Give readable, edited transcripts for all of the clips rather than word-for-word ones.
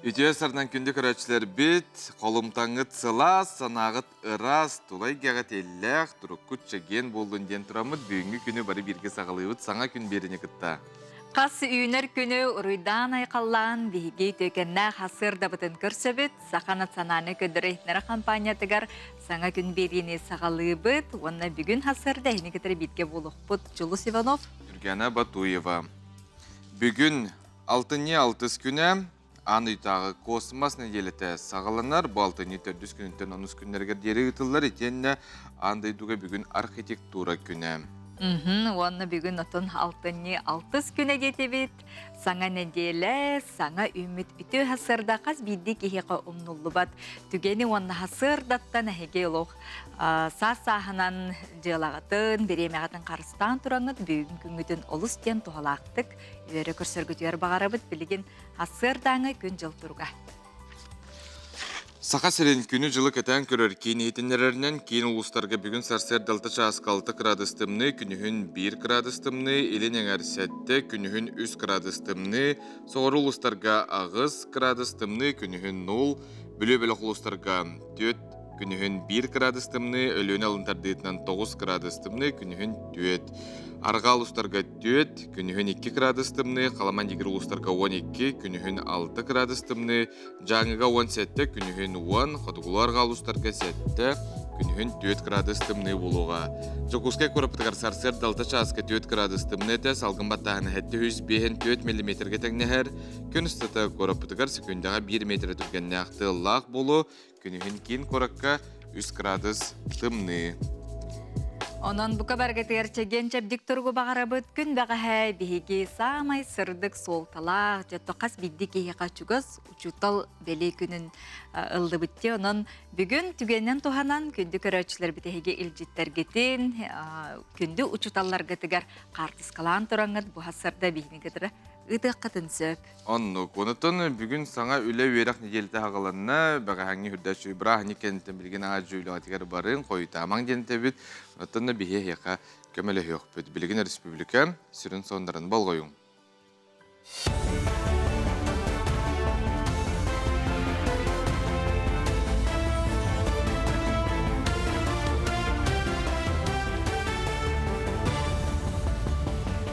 Ütüye sardan kündü körәчләр bit, қолымтаңыт сылас, санағыт ырас, тулай гәғат әлләқ, тұрыққыт чәген болдың ден тұрамыд, бүйінгі күні бары бірге сағылығыт саңа күн беріне күтті. Қас үйінер күні ұруйдан айқаллан бейгей төкенна қасыр дабытын көрсөбіт, сақанат сананы көдірейтнері компаниятығар саңа күн беріне сағалығыбыт, онына бүгін қасырда әйні кетірі битке болуқпыт Жұлыс Иванов. Түргәна Батуева. Бүгін 6-6 күні ан ұйтағы космос неделеті сағаланар, бұл 6-4 күнінтен 10 күнлерге дері ұтылар етенне андайдуға бүгін архитектура күні. Онына бүгін отын 6-6 күні кетебет. Саңа неделе, саңа үміт үті хасырда қаз бидді кехеқа ұмнулы бат. Түгені онына хасырдаттан әйге олық. Сағынан жылағатын, беремеғатын қарыстан тұраңыд бүгін күнгітін олыстен туғалақтық. Үйері көрсіргітер бағарабыт білген хасырдаңы күн жыл тұрға. Сақа сәрен күні жылы кәтән көрір кейін етінлерінен кейін ұлыстарға бүгін сәрсер далты часқалты градустымны, күнігін 1 градустымны, елен әңәр сәтті, күнігін 3 градустымны, соғыр ұлыстарға ағыз градустымны, күнігін 0, бүлі-бөлі ұлыстарға 4, күнігін 1 градустымны, өліні алынтардығытынан 9 градустымны, күнігін 4. Арға ұлыстарға 4, күнігін 2 градустымны, қаламан егір ұлыстарға 12, күнігін 6 градустымны, жаңыға 17, күнігін 10, қотығыларға ұлыстарға 7, күнігін 4 градустымны болуға. Жокускай көріпітігар сарсер далта часқа 4 градустымны әті, салғын баттағын әтті 105-4 мм-ге тәңнәхәр, күн үстіті көріпітігар секундаға 1 метр түргенне ақты лақ болу, күнігін кейін көрікка 3 градус тымны. Онон бұқа бәргетігер чеген чәбдік тұрғы бағарабыт күн бәғі бейге самай сырдық солталақ, жатты қас бидді кейі қачуғыз ұчутал бәлей күнін ұлды бұтте. Онон бүгін түгеннен туғанан күнді көрәтшілер бітеге үлжеттер гетін, күнді ұчуталлар гетігер қартыс қалан тұраңыз бұға сырда бейіні гетірі ұтық қытын сөп. Оннук, онытын бүгін саңа үлі верақ неделті ағаланна, бәға әңі хүрдәші бұра әңі кәнттен білген аға жөйлі атығар барын, қойыта аман кәнті біт, онытынны бейе еқа көмелі өқ біт. Білген республика сүрін сондарын болғойын.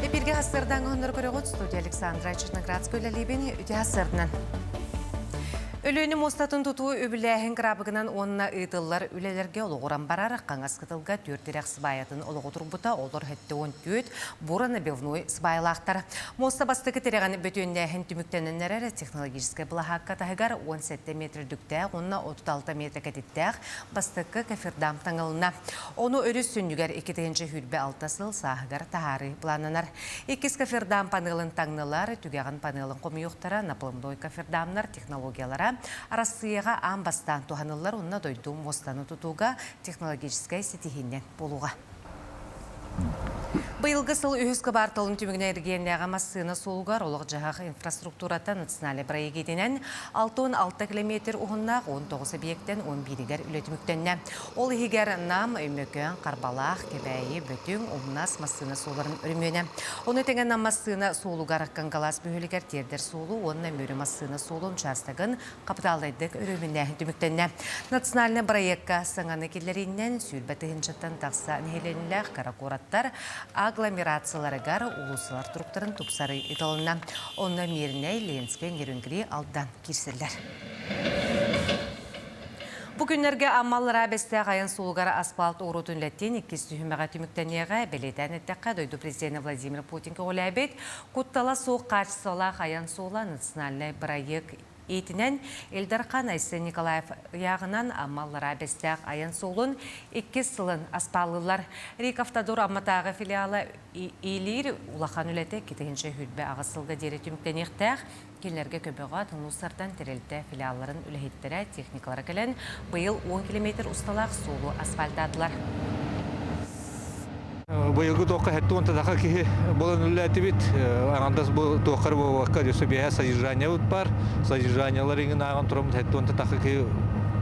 Эпирге хастырдан ғыныр көріғыт студия Александра Черноградская лебені үте хастырдынан. Өлөні мостатын тұтуы өбіләхін крабығынан онына ұйтылар үлелерге олығыран барар қаңас қытылға түртірек сыбаятын олығы тұрбыта олар хәтті 14 бұраны бевной сыбайлақтар. Моста бастықы тереген бөтөннәхін түміктенінлері технологическай бұлахаққа тағығар 17 метр дүктәқ, онына 36 метр кәтеттәқ бастықы кафирдам таңылына. Оны өріс сүндігер 2-ші хүлбе алтасыл сағығар тағары плананар. Екіз кафирдам панелын таңнылар, түгеған панелын қомиюқтара, напылымдой кафирдамнар технологиялара Россияға амбастан туғанылар онына дойдуым мостаны тұтуға технологическай сетихиннен болуға. Бұйылғы сыл үйізгі бартылын түмігіне ергенліға массына солуғар олық жағақ инфраструктурата националы проегетінен 6-6 километр ұғыннақ 19 объекттен 11-гер үлетіміктенне. Ол егер нам, өймөкөн, қарбалақ, кебәйі, бөтің, ұмнас массына соларын үрмені. Оны тәңен нам массына солуғар қанғалас бүйілігер тердер солу, онына мөрі массына солу ұншастығын қапыталдайдық үріміне түміктенне. Националы проекқа саңаны келерінен сүйілбәтігін жаттан тақса нәйленілер қарақораттар агломерацияларыгар улусалар туруктарын тупсары италына. Онна меріне Ленскен ерінгірі алдан кирселдер. Бүгінлерге аммалыра бәсті ғайын солғары асфальт орутын ләттен 2 түйімеға түміктенеға бәлетән әттәққа дойду президенті Владимир Путинке олайбет құттала соқ қачсыла ғайын сола национальный проект Етінен Элдархан Айсы Николаев яғынан аммалыра бәстәқ айын солын 2 сылын аспалылар. Рик Автодор амматағы филиалы ейлер улахан үләті кетігінші хүлбе ағысылғы дері түміктенектәқ келерге көбеға тұнусардан тірелді филиалларын үләхеттері техникалары кәлін бұйыл 10 км ұсталақ солу асфальдадылар. Быйылгы тоққа хәтті онтадаға ки болан үләті бит. Ағандас бұл тоққар бұлаққа дөсі бәйә содержания бұд бар. Содержаниялар еңін аған тұрамыз хәтті онтадаға ки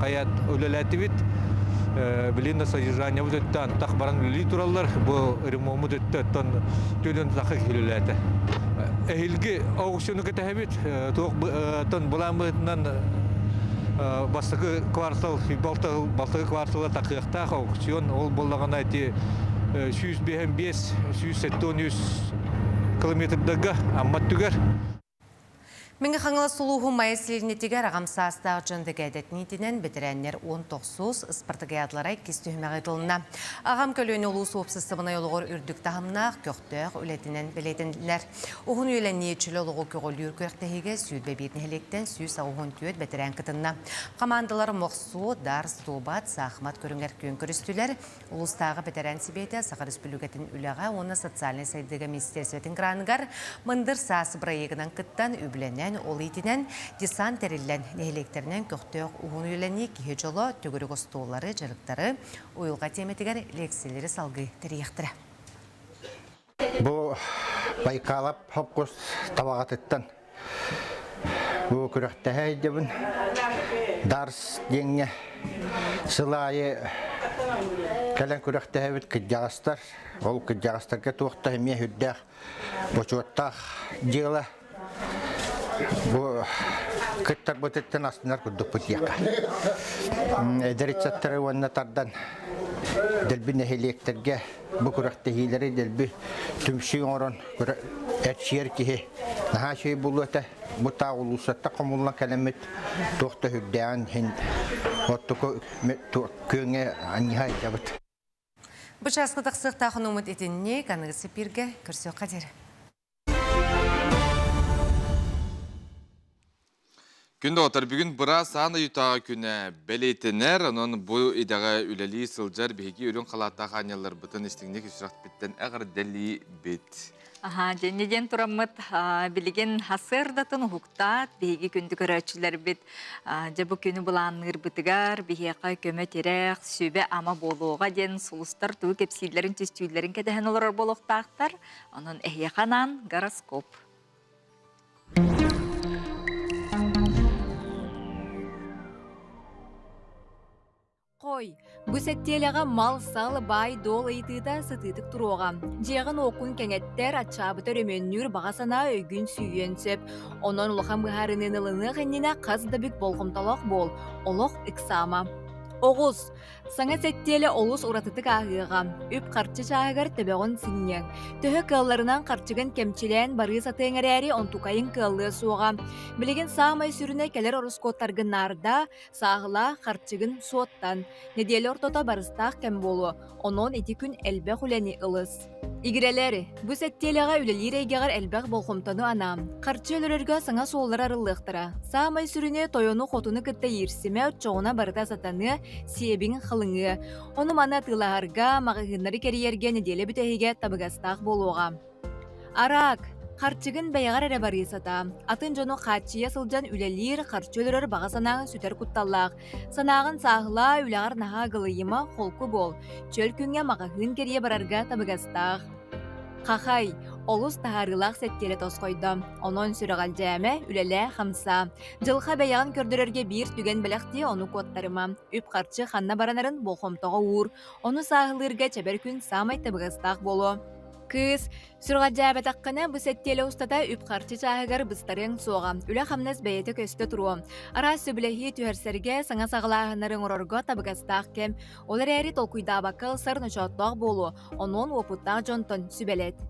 қаят үләті бит. Білінді содержания бұд өтті антақ баран үлі тұралар. Бұл ремомы өтті өттен түйден таққа ки үләті. эхилги аукциону кетебит туох тон буламытынан бастыкы квартал балтыгы кварталга такыяктах аукцион ол боллаган айти 105-107 километрдага амматтыгар. Менге хаңла сулуһу майыслеріне тегер ағамсастағы жындығы әдет нетінен бітірәннер 19 ұспыртығы адларай кестүйімі ғытылына. Ағам көлөне олусы опсыстымына олығыр үрдік тағымнақ көқтіғ үлетінен білетінділер. Оғын өйлен ниетшілі олығы көғыл үркөрқтігіге сүйдбе бетін хелектен сүйс ағуғын түйет бітірән қытынна. Командалар Моқсу, Дарс, Тобат, Сақмат көріңер көн көрістілер. Олыстағы бітірән себеті Сақарыс бүлігетін үліға, оны социальный сайдығы министерсветің гранығар, мындыр сасы проегінен қыттан үбілене ол итинен десант териллен нехелектерінен көқтеуқ уғын үйлені кихе жолы төгірі қостуылары, жарықтары, ойылға теметігер лекселері салғы тәрияқтыры. Бұл байқалап хопқыз табағатыттан бұл күріқті әйдебін дарс деңне сылайы кәлін күріқті әйбіт күдjағастар. Ол күдjағастарға туқты әме хүддәқ бұчуаттақ жиғылы bu kıttar bötetten aslında kurduk butiyaka. Deritsatları vanna tardan delbi nehilekterge bu kurakta hileri delbi tümşi oran etşiyer ki naha şey buluta bu ta ulusatta kamulla kalamet tohta hüddean hin ottuko köne anihai jabat. Bu çaskıdak sıqtağın umut etinne kanıgısı birge kürsü qaderi. Күнді отыр бүгін бұра саны ютаға күні бәлейтінер, оның бұл идаға үләлі сылжар бейгі үрін қалатта қанялар бұтын істігіне кешірақ біттен әғір дәлі бет. Женеден тұрамыд білген хасырдатын ұғықтат, бейгі күнді көрәтшілер бет. Жабы күні бұланыр бұтығар, бейеқа көмі терек, сөбе ама болуға ден сұлыстар тұғы кепсейлерін түстейлерін кәдіген олар болуқтақтар. Оның әйеқанан гороскоп. Қой, бүсеттеліға мал салы бай дол ейтіда сытытық тұруға. Жеғын оқын кәңеттер атшабытыр өменнүр бағасана өйгін сүйенсеп. Онын ұлыған бұхарының ылыны ғыннена қазды бүк болғымталақ бол. Олық ықсама. Оғыз, саңа сеттелі олыс ұратытық ағыға. Үп қарчы чағығар төбеғын сіннен. Төхі кылларынан қарчығын кемчілен бары сатыңыр әрі онтукайын кыллы суға. Білеген сағымай сүріне келер орыскоттарғын нарда сағыла қарчығын суоттан. Неделі ортота барыстақ кәм болу. Онон еті күн әлбәқ үләні ылыс. Игірелері, бұл сәттеліға үлелер әйгеғар әлбәқ болқымтаны анам. Қарчы өлерге саңа соллар арылықтыра. Сағымай сүріне тойону қотыны күтті ерсіме өтчоғына барыта сатаны себің қылыңы. Оны мана тылағарға мағығынлары кәріерге неделі бүтәйге табығастақ болуға. Арақ, қарчығын бәйғар әрі бары сата. Атын жону қатчия сылжан үлелер қарчы өлерер бағасанағын сүтер құтталлақ. Санағын сағыла үлағар наға ғылыйыма қолқы бол. Чөл күнге мағығын кәрие барарға табығастақ. Қақай, олыс тағарылақ сәттелі тосқойды. Онын сүріғал жәмі үлелі қамса. Жылға бәйған көрдірерге бір түген біліқті оны көттарыма. Үп қарчы қанна баранарын болқомтығы ұр. Оны сағылырға чәбір күн самай табығыстақ болу. Кыз, сүріғал жәбі таққаны бұл сәттелі ұстата үп қарчы чағығар бұстарың соға. Үлі қамнас бәйеті көсті тұру. Ара сөбілігі түйерсерге саңа сағылағынарын ұрырға табығастақ кем. Олар әрі толкуйда бақыл сырны жоттақ болу. Onun опыттақ жонтын сүбелет.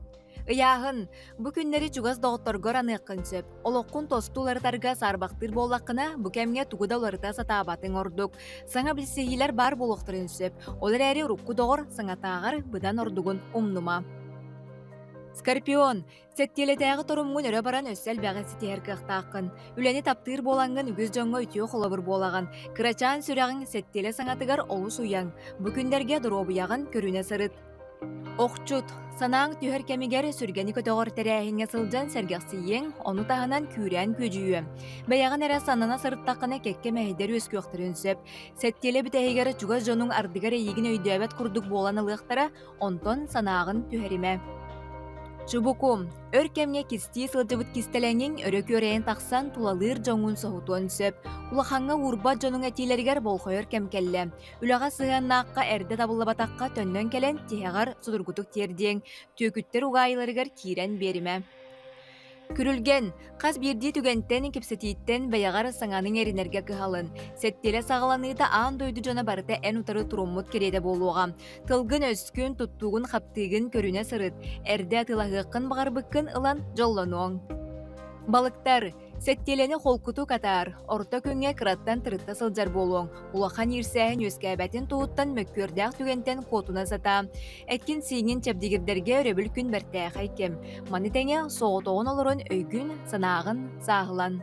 Ияғын, бұ күннері жүгіз доғытторғыр аныққын сөп. Олыққын тостулардарға сарбақтыр болаққына бұ кәмге тұғыда оларыта сатабатын ордық. Саңа білсегілер бар болуқтырын сөп. Олар әрі рұққы доғыр саңа тағыр бұдан ордығын ұмнума. Скорпион, сәттелетәғы тұрымғын өрі баран өссәл бәғесі тәркіқтақын. Үләні таптыр болаңын үгіз жоңға үтіе қолабыр болағын. Кырачан сүрәғын сәттелі саңатығар олыс уяң. Бүкіндерге дұробыяғын көріне сырыт. Оқчут, санаң түйір кәмігер сүргені көтіғыр тәрәхіңе сылжан сәргіқсиен, оны тағынан күрән көжүйі. Бәяғын әрі санана сырыттақына кәкке мәйдер өз көқтірін сөп. Сәттелі бітәйгері жүгіз жоның ардығары егін өйдөбәт құрдық боланы лықтыра, онтон санағын түйіріме. Чубукум, өркемге кисти сылжыбыт кистелеңін өрі көрейін тақсан тулалыр жоңын соғытуын сөп. Улаханға урба жоның әтилергер болқой өркем келі. Үлаға сығаннаққа әрді табылы батаққа төннен келен тегағар судыргутық терден, төкіттер уғайларығар кирен беріме. Күрүлген, қас бірді түгенттен кепсетиттен бәяғар саңаның әрінерге кыхалын. Сәттелі сағаланыйда аан дойду жана барыта ән утары туруммут кереде болуға. Тылгын өскін туттуғын қаптығын көріне сырыт. Әрді атылағықын бағарбыққын ылан жоллануың. Балыктар, сәттелені холкуту катар, орта көнге кыраттан тырытта сылжар болуң. Улахан ирсәхін өскәбәтін туыттан мөккөрдәқ түгентен котуна сата. Әткін сейінен чәбдігірдерге өребіл күн бәртәқ әйкем. Манитәңе соғытоғын олырын өйгін, санағын, сағылан.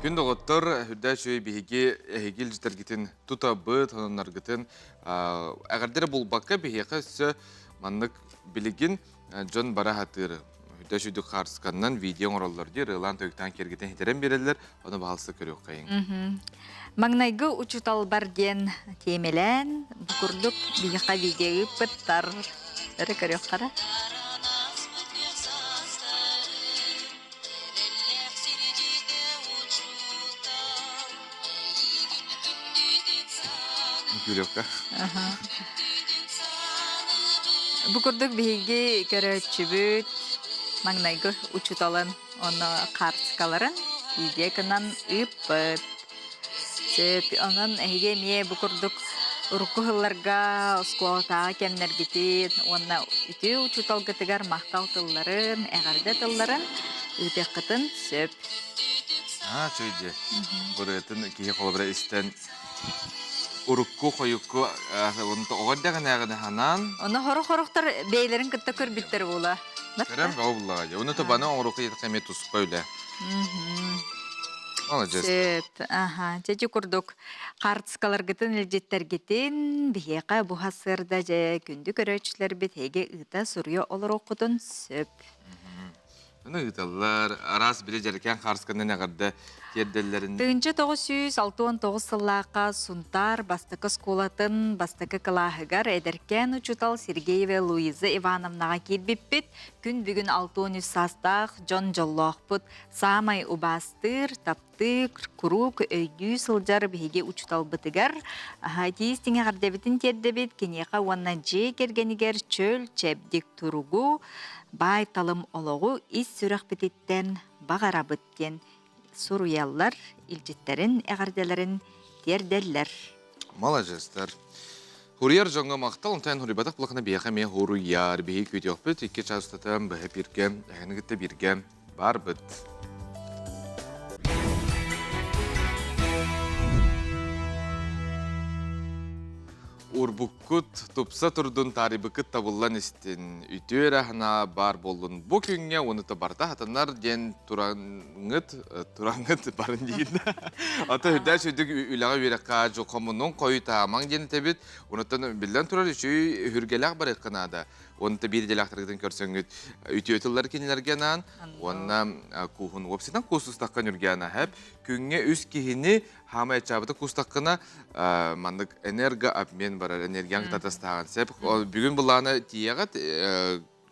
Күн доғыттыр, хүдді шөй бейге әйгіл жітергетін тұта бұд, ғанынарғытын әғардері бұл баққа бейге өсі маннық білігін жон бара хатыр. Хүдді шөйді қарсықаннан видео оралларды рылан төйіктен кергетін хетерен берелер, оны бағалысы көрек қайын. Маңнайғы учутал барден темелен, бұқырдық бейға видео бұттар. Әрі көрек қара. Көрекқа. Бұқырдық бейге көрөтчі бүт, маңнайғы учуталын, оны қарсықаларын, видео кынан үппіт. Онын әйге мие бұқырдық ұрқығыларға ұсқуатаға кемнер бітін, оны үті учутал гітігер мақтал тылларын, әғарды тылларын үті қытын сөп. Чөйде. Бұрытын кейі қолыбыра істен урукку қойукку оғаддаған әғіні ханан. Оны хорық-хорықтар бейлерін күтті көрбіттер бола. Көрем бау бұлаға. Оны табаны оңырықы етіқ әме тұсып қойылы. Молодец. Сөп. Жеджі күрдік қартысқалар гітін үлжеттер гітін бейеқа бұхасырда жа күнді көрөчілер бет әге ұйта сұрия олар оқыдын сөп. Оны ұйталылар, арас біле жеркен қарсықанын әғарды терделерін. 1969 сыллаққа сунтар бастықы сколатын бастықы қылағығар әдіркен ұчутал Сергееве Луиза Ивановнаға келбеппет, күн бүгін 600 састақ Джон Жоллоқпыт, самай убастыр, таптық, күрук, өйгі сылжар бейге ұчутал бұтығар. Тейістіңе ғардебетін тердебет, кенеға онна же кергенігер чөл чәбдік тұруғу, бай талым олығы ис сүрақ бітеттен бағара бүттен. Суруяллар, илжеттерін, әғарделерін терделлер. Молодецтер. Хурияр жоңға мақтал, ұнтайын хурибатақ бұлақына бейіға ме хуруяр, бейі көйте өкпіт, екі чағыстатым, бәйі біргем, әғіні күтті біргем, бар бұд. Урбуккут тупса турдун тарибыкыт табыллан истин. Үтүер ахна бар болун. Бу күнгө оны табарта хатанар ден тураңыт барын дейін. Ата хүдә шүдік үліға верекка жо комунун қойы таамаң ден тебет. Онытан білден турар үші хүргелек бар етқанада. Оныта бір делақтырғыдың көрсөңгіт үті өтілер кенелергенан. Онына кухын опсидан кусустаққан үргена әп. Күнге үз кейіні хама әчабыты кустаққына мандық энерго обмен барар, энергияң татастаған сәп. Бүгін бұланы тиеғат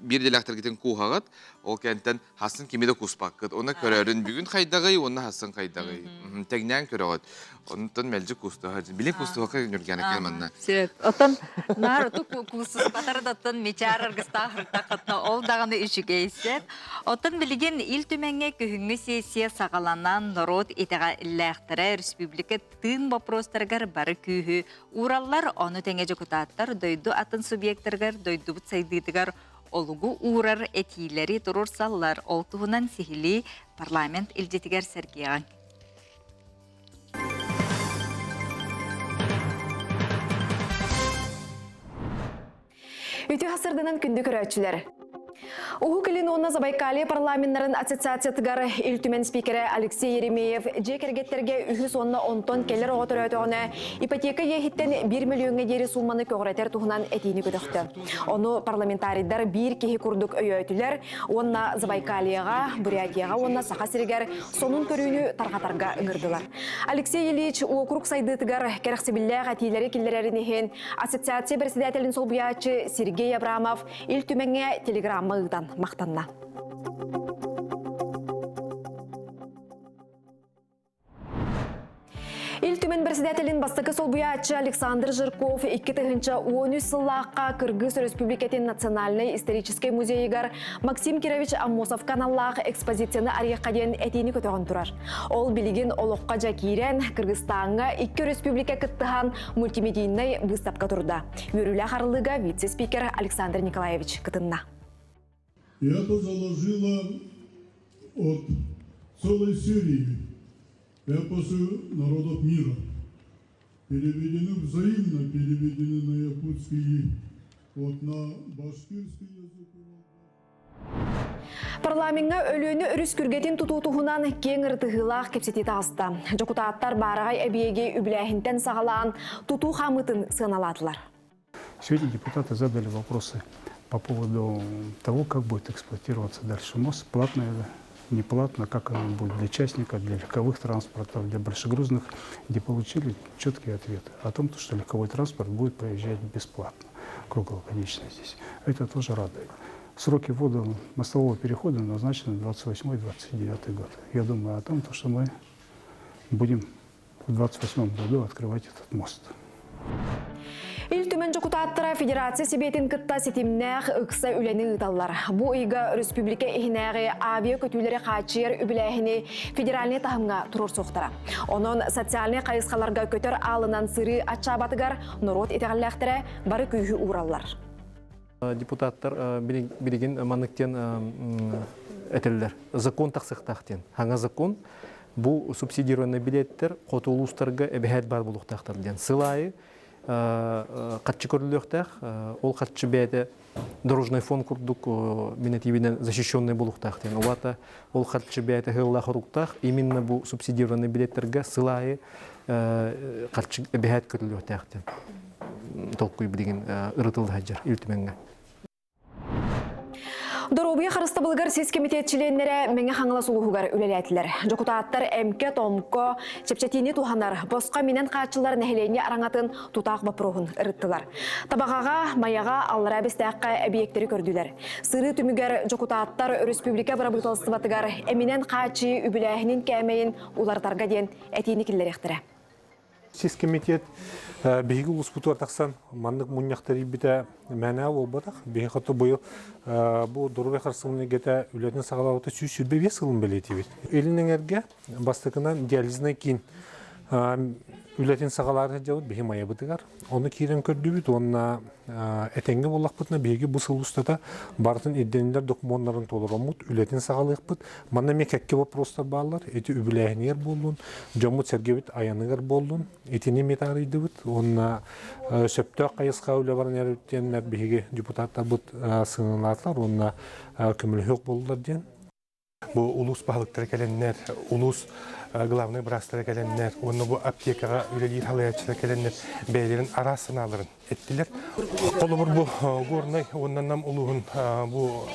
bir delaktar giten kuhagat, o kenten hasan kimide kuspakkat. Ona körörün bugün kaydagay, ona hasan kaydagay. Teknen körögat. Ondan melci kustu hacı. Bilin kustu haka nürgene kelmanna. Süret. Otan nar otu kusuz batar datan miçar argısta hırtakatna ol dağını üçü geyset. Otan bilgen il tümenge kühüngü sesiye sağalanan narod itağa illəxtire Respublika tın vaprostargar barı kühü. Urallar onu tengece kutattar doydu atın subyektlargar doydu bu saydıdıgar olugu uğrar etileri durursallar oltuğunan sihili parlament ilcetiger sergiyan. Үті ғасырдынан күнді көрәтшілер. Уһу килин онна Забайкалье парламенттарын ассоциациятыгар илтүмен спикері Алексей Еремеев жекергеттерге үхіс онна онтон келер оғытыр өтіғіне ипотека ехіттен 1 миллионға дері сумманы көғіретер тұғынан әтейіні көдіқті. Оны парламентарийдар бір кехи күрдік өйөтілер, онна Забайкальеға, Бурятияға, онна Сақа-Сиригер сонун көрүүнү тарғатарға ыңырдылар. Алексей Ильич округ сайдытыгар керексибилле әтейлері келлерерінен ассоциация председателін сол буячы Сергей Абрамов илтүменге телеграмма мақтанна. Ил түмен председателин бастықы солбуячы Александр Жирков 2013 сыллаққа Кыргыз Республикатын Национальный исторический музейгар Максим Кирович Аммосов каналлақ экспозицияны арияққа ден әтейіні көтіған тұрар. Ол білеген олыққа жакирен Кыргызстанға 2 республика кыттыған мультимедийный выставка тұрда. Өрілі қарылыға вице-спикер Александр Николаевич кытынна. Это заложило от целой серии эпосы народов мира. Переведены взаимно, переведены на якутский, на башкирский язык. Парламентга өлөөнү өрүс күргетин тутуутугунан кең ыртыгылаах кепсети тагыста. Жокутааттар баарагай эбиеги үбүлэхинтен сагалаан тутуу хамытын сыналатылар. Сегодня депутаты задали вопросы по поводу того, как будет эксплуатироваться дальше мост, платно это, не платно, как оно будет для частников, для легковых транспортов, для большегрузных, где получили четкие ответы о том, что легковой транспорт будет проезжать бесплатно, круглогодично здесь. Это тоже радует. Сроки ввода мостового перехода назначены 28-29 год. Я думаю о том, что мы будем в 28 году открывать этот мост. Ил түмен жокутааттара федерация себетин кытта сетимнәх ыкса үләне ыталлар. Бу ыйга республика ихнәгы авиа көтүләре качыр үбиләһине федеральный тахымга турur соқтара. Онон социальный кайыскаларга көтөр алынан сыры ачабатыгар народ итәгәлләхтәре бары күйү ураллар. Депутаттар билеген манныктен әтелләр. Закон тақсықтақтен. Хаңа закон бу субсидированный билеттер котулустарга эбәһәт бар булуктактардан. Сылайы қатчы көріліқтәқ, ол қатчы бәді дорожный фон күрдік минетивінен защищенный болуқтақтен. Олата ол қатчы бәді ғылла құруқтақ, именно бұл субсидированный билеттерге сылайы қатчы бәді көріліқтақтен. Толқуй білген ұрытылды хаджар, үлтіменге. Доробия харыста былгар сес комитетчиленнере меңе хаңла сулугугар үлеләтилер. Жокутааттар эмке томко чепчетини туханар босқа менен качылар нәһелене араңатын тутак бапрогун ырыттылар. Табагага, маяга аллара бестәккә объекттери көрдүләр. Сыры түмүгәр жокутааттар республика барабытылсыбатыгар эминен качы үбүләһинин кәмәйин улартарга ден этиникиллер ихтире. Сес комитет беги улуспутуар таксан мандык муньяктары бите мәнә ол батак беги хаты быйыл бу дорубе харсымны гете үлетин сагалауты сүрбе бес ылын белети бит. Элинеңерге бастыкынан диализна кин үлетин сагалары жабыт беги мая бытыгар. Оны кирен көрдүбүт, онна этенге боллакпытна беги бу сылустата бартын идденилер документтарын толурамут үлетин сагалыкпыт. Мана мекекке вопростар баалар, эти үбүлэхинер болдун, жомут сергебит аяныгар болдун, этини метарыйдыбыт, онна сөптө кайыска үле барын эрүттеннер беги депутаттар бут сыналатлар, онна көмөлхөк болдулар ден. Бу улус баалыктар келеннер, улус главный брастар келеннер, онна бу аптекага үлелир халаячылар келеннер бейлерин арасыналарын эттилер. Колубур бу горный оннан улугун бу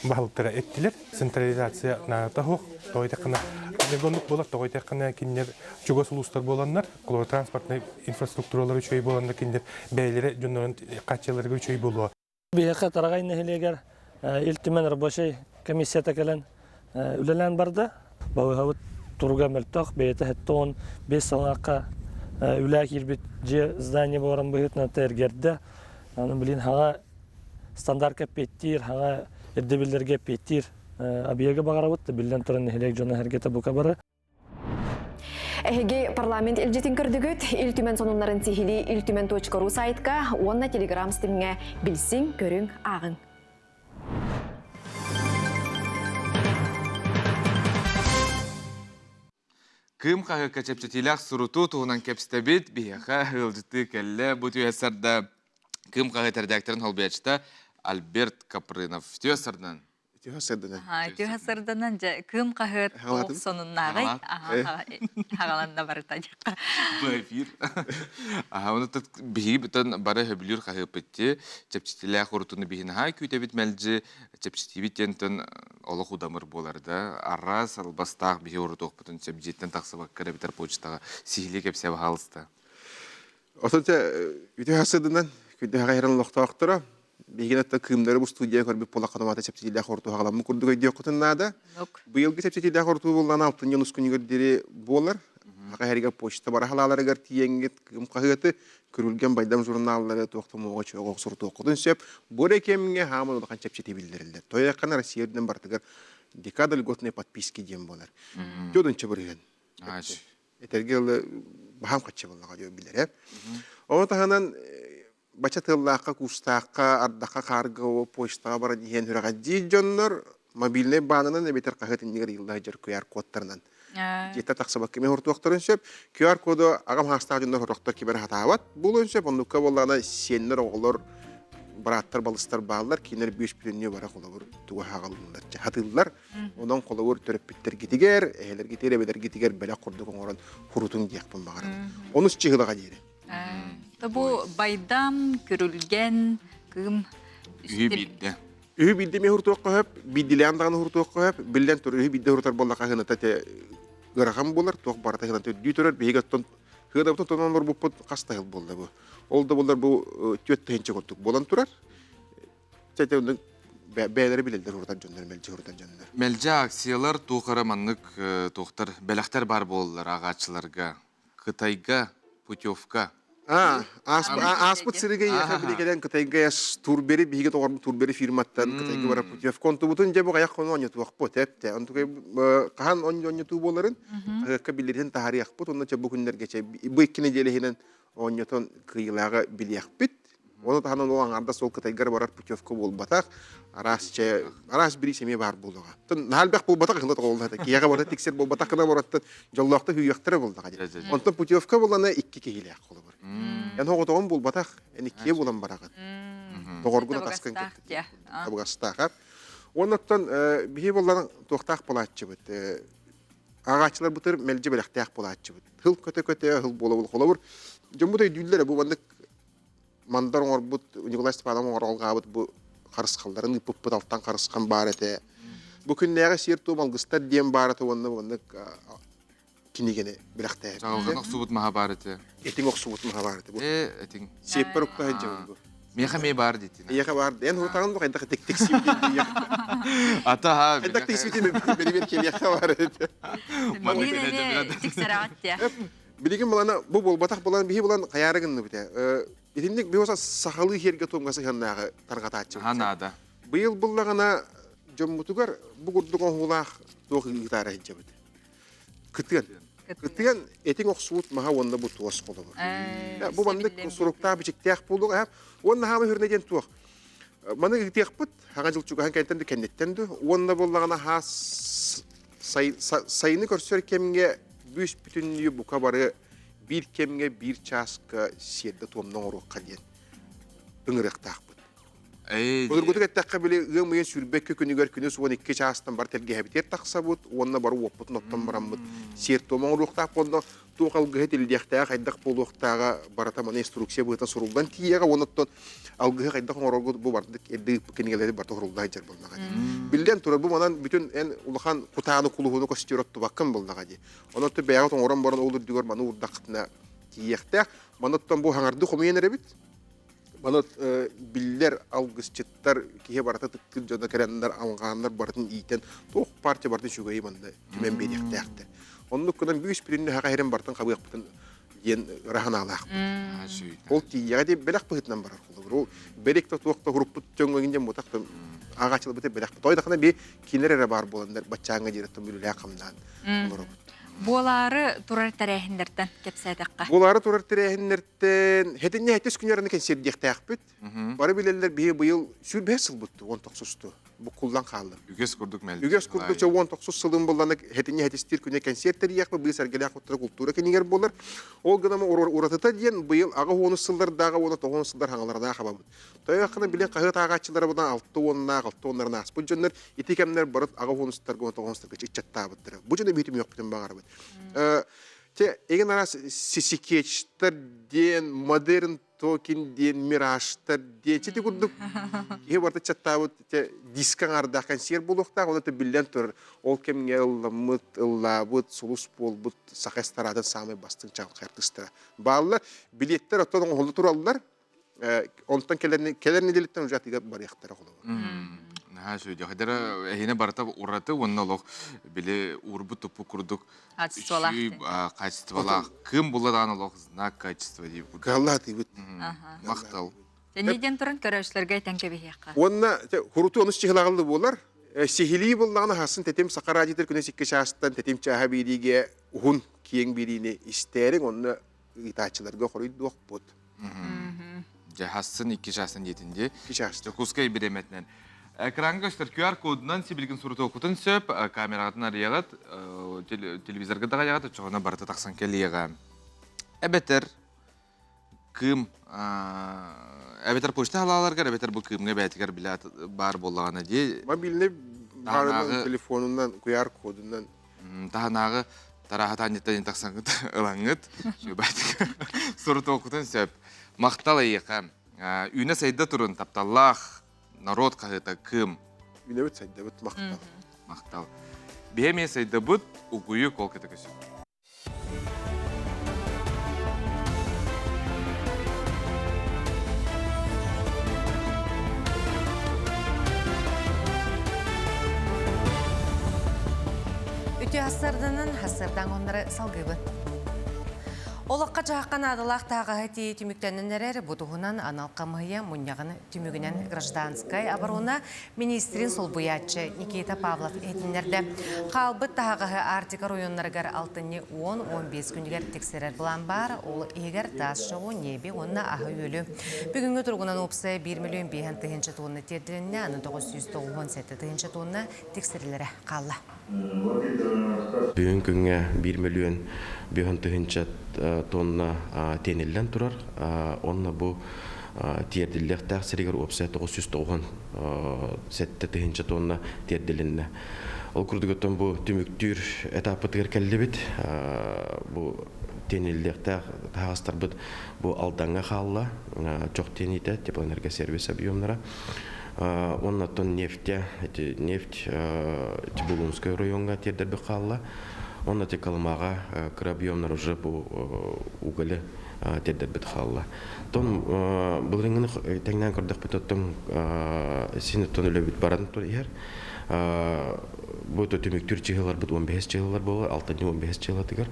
баалыктара эттилер. Централизация на тахох, тойтакына полигондук болар, тойтакына киндер чугос улустар боланнар, колор транспортный инфраструктуралар үчөй боландар киндер бейлери жоннорун качаларга үчөй болуу. Бияка тарагайны хилегер илтимен рабочий комиссията келен үлелен барды. Баугавыт турга мөлтөх бейте хеттон 5 салакка үләк ирбит же здание боран быгытна тергерде. Аны билин хага стандартка петтир, хага эрдебилерге петтир абияга багарабыт билен туран хилек жона хергете бу кабары. Эһиги парламент илжетин көрдүгөт, илтүмен сонунларын сихили iltümen.ru сайтка, онна телеграм стимге билсин, көрүң, агың. Кым қағы кәчепчетилақ сұруту туғынан кәпстәбет бияға ғылжыты кәлі бұты өсірді. Кым қағы тәрдәктерін холбиячта Альберт Капрынов. Түйесірден? Түйесірденен кым қағы соныннағай хағаланда барыта жаққа. Бұйфир. Оны бейгі бүтін бары хөбілер қағы петте чепчетилақ ұрытыны бейіні хай көйтебет мәлжі чепчетибеттен олы худамыр боларды. Арра салбастақ бейгі ұрыты оқпытын чепчеттен тақсыбақ кәрібітер почтаға сихілі кепсебі қалысты. Осынша үті хасыдынан көйді ғайран лоқтауқтыра. Бейген атта кымдары бұл студия көрбіп пола қанамата чепчетилі қорыту ғаламын күрдігі өйде оқытыннады. Бұйылғы чепчетилі қорыту болған 6 жыл үскүні көрдері болар. Аға әрге почта бара халаларыгар тиеңгет кым қағыты көрілген байдам журналлары тоқтамуға чоғы сұр тоқыдын сөп, бұр екемінге хамын ұлған чәпчеті білдірілді. Тойаққана Россияден бартығар декада льготные подписки дем болар. Төдінші бірген. Етерге бағам қатшы болаға деу білдір. Оны тағынан бача тыллаққа, кустаққа, ардаққа қарғы почтаға бара дейін үраға дейжонлар мобильный банынан әбетер қағытын негер елді жер QR кодтарынан. Жетті тақсабақ кеме ұртуақтарын сөп, QR коды ағам хастағы жондар ұртуақтар кебер хатават. Бұл өнсөп, онлыққа болағына сенлер оғылар, бараттар, балыстар бағылар, кейінер 5 пленне бара қолауыр туға хағалындар. Хатылар, онан қолауыр төріп біттер кетігер, әйелер кетер, әбелер кетігер, бәлі құрдық оңыран құрутың дейіқпін бағарым. Оны сүчігіліға дейірі. Бұл байдам, көрілген, кім... Үйі білді. Үйі білді ме ұртуаққа өп, білділі андағаны ұртуаққа өп, білден тұр үйі білді ұртар болаққа ғына тәте ғыраған болар, туақ барата ғына тәте дүй тұрар, бейгаттан ғыда бұтын тонан бар бұп қастағыл болды бұл. Ол да болар бұл түйетті хенче құрттық болан тұрар, тәте оның бәйлері білелдер ұртан жондар, мәлже ұртан жондар. Мәлже акциялар туқара маннық туқтар бәліқтер бар болылар ағачыларға, Қытайға, путевка. Аспыт сырыға яқа білегеден Қытайға турбері, бейге тоғармы турбері фирматтан Қытайға бара путевка. Онты бұтын жабы ғаяқ қоны оңету ақпы, тәпті. Онты қаған оңету боларын, ғаққа білерден тағары ақпыт, онда жабы күндер кече. Бұйкіне делегенен оңетон қиылаға біле ақпыт. Оны тағынан оған арда сол Қытайға барар путевка бол батақ, арас бірі семе бар болуға. Нәлбәқ бол батақ ғылат қолды. Кияға барда тексер бол батақына бараттан жоллақты хүйяқтыры болдыға. Онтан путевка болана 2 кейілі ақ қолы бар. Ян оғытоғын бол батақ, әні кие болан бараған. Тоғырғына тасқан кетті. Табығастағап. Онықтан бейі боларын тоқтақ болатшы бұд. Ағачылар бұтыр мәлже бәліқтәқ болатшы бұд. Хыл көте-көте, хыл болы қолы бар. Жон бұдай дүйілдері бұл бандық мандар оңыр бұд, Николай Степанов оңыр олға бұд бұл қарысқалдарын ұпып-бұд алттан қарысқан бар әті. Бұл күннәға серту малғыстар дем бар әті онды кинигене бәліқтәқ. Жағылған оқсубыт маға бар әті. Этин оқсубыт маға бар әті. Этин. Сеппер ұқта әджі бұл. Меха ме бар дейтін. Еха бар. Ән ұртағын бұл қайдақ тек сүйбейді. Ата ха. Қайдақ тек сүйбейді бәлі кел еха бар әті. Білеген болана, бұл бол батақ болан, бейі болан қаярығынны біте. Етіндік бей оса сақалы жерге томғасы ханнағы тарғата атчы. Ханада. Бұйыл бұллағына жоммутугар бұл күрдіғын хулақ тоғы ұйтары әнче біте. Күттіген етің оқсуыт маға онда бұл туғас қолы бар. Бұл бандық сұрықта бічіктеяқ болуға, онда хамы хүрнеден туық. Маны үйтеяқ бұд, хаған жыл чуға ханкайттенді кәнеттенді, онда боллағына сайыны көрсөр кемге бүс бүтінлігі бұқа бары бір кемге бір часқа серді туымның ұрыққа дейін үңіріқтақ бұд. Бұдыргөтік әттәққа біле ұғымайын сүрбекке күнігер күні суын 2 частан бар тәлге әбітер тақса бұд, онына бары опытын оттан барам бұд. Серді туымың ұрықтақ бұдына туғалғығы тілдіяқтаға қайдақ болуықтаға баратаманы инструкция бұғытан сұрылдан тиеға, оныттан алғығы қайдақ оңырғы бұл бардық әдді кенігелері барты ұрылдай жар болнаға де. Білден тұрар бұл манан бүтін ән ұлыған құтағаны құлығыны көстеротты баққын болнаға де. Оныттан бәяғыт оңыран баран олыр дүгер маны ұрдақытына тиеқтақ. Манаттан бұл хаңарды құмейен әребіт. Манат білдер алғысчыттар кейе барата тұқтын жода кәрәнлер алғанлар бартын ийтен тоқ партия бартын шүгейі манда түмен бейдектәқті. Онды күнен бүйіс бірінді хақа әрен бартын қабық бұтын ен рахан алақ. Ол тиеға де бәләқ бұғытынан барар қолы. Ол бәректі тоқта ғұрып бұт жөңгенде мұтақты ағачылы бұты бәләқ бұт. Ойдақына бей кейлер әрі бар боландар бачаңға жереттен бүлілі ақымдан. Болары турар тәрәхіндерден кепсәдіққа? Болары турар тәрәхіндерден хәтінне хәттес күнеріні кен сердектәқ бүт. Бары білелер бейі бұйыл сүрбе сыл бұтты, 19 сұсты. Бұл құлдан қалды. Үгес күрдік мәлді. Үгес күрдік 19 сылын боланы хәтінне хәттестер күне кен сертер бұл сәргелі ақыттыры культура кенегер болар. Ол ғынамы ұратыта дейін бұйыл аға 10 сылдардағы, 10 сылдар хаңаларда аға бұд. Тойаққына білен қағыт ағатшылары бұдан 6 онларына аспы жөнлер, етекемлер барыт аға 10 сылдарғы 10 сылдарғы ичатта бұддыры. Бұл жөне бейтім yok бітін бағар бұд. Еген арас сисикечтер ден, модерн токен ден, мираштар ден, четі күрдік. Еге барды чатта бұд, дискан ардаққан сер болуқтақ, оны білден тұр. Ол кемге ұлламыд, ұллабыд, сұлыс бол бұд, сақайстарадан самай бастың чағыл қайыртыстыра. Балылар, билеттер оттан оңылы тұралылар, онтан келеріне делеттен ұжатыға бар яқтары қолы. Ha söyle. Hadera ehine barata uğratı onunla lok bile urbu topu kurduk. Качестволах. Качестволах. Кым була даны лок знак качества deyip. Галлат ибит. Мактал. Сенеден туран көрәшләргә тәңке бихәкка. Онна хуруту онус чыгылагылды болар. Сихили буллагына хасын тетем сакара житер күнә сикке шастан тетем чаха бириге ухун киең бирине истәрин онна итачыларга хорый дук бут. Жахасын 2 жасын етінде. 2 жас. Кускай биреметнен. Экранга өстер QR кодынан сибилген сураты окутын сөп, камерадан арыягат, телевизорга дага ягат, чоғына барыты тақсан келияға. Әбетер кым, әбетер почта халаларга, әбетер бұл кымға бәтігер білет бар болағаны де. Мобильный барынан телефонунан, QR кодунан. Тағанағы тарахатан еттен тақсан ылаңыт, бәтігер сураты окутын сөп. Мақтал айықа. Үйіне сайда тұрын тапталлах, народ қағыта кым. Үйіне бүт сайда бүт мақтал. Мақтал. Беме сайда бүт ұғыйы қол кеті көсі. Үті асырдының асырдан онлары салғыбы. Олыққа жаққан адылақ тағығы тей түміктенінерер бұтығынан аналқамығыя мұнияғын түмігінен гражданскай абаруына министрин сол бұятчы Никита Павлов етінерді. Қалбыт тағығы Артика районларығар 6-10-15 күнігер тексерер бұлан бар, ол егер тас шығу небе онына ағы өлі. Бүгінгі тұрғынан опсы 1 миллион 5 тонны терділінне, 997 тонны тексерілері қалла. Бүгін күнге 1 миллион 5 тонна тенелден тұрар. Онна бұл терділдер тәқсірігер опсы 997 тонна терділінне. Ол күрдігіттен бұл түміктір этапытығыр кәлі біт. Бұл тенелдер тағастар бұд бұл алданға қалла. Жоқ тенейті теплоэнерго сервис объемнара. Оннаттан нефть Тибулунская районга тердербі қалла. Оннаты Калымаға крабъемнар уже бұл угілі тердербі қалла. Тон бұл реңіні тәңнен көрдік бұтаттың сенеттен өлі бүт барадың тұр ер. Бұл төміктір чығылар бұт 15 чығылар болы, 6-15 чығылатығыр.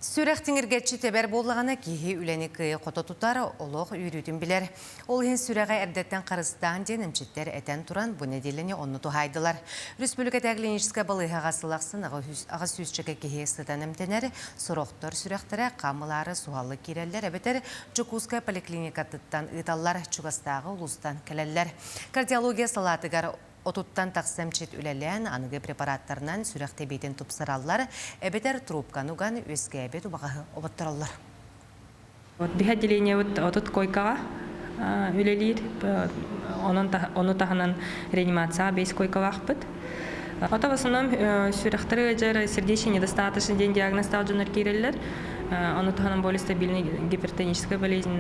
Сүрәқтіңіргетші тәбәр болағана кейі үләні күйі қота тұтары олық үйретін білер. Ол ең сүрәға әрдеттен қарыстан ден үмчеттер әтен тұран бұл неделіне онны тұхайдылар. Республика тәглинішіскі балыға ғасылақсын аға сүзчігі кейі ұстатан әмтенер, сұрақтар сүрәқтірі, қамылары, суалы керелер, әбетер Жукуска поликлиникаттыттан ұйталар, Чугастағы ұлыстан кәлелер. Кардиология салатығар отуттан тақсамчет үләлән анығы препараттарынан сүрәқті бейтен тұпсыралар, әбетер трубкануған өске әбет ұбағағы обаттыралар. Бір отделение отут койкаға үлелер, оны тағынан реанимация 5 койкалақ бұд. Ота в основном сүрәқтірі өжері сердечный недостаточный ден диагностал жонар керелер. Оны тағынан более стабильный гипертоническая болезнь,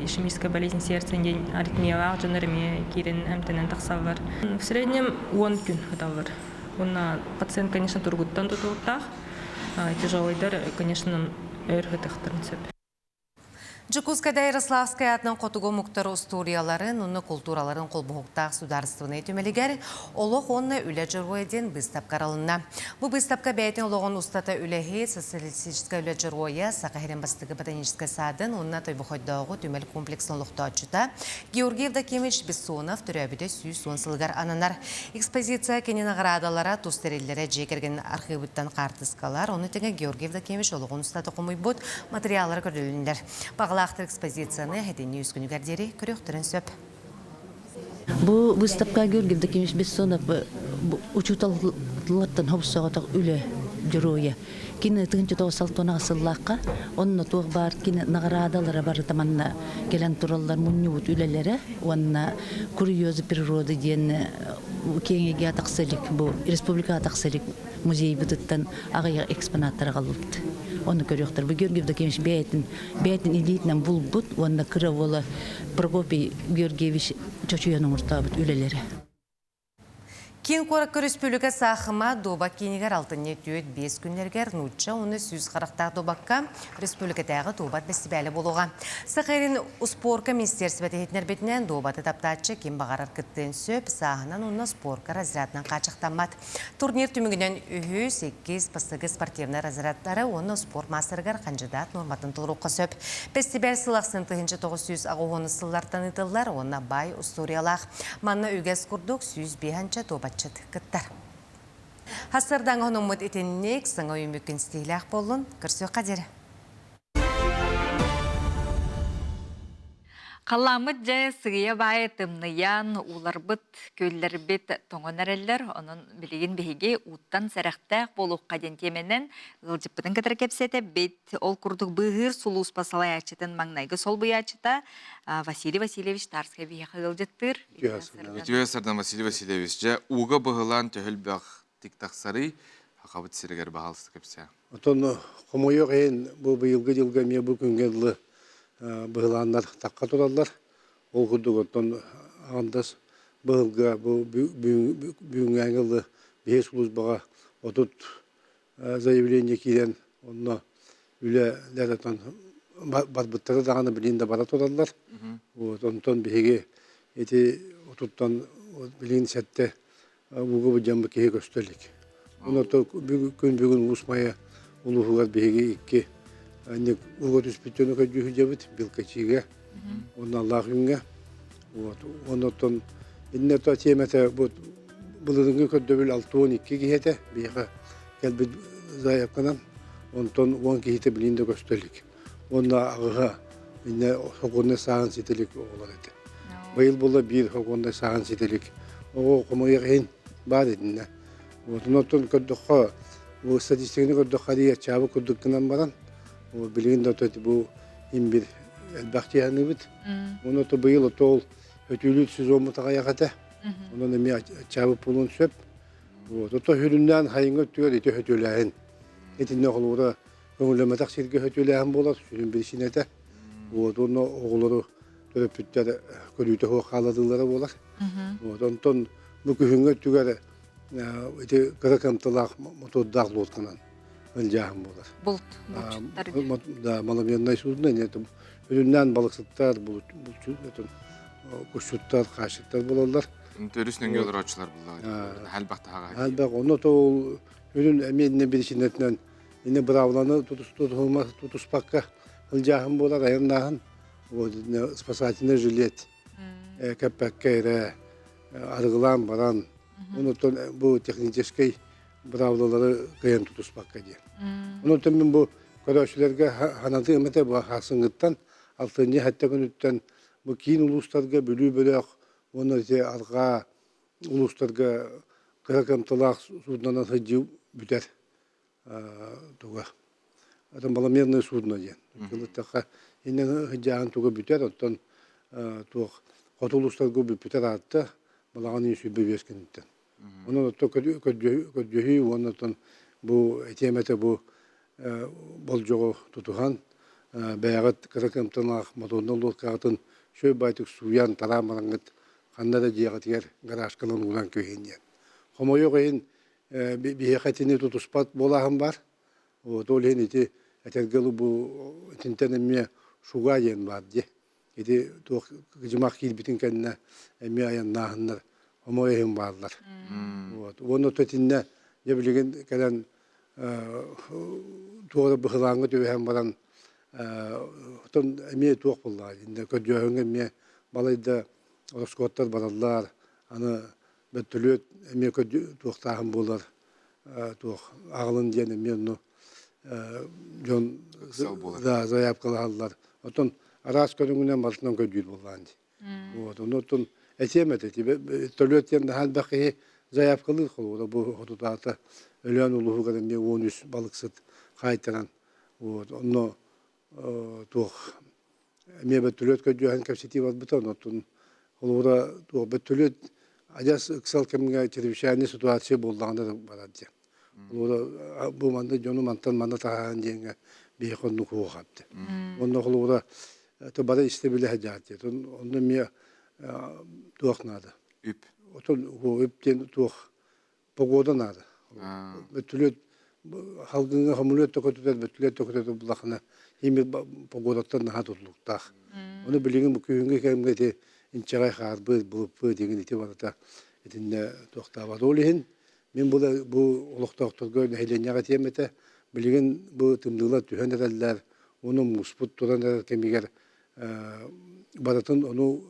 ишемическая болезнь сердца, аритмия, жонарыме керен әмтенен тақсалар. В среднем 10 күн оталар. Пациент, конечно, тургуттан тұтылықтақ. Тяжелыйдар, конечно, өргітіқтірін сөп. Жукускада Ярославская атынан қотуғы мұқтар историяларын, ұнны культураларын қолбұғықтақ сударыстығыны етімелігер, олық онны үлі жырғойден бұстап қаралынна. Бұл бұстапқа бәйтін олығын ұстата үлігі социалистическа үлі жырғойы Сақахерен бастығы ботаническа садын, онна тойбұқойдауғы түмел комплексын ұлықта отчыта. Георгиев Дакемич Бессонов түрәбіде сүйіс онсылғар ананар. Экспозиция кенен ағырадалара тустерелері жекерген архивыттан қартысқалар, оны теңе Георгиев Дакемич олығын ұстата қомой бұд материалары көріліндер. Бағылақтыр экспозицияны әдені үскінігердері көріқтірін сөп. Бұл выставка Георгиев Дакемич Бессонов учуталлаттан хобсоғатақ үлі жүройы. Кені 1996 асыллаққа, онына туық бар, кені нағырадалары бары таманна келен туралар мұнниуыт үлелері, онына курьезы природы ден кеңеге атақсылық, бұл республика атақсылық музей бұтыттан ағайық экспонаттары қалылды. Оны көріқтір. Бұл Георгиев Дакемич бәйтін елейтінен бұл бұд, онына кірі олы Прокопий Георгиевич Чочуяның ұртабыт үлелері. Кин Корак Республика сахыма доба кинигер алтынне түйет 5 күнлергер нуча оны сүз қарақтақ добакка республикатағы добат бәстібәлі болуға. Сақайрын ұспорка министерсі бәтехетінер бетінен добаты таптатшы кем бағарар күттен сөп сағынан оны спорка разрядынан қачықтамат. Турнир түмігінен үйі 8 пастығы спортивны разрядтары оны спорт мастыргар қанжыдат норматын тұлруққа сөп. Бәстібәл сылақсын тұхыншы 900 ағуғыны сыллартан ытылар, оны бай ұсториялақ. Манна үгәс күрдік 105 добатчыд кыттар. Хасырдан ғынымыд етеннек сыңа үймікін стейләқ болын, күрсі қадері. Қаламыд жа сығыя бай тымныян уларбыт көллербет тоңын әрелер, оның білеген бейге уттан сәріқтәқ болуқ қаден теменен ғылжыппытын кітір кепсеті бет ол күрдік бұғыр сұлу ұспасалай ачытын маңнайғы сол бұй ачыта Василий Васильевич Тарскай бейхі ғылжыттыр. Өтіөсірден Василий Васильевич жа уға бұғылан төхіл бәқ тиктақсары ақабыт сірігер бағалысты кепсе. Отон қомойық ең бұл бұйылғы жылға ме бұл күнгенлі бұғыландар таққа тұралар. Ол күрдік оттон ағандас бұғылға бұл бүйінгәңілі бейс ұлыз баға отут заявление кейден онына үлелер отон барбыттары дағаны білейінде бара тұралар. Онтон бейге еті отуттан білейін сәтті ұғы бұл жамбы кейі көстерлік. Онаты күн ұсмайы ұлығығар бейге екке ұғы түспеттені көджігі жабыт білкачиге, оны Аллах күнге. Онатын иннета теметі бұлырыңғы көддөбіл 6-12 кейеті бейға кәлбіт зайапқанан, онтан 10 кейеті білейінде көстерлік. Онна ағыға хоқонда сағын сетелік олар еді. Байыл болы бір хоқонда сағын сетелік. Оғы қомайық ең бар едіне. Онтан көддіққа, статистиканы көддіққа дейі чабы көддіккінен баран, білген дәуті бұл ең бір әлбәқті яғыны бұд. Оны байыл ол өтілі түсіз омытаға яғады. Онын әме чабы пұлын сөп. Оты хүріннен хайыңға өттігер еті өтіләйін. Етіне қолуыра көңілеметақ серге өтіләйін болар, сүрін бір синеті. Оны оғылары төріп бүттер көрүйті хоқ қаладылары болар. Онтан бұл күхінгі өттігер қырықамтылақ мұтудақ лотқынан өлжағын болар. Бұлт, Да, маламеннай судынан, өліннен балықсыттар, күшіттар, қашыттар болалар. Төрісінен көлір açılar бұлдар, әлбәқті аға. Әлбәқ, оны ол өлін әменіне бір ішінетінен, ені бұрауыланы тұтыспаққа өлжағын болар, айырнағын, спасательный жилет, кәппәкке әрі, арғылан баран, Онотон бұл технический бравлалары қиын тұтыспаққа дейін. Онотон мен бұл көрәшілерге ханаты үміті бұл хасыңғыттан, алтыне хәтті күніттен бұл кейін ұлыстарға бөлі-бөлі оны алға ұлыстарға қырақамтылақ судынан хыджу бүтер тұға. Атам баламерный судына дейін. Кылыттаққа енен хыджағын тұға бүтер, оттан қоты ұлыстарға бүтер атты, балағаны сүйбе бескенттен. Onun da kötüyü ondan bu etemete bu boljoğu tutuhan beyağıt kırıkımtına motorundan lotqatın şöyle baytık suyan taramarangıt kanada diyağıt yer garajkalan ulan köyünden. Homoyo köyün bir hakatini tutuspat bolahım var. O dolhen iti etergelu bu tintenemme şugayen var diye. İti to gıcımak kilbitin kendine emi ayan nahınlar. Homoyahım varlar. Onu tötünne bilgen gelen doğru bıhılangı tüvehen varan ton emi tuğ bullar. Inde ködüğün emi balayda roskotlar barallar. Anı betülüt emi ködü tuğtahım bullar. Tuğ ağılın diyen emi onu jon zayap kılarlar. Oton aras körüngünden başından ködüğü bullandı. Onu ton Etemete, tölötyen de halbaki zayıf kılır kolu. Bu hududata ölen uluğu kadar bir 13 balıksıt kaytıran. Onu tuğ mebe tölöt kötüyen kapsiti var buton otun. Olura tuğ betölöt acas ıksal kemge televizyon situasyon bulduğunda da baradı. Olura bu manda jonu mantan manda tahan diyenge bir konu kuğattı. Onu olura tabara istebile hacatı. Onu mi tuğnadı. Otun o öpten tuğ погода надо. Бөтүлөт халгыңа хамулет токотудар бөтүлөт токотудар булахна хими погодаттан наха тутлуктах. Оны билеген бу күйүнгө кемгете инчагай харбы булуппы деген ите барата этинне токтабады олихин. Мен бу олоктоктурга нехеленяга темете билеген бу тымдыла түһөнерлер, оны муспут туран кемигер баратын оны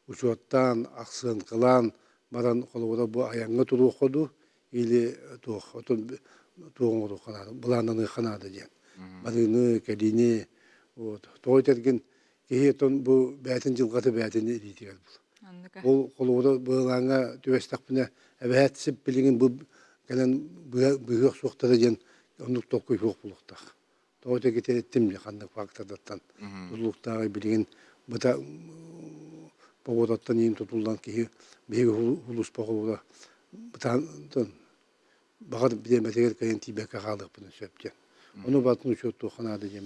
учуаттан аксын кылан баран колууда бу аянга туруу коду или тох отон тоңору канады булананы канады ден. Барыны келини вот тойтерген кеетон бу бәтин жылгаты бәтин идитигер бул. Ол колууда буланга төбестакпына әбәтсип билеген бу келен бүйөк суктары ден ондук токуй булуктак. Тойтерге теттим кандай фактордаттан тулуктагы билеген бута погодаттан ин тутулдан ки беги хулус погода бутан багат бидеметер кайын тибека калдык буны сөптен. Оны батын учетту ханады дем.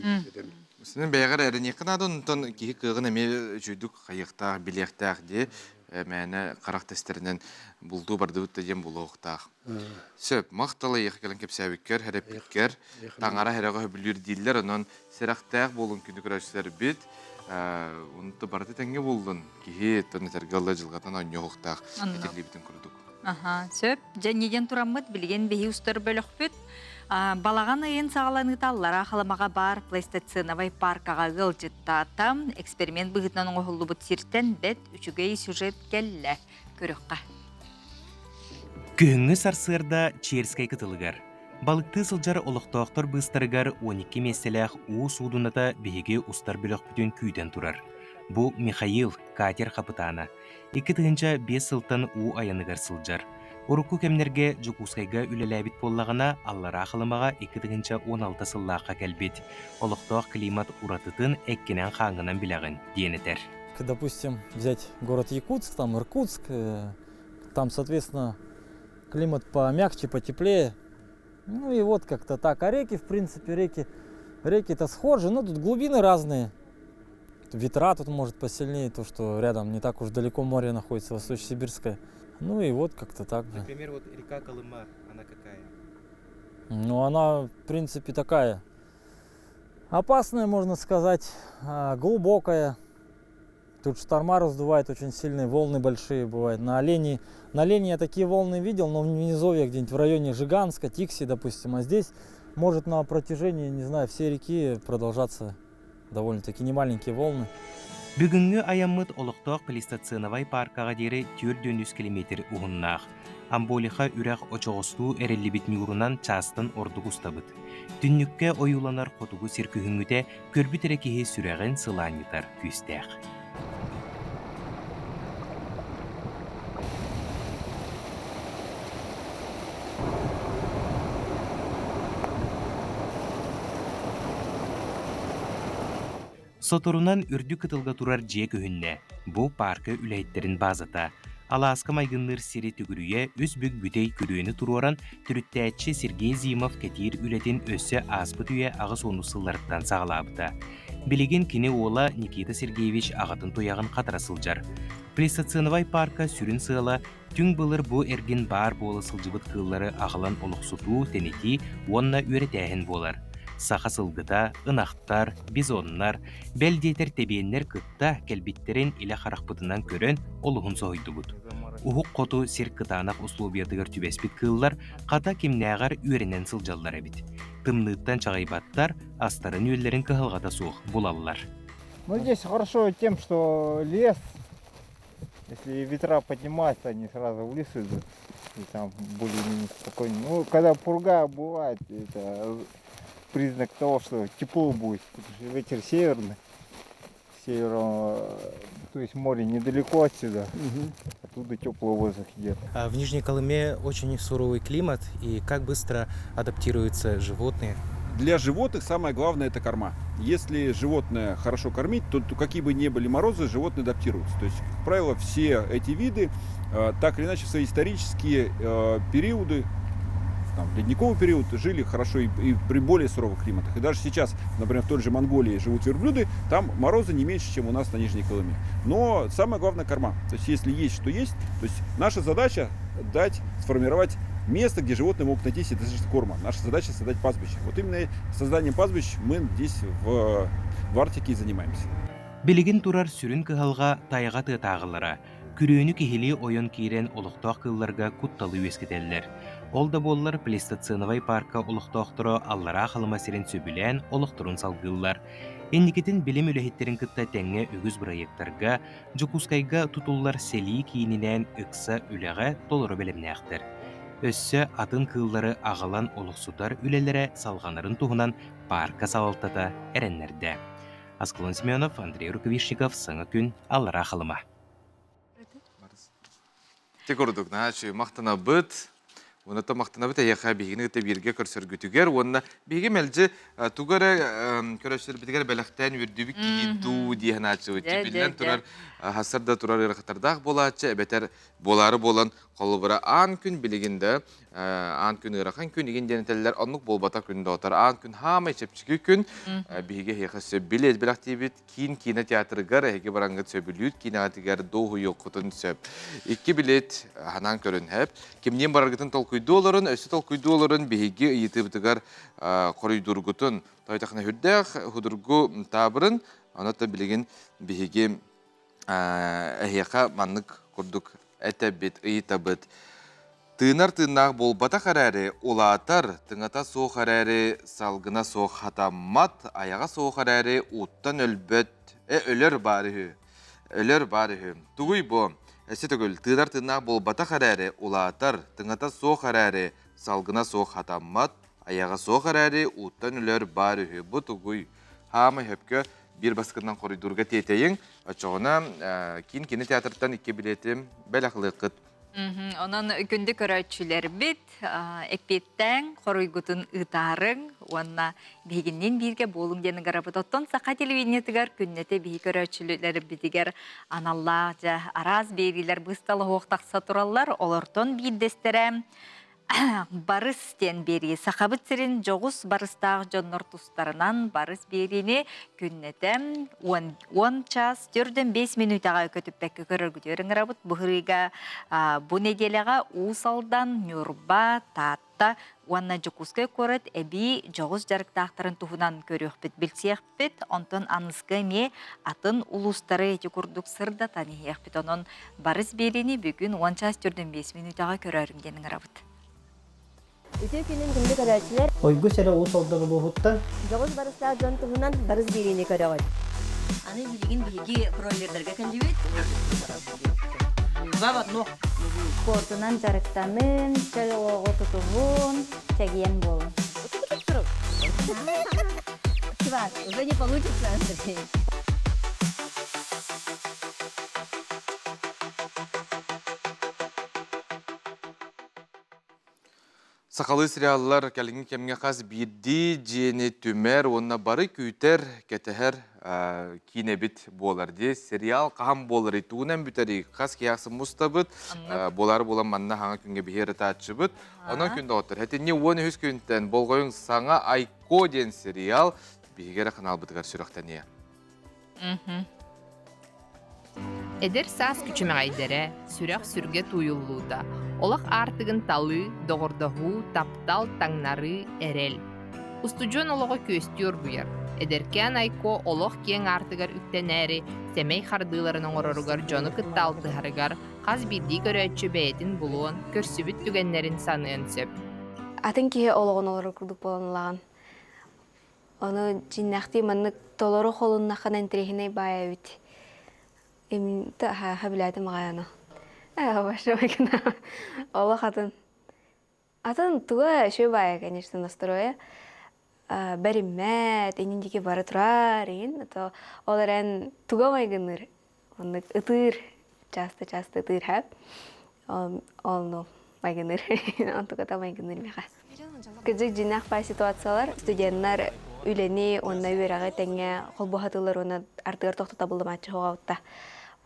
Сенин бәгәр әріне қынадан тон ки кыгын эме жүйдүк кайыктак билектак де мәне карак тестеринен булду барды бут дем булуктак. Сөп макталы якелен кепсәбиккер, хәрәпкер, таңара хәрәгә бүлүр дилләр, онан серактак болун күнү көрәчләр бит. Унты барды тәңге булдын. Ки тон тергәллә җылгатан аньохтак. Этилибитен күрдүк. Сөп жәнеден тураммыт билген беһи устар бөлөкпүт. Балаган айын сағаланыйталлара халамаға бар плейстационовай паркаға ғылжыттатам. Эксперимент бұғытнан оңғылы бұт сирттен бәт үшігей сюжет кәлі көріққа. Күңі сарсырда Черскай кытылыгар. Балыкты сылжар олықтауқтар бұстарыгар 12 меселях у судуната беге устар бөлөк бүтін күйден турар. Бу Михаил катер қапытана. 2 тыгынча 5 сылтан у аяныгар сылжар. Уруку кемнерге жукускайга үлеләбит боллагына аллара ахылымаға 2 тыгынча 16 сыллаққа кәлбет. Олықтауқ климат уратытын әккенен қаңынан білағын дейінетер. Допустим, взять город Якутск, там Иркутск, там, соответственно, климат помягче, потеплее. Ну и вот как-то так. А реки, в принципе, реки-то схожи, но тут глубины разные. Ветра тут может посильнее, то, что рядом не так уж далеко море находится, Восточно-Сибирское. Ну и вот как-то так. Например, вот река Колыма, она какая? Ну она, в принципе, такая опасная, можно сказать, глубокая. Тут шторма раздувает очень сильные, волны большие бывают. На Олене я такие волны видел, но в низовье где-нибудь в районе Жиганска, Тикси, допустим. А здесь может на протяжении, не знаю, всей реки продолжаться довольно-таки немаленькие волны. Бүгінгі аяммыт олықтауқ плейстационовай паркаға дері 400 километр уғыннақ. Амболиха үрәқ очоғысту әрелі урунан частын ордуг ұстабыт. Түннікке ойуланар қотугу сиркүхінгіте көрбіт әрекеге сүрәғін сыланитар күстәқ. Соторунан үрдү кытылга турар же көһүнне. Бу паркы үләйттерин базата. Аласка майгынныр сири түгүрүе өз бүк бүтей күрүөнү туруаран түрүттәчи Сергей Зимов кетир үлетин өссө аспыт үйе ағыс онусылларыттан сағалабыта. Билеген кини ола Никита Сергеевич ағатын тояғын қатыра сылжар. Плейстационовай парка сүрін сыала түң былыр бу эрген бар болы сылжыбыт кыллары ағылан олықсуту тенети онна үйретәхін болар. Саха сылгыта, ынақтар, бизоннар, бәлдетер тебеннер кытта кәлбиттерін иле қарақпытынан көрін олығын соғыйды бұд. Ухук қоту серкытанақ условиятығыр түбеспит кыллар қата кемнәғар үйренен сылжаллар әбит. Тымныттан чағайбаттар астарын үйлерін кығылғата суық болалылар. Ну, здесь хорошо тем, что лес, если ветра поднимаются, они сразу в лес идут, и там более-менее спокойно. Ну, когда пурга бывает, это признак того, что тепло будет, потому что ветер северный, то есть море недалеко отсюда, оттуда теплый воздух идет. В Нижней Колыме очень суровый климат, и как быстро адаптируются животные? Для животных самое главное – это корма. Если животное хорошо кормить, то какие бы ни были морозы, животные адаптируются. То есть, как правило, все эти виды, так или иначе, в свои исторические периоды, в ледниковый период жили хорошо и при более суровых климатах. И даже сейчас, например, в той же Монголии живут верблюды, там морозы не меньше, чем у нас на Нижней Колыме. Но самое главное – корма. То есть если есть что есть, то есть наша задача сформировать место, где животные могут найти себе достаточно корма. Наша задача создать пастбище. Вот именно созданием пастбищ мы здесь в Арктике и занимаемся. Билигин турар сүрүн кыһалга тайга тыатаагылара, күрөөнү кихили ойон киирен олохтоох кылларга кутталы үескетеллер. Ол да боллар Плестоценовай парка олохтоохторо аллара халыма сирен сөбүлэн олохторун салгыллар. Эндикетин билим үлэхиттерин кытта теңге үгүз проекттарга, Жукускайга тутуллар сели кийининен ыкса үлэҕэ толору белемнээхтер. Өссө атын кыллары агалан олохсутар үлелере салганарын туһунан парка салалтата эреннерде. Аскалон Семенов, Андрей Рукавишников, Саңа күн, аллара халыма. Тек ордук, наачы, мақтана бұд. Оныта мақтана бұд, аяқа бейгіні өте бірге көрсөргүтігер. Онына бейгі мәлжі тугары көрөшілер бітігер бәліқтен үрдібі кейду дейін ачы. Білден тұрар, хасырда тұрар ырқытардақ болачы, әбетер болары болан қолыбыра аң күн білігінде, аң күн ырақын күн еген денетелілер анық болбата күнді отар. Аң күн хамай чепчігі күн бейгі хеқі сөбілі әлбілақ дейбіт, кейін кейіні театрығар, әйге бараңғы сөбілүйт, кейіні атығар доғы йоқытын сөп. Екі білет ханан көрін әп. Кемнен барарғытын толкүйді оларын, өсі толкүйді оларын бейгі үйті бітігар қорыйдұрғытын. Тайтақына хүрдәқ, худырғы табырын, анатта білеген бейгі әйеқа маннық құрдық әтәбет, ұйытабыт. Тыынар-тыынақ болбата қарәрі, олатар, тыңата соқ қарәрі, салғына соқ хатамат, аяға соқ қарәрі, уттан өлер бары хы. Туғый бұ, әсі түгіл, тыынар-тыынақ болбата қарәрі, олатар, тыңата соқ қарәрі, салғына соқ хатамат, аяға соқ қарәрі, уттан өлер бары хы. Бұ туғый, хамы хөпкі бір басқынан қоридурға тетейін, очоғына кейін театрдан 2 билетім бәл ақылы қыт. Onun күнді көрәтшілер бит, әкпеттен қоройгутын ұтарың, онына бейгіннен бірге болың дені ғарабыт. Оттон сақа телевидениетігер күннеті бей көрәтшілер бітігер аналла, араз берилер бұсталы хоқтақса тұралар, олартон бейдестерем. Барыс тен бери, сақабыт сірін жоғыз барыстағы жоннор тұстарынан барыс беріне күннетем 10 час 4-5 минутаға көтіп бәкі көріргідерін ғырабыт. Бұғырыға бұ неделеға ұсалдан нүрба, татта, уанна жүкускай көрет әбі жоғыз жарықтақтарын тұғынан көріқ біт, білсеқ біт, онтын анысқы ме атын ұлыстары әті күрдік сырда танияқ біт. Onun барыс беріне бүгін 10 час 4-5 минутаға көріргідерін ғырабыт. Үтө күнүн күндү көрәчилер. Ойгу сәре ул солдары булутта. Жогыз барыста жон туһунан барыс бирине көрәгәт. Аны билеген биги кроллердерге кәлҗибет. Бабат но. Спортунан жарыктанын, чөлөгө тутугун, чегиен бол. Чувак, уже не получится, Андрей. Сақалы сериаллар кәліңгі кемге қаз бірді жені түмер, онына бары күйтер кәтәхер кейнебіт болар де. Сериал қағам болар етуінен бүтәрі қаз кияқсы мұстабыт, болары болан манна хаңа күнге бігері таатшы бұд. Онан күнді отыр. Әтіне 13 күнтен болғойын саңа Айко ден сериал бігері қанал бұдығар сүріқтәне. Эдер саас күчімәғайдері сүрәқ сүрге туйуллуда. Олақ артығын талы, доғырдағу, таптал таңнары әрел. Устуджон олығы көстер бұйар. Эдеркен Айко олық кен артығар үктенәрі, сәмей қардыларының орорығар жоны күтталты харығар, қаз бірді көрәтші бәйетін бұлуын, көрсібіт түгенлерін саныын сөп. Атын кеге олығын олары күрдік боланылаған. Оны жиннақты маннық толары қолын наққан әнтірехіне бая өт. Эмин хабилаты мағаяны. Башы байкына. Олық атын. Атын туға шөй бая, конечно, настроя. Бәріммәт, еніндеке бары тұрар, ен. Олар ән туға майгыныр. Оны ұтыр, часты ұтыр хәп. Олны майгыныр. Антуғата майгыныр меға. Күзік жинақ бай ситуациялар. Студенттар үлені, онна үйерағы тәңе қолбұхатылар, оны артығыр тоқты табылды матчы хоғауытта.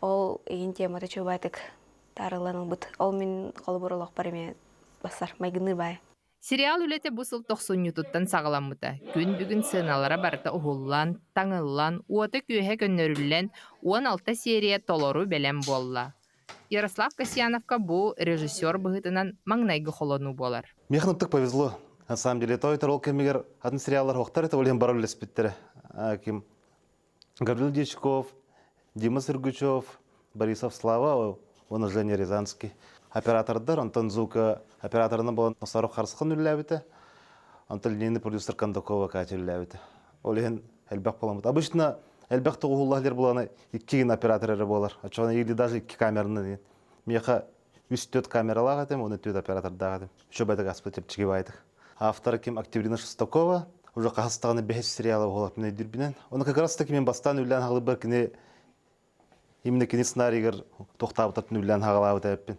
Ол еген тематы чөбайтық тарыланың бұд. Ол мен қолы бұрылық барыме басар, майгыныр бай. Сериал үлеті бұсыл 90 ютуттан сағаламыда. Күн бүгін сыналара барыта ұғылан, таңылан, уаты көйе көннөрілен 16 серия толору бәлем болла. Ярослав Касьяновка бу режиссер быгытынан маңнайгы холону болар. Мехнуттык повезло. На самом деле, той ролл кемигер атын сериаллар хоқтар это олен бару леспиттер. Ким Гаврил Дьячков, Дима Сергучев, Борисов Слава, он Женя Рязанский. Оператордар Антон Зука, операторына болан Насаров Харсхан үлләбіті. Антон линейный продюсер Кондакова Катя үлләбіті. Олен әлбәк боламыд. Обычно әлбәк тоғуллахлер боланы 2 операторы болар. Ачуана или даже 2 камераны. Меха 3-4 камералар атым, оны 4 оператордар атым. Еще бәді ғаспытып чигебайтық. Автор кем Октябрина Шестакова, уже қағыстағаны 5 сериалы олақ мен дүрбінен. Оны как раз таки мен бастан үллән халы бір кіне, именно кіне сценарийгер тоқтабытатын үллән хағалабыт әппен.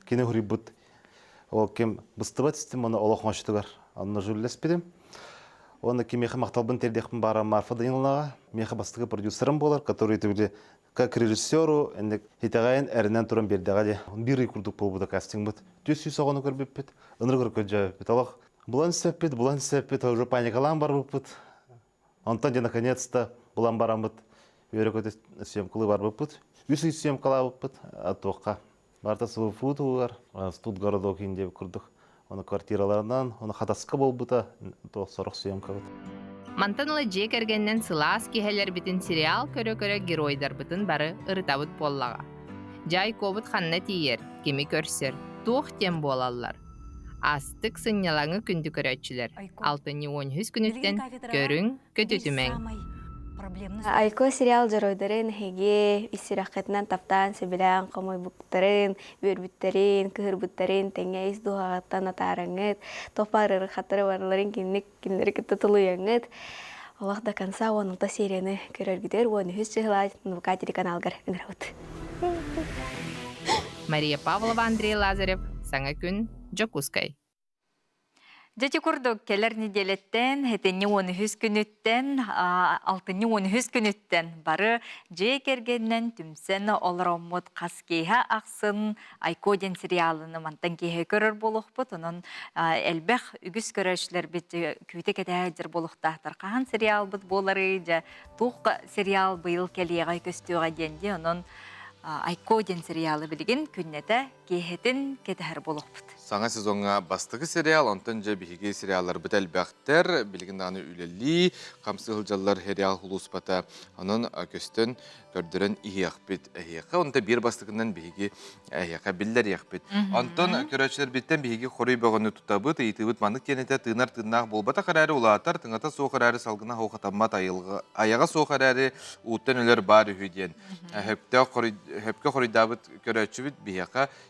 Кіне хүрі бұд. Ол кем бұстыбат істем, оны олақ маштығар. Оны жүрлес берем. Оны кем меха мақталбын тердекпін бара Марфа Даниловнаға. Меха бастығы продюсерім болар, который түгілі как режиссеру, итағайын әрінен тұрын бердіға де. Бірі күрдік бұл бұда кастинг бұд. Төс үй соғаны көрбеп бет, ыныр көркөт жауып бет. Алақ Булан сәппет, уже паникалан бар бұппыт. Антон де наконец-то булан баран бұт. Өрекөті съемкалы бар бұппыт. Үсі съемкала бұппыт. Атоққа. Барта сұлы фут ұғар. Студ городок инде күрдік. Оны квартираларынан, оны хатасқа бол бұта. Сорақ съемка бұт. Мантанылы жек әргеннен сылас кехелер бітін сериал көрі-көрі геройдар бітін бары ырытабыт боллаға. Жай ковыт ханна тиер, кеми көрсер, туқ тем болалар. Астык сыннялаңы күнді көрәтчілер. 6-10 күнүттен көрің көтөтүмәң. Айко сериал жаройдарын хеге исирақетнан таптан себелән қомой бұқтарын, өрбіттерін, кығырбыттарын, тәңе ис дұғағаттан атарыңыт, топарыр қатыры барларын кенлері күтті тұлуяңыт. Олақда канса онылта серияны көрергідер, оны хүс жығылай Нука телеканалгар үңірәуіт. Мария Павлова, Андрей Лазарев, Саңа күн, Джокускай. Жети курдук келер неделеттен, хетенне 13 күнүттен, 6-10 күнүттен бары же кергеннен түмсен олроммут қаскейха ақсын Айкоден сериалыны мантан кейе көрір болуқпыт, онын әлбәқ үгіс көрішілер бетті күйте кетәдір болуқтақтар. Қахан сериал бұд болары, же туқ сериал бұйыл келеғай көстуға денде, онын Айкоден сериалы білген күннеті кейхетін кетәр болуқпыт. Саңа сезонға бастығы сериал, онтан же бігі сериалар бұт әлбәқтер, білген даны үлелі, қамсы ғылжалар сериал хұлуспата, оның көстін көрдірін иеқ бет әйеқі, онта бір бастығынан бігі әйеқі білдер еқ бет. Онтан көрәтшілер беттен бігі қорой бағыны тұтабыт, ейтібіт маңдық кенеті тыңар-тыңнақ болбата қарәрі ұлатар, тыңата соқ әрәрі салғына хоқатаммат аяға соқ әрәрі ұттан өлер бар үйден. Хөпке қоройдабыт көрәтші бет бігі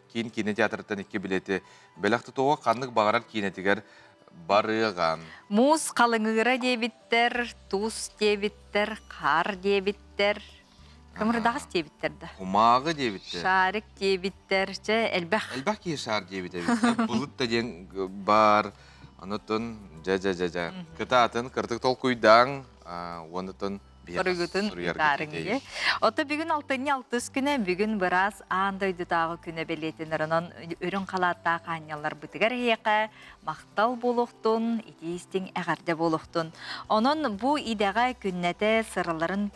кейін кине театрдан 2 билеті. Бәліқті тоға қандық бағарар кинетігер барыған. Муз қалыңығыра дебіттер, туз дебіттер, қар дебіттер. Көмірдағыз дебіттерді? Құмағы дебіттер. Шарик дебіттер, әлбәқ. Әлбәқ кей шар дебіттер. Бұлыт да ден бар. Онытын, жа. Күті атын, кіртік тол құйдаң, онытын Көрігітін тарыңге. Ота бүгін 6-6 күні, бүгін біраз андойдытағы күні белетінер. Онын өрін қалатта қанялар бұтығар еқі, мақтал болуқтын, идейістің әғарда болуқтын. Оның бұл идеға күннәті сырыларын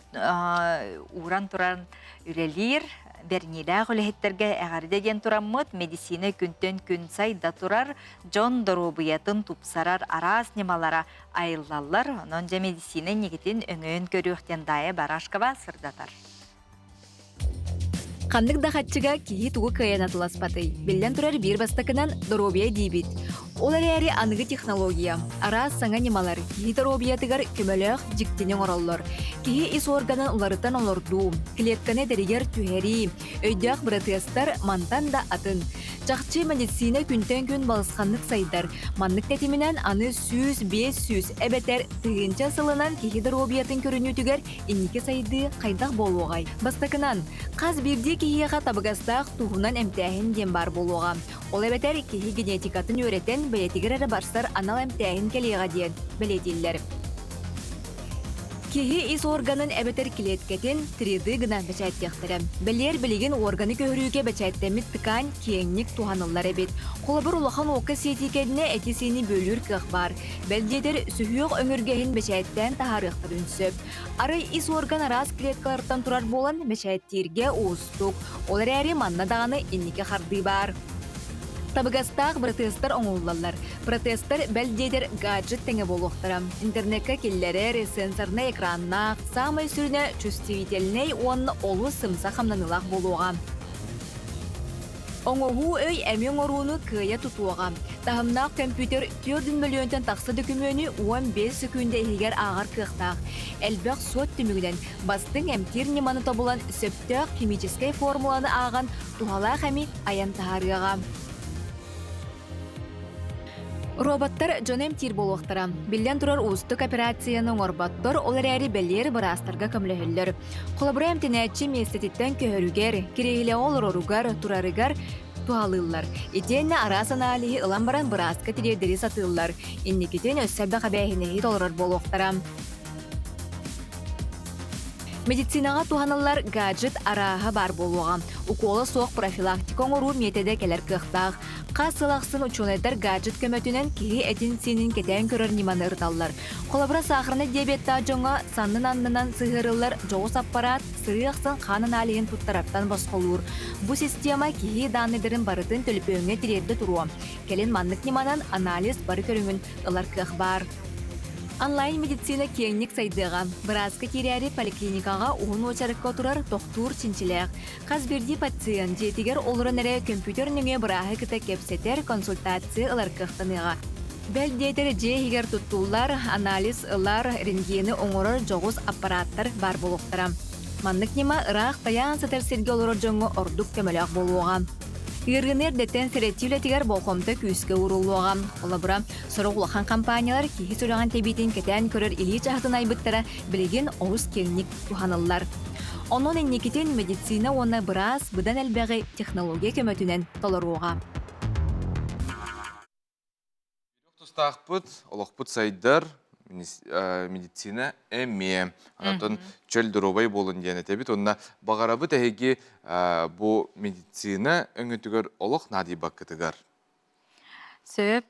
уран тұран үлелер, Бернилә ғылеттерге әғардеген тұраммыд, медицина күнтен күн сайда тұрар, жон дұрубиятын тупсарар арас немалара айыллалар, оның жа медицина негетін өңін көріқтен дайы барашқыва сырдатар. Қандық дақатчыға кейі туғы каян атыласпаты. Белден тұрар бір бастақынан дұрубия дейбет. Ол әрі анығы технология. Арас саңа немалар. Кейі дұрубиятығар көмөліғ жіктенен ораллар. Кейі ис органын ұларыттан олырду. Клетканы дәрігер түйері. Өйдіғ бұрытыстар мантан да атын. Чақчы медицина күнтен күн балысқанлық сайдар. Манлық тәтімінен аны 100-500 әбәтер тығынча сылынан кейі дұрубиятын көрінетігер енеке сайды қайдақ болуғай. Бастақынан қаз бірде кейіға табығастақ туғынан әмтәхін ден бар болуға. Ол әбәтер кейі генетикатын өретен бәлетігер әрі барсар анал әмтәхін келеға ден бәлетелер. Киһи ис органын эбетер килеткетин 3D гынан бәчәттектірі. Білер білеген органы көрүүге бәчәттемит тыкан кеңник туханылар эбит. Қолабыр улахан оқа сетикедіне әтесini бөлір кық бар. Бәлдедер сүхүйоқ өңіргейін бәчәттен тахарықтыр үнсөп. Ары ис орган арас клеткалардан турар болан бәчәттерге уыстук. Олар әрі манна дағаны иннике қарды бар. Табыгастақ протесттер оңулалар. Протесттер бәлдедер гаджет тәңе болуқтыра. Интернетке келлері, сенсорны экранна, самай сүріне чувствительней онны олу сымса қамнанылақ болуға. Оңуғу өй әмен оруыны күйе тұтуға. Тағымнақ компьютер 4 миллионтен тақсы докумені 15 секунде егер ағар кықтақ. Әлбәқ сот түмігінен бастың әмтер неманы табылан сөптіқ химическай формуланы аған туғалақ әмі аян тағарыға. Роботтар жонем тир болуқтыра. Билден турар устук операцияның орбаттар олар әрі бәлер бірастарға көмлөһіллер. Қолабыра әмтенәтчі местететтен көхөрігер, керейлі олар оругар, турарыгар туалылар. Итенне арасан алихи ылан баран бірастқа тиредері сатылар. Инникетен өссәбі қабәйінеғи толырар болуқтыра. Медицинаға туғанылар гаджет араға бар болуға. Уколы соқ профилактика оңыру метеде келер кықтақ. Қасылақсын учунайдар гаджет көмөтінен кеге әтін сенін кетен көрір неманы ұрталылар. Қолабыра сақырны диабетта жоңа саннын аннынан сығырылар жоғыс аппарат сырықсын қанын алиын тұттараптан басқолуыр. Бұ система кеге данныдырын барытын төліпөңе тиредді тұруа. Келен маннық неманан анализ бары көріңін ылар кық бар. Онлайн медицина кеңник сайдыға. Біразғы терәрі поликлиникаға оғын очарыққа тұрар тоқтур чинчилек. Қаз берді пациент жетігер олырын әрі компьютерніңе бірағы кіті кепсетер консультация ылар кықтаныға. Бәлдетер же егер тұттулар, анализ ылар, рентгені оңырыр жоғыз аппараттар бар болуқтыра. Маннық нема ұрақ таян сатыр серге олырыр жоңы ордық көмілек болуға. Иргенер деттен сәреттеулі тегер болқомты күйіске ұрылуға. Олабыра сұрғылақан компаниялар кейі сұраған тебетін кетен көрір илі жағдын айбыттара білеген оғыз кеңник туханылар. Оның еннекетен медицина оны біраз бұдан әлбәғі технология көмөтінен толыруға. Тұстақпыт, олықпыт сайдар медицина әме. Анатын чөл дұробай болын дені тәбіт. Онына бағарабы тәхеге бұл медицина өңітігер олық нади бақытығар. Сөп.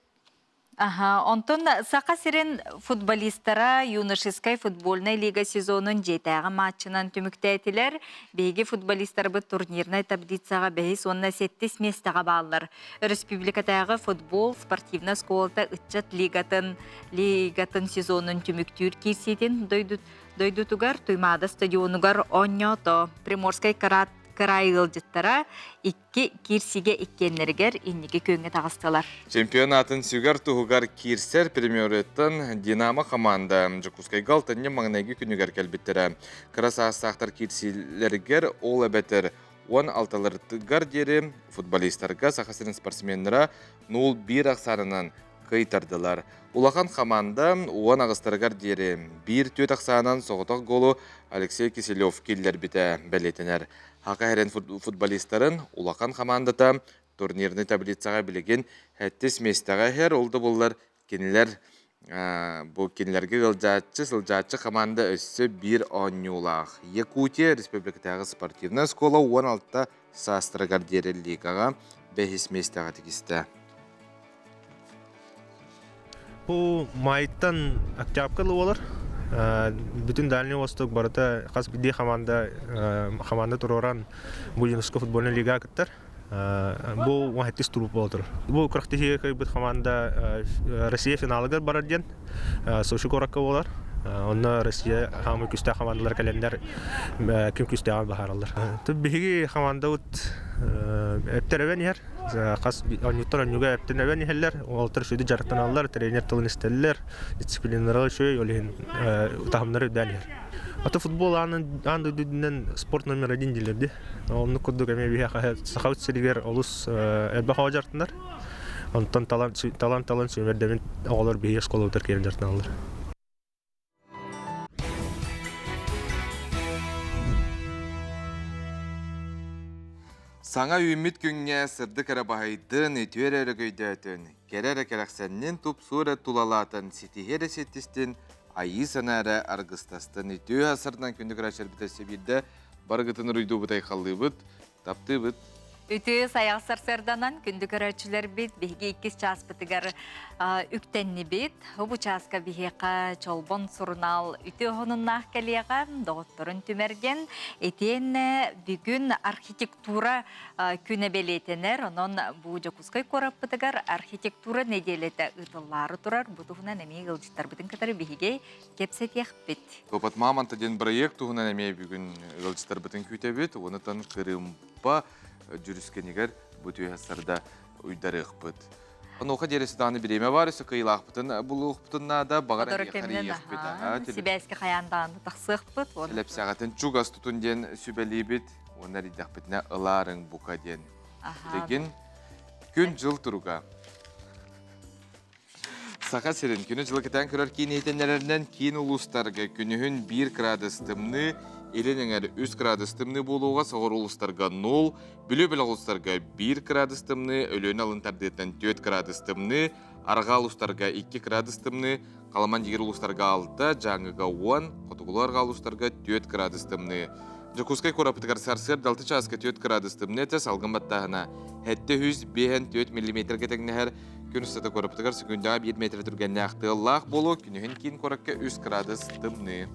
Онтон сақа сирен футболистара юношескай футбольной лига сезонын жетәғі матчынан түміктәйтілер. Бейге футболистар бұд турнирнай таблицаға бәйіс онына 7 местаға бағылар. Республикатағы футбол спортивна сколта үтчат лигатын сезонын түміктүр керсетен дойдутугар туймада стадионугар оньото. Приморскай Карайыл жыттара 2 кирсиге иккеннергер иннеге көңе тағыстылар. Чемпионатын сүгер туғығар кирсер премьереттен Динамо команда Жакускай Галтанне маңнайғы күнігер кәлбеттері. Красастақтар кирсилергер ол әбәтір 16-лыртығар дері футболистарға сақасырын спортсменлера 0-1 ақсарынан кайтардылар. Улахан команда 10 ағыстарғар дері 1-4 ақсарынан соғытақ голу Алексей Киселев келдер біті бәлетінер. Хақа әрен футболистарын улақан командата турнирны таблицаға білеген 7 местаға әр олды болар кенілер бұл кенілерге сылжатчы команда өссі 1 онюлақ. Якутия республикатағы спортивна скола 16 састырығар дері лигаға 5 местаға текісті. Бұл майттан октябрьлы олар. Bütün Дальний Восток барыта қас биде команда тұроран бұл юнеско футбольный лига кіттір. Бұл 17 туруп болдыр. Бұл күрақтегі көйбіт команда Россия финалыгар барар ден. Сошы коракка болар. Онна Россия хамы күсті командалар кәлендер кім күстіған бағаралар. Түббеге команда ұт әптәрәбән ер. Қас онюттар онюға әптәрәбән ехелер. Олтыр шөйді жарықтан алылар, тренер тылын істелілер, дисциплинаралы шөй, олеген тағымнары өдән ер. Аты футбол анды дүдінен спорт номер 1 делерді. Оны күрді кәме бейе сақау түсірігер олыс әлбі қауа жартындар. Онтан талант сөймердемен оғалар бейе школа өтір керін жартын алылар. Саңа үміт күнге сырды қарабағайдың өтуер әрі көйдәтін, керәрі кәрәқсәннен тұп сұра тұлалатын сетігері сеттістен айы санары аргыстастан үтүү асырдан күндік рачар бітәсе бірді барғытын рүйду бұтай қалды бұд, тапты бұд. Үті саяқ сарсарданан күндік өрәтшілер бит, бейге 2 час бітігер үктенні бит. Бұл часка бейге чолбон сұрнал үті ғоныннақ кәлеған, доғыттырын түмерген. Етен бүгін архитектура күні белетенер, онын бұл жокускай корап бітігер архитектура неделеті ұтылары тұрар. Бұтығынан әмей ғылжыттар бұтын катары бейге кепсет еқ бит. Топат маманта ден проект тұғынан әмей бүгін ғылжыттар бұтын күте бит, оны тан кырымпа жүріскенегер бұты әсірді ұйдары ұқпыт. Оноқа дересі даны біреме бар, өсі қиыл ақпытын бұл ұқпытынна да бағар әне қари еқпет. Себәскі қаяндааны тақсы ұқпыт. Сәлеп сағатын чугас тұтын ден сүбәлі бет, онар идақпетіне ыларың бұқа ден. Деген күн жыл тұруға. Сақа серін, күні жылы кітен көрер кейін етенлерінен кейін ұлыстарға күнігін 1 градустымны, Еленіңер 3 градустымны болуға сағыр ұлыстарға 0, бүлі-бүлі ұлыстарға 1 градустымны, өліні алынтардеттен 4 градустымны, арға ұлыстарға 2 градустымны, қаламан дегер ұлыстарға 6, жаңыға 10, қотығыларға ұлыстарға 4 градустымны. Жокускай корапытығар сарсыр 6 часқа 4 градустымны тәс алғын баттағына. Әтті 100-4 мм кетігінер күн ұстата корапытығар секундяға 1 метр түргенне ақтығылақ болу, күнігін кейін коракка 3 градустымны.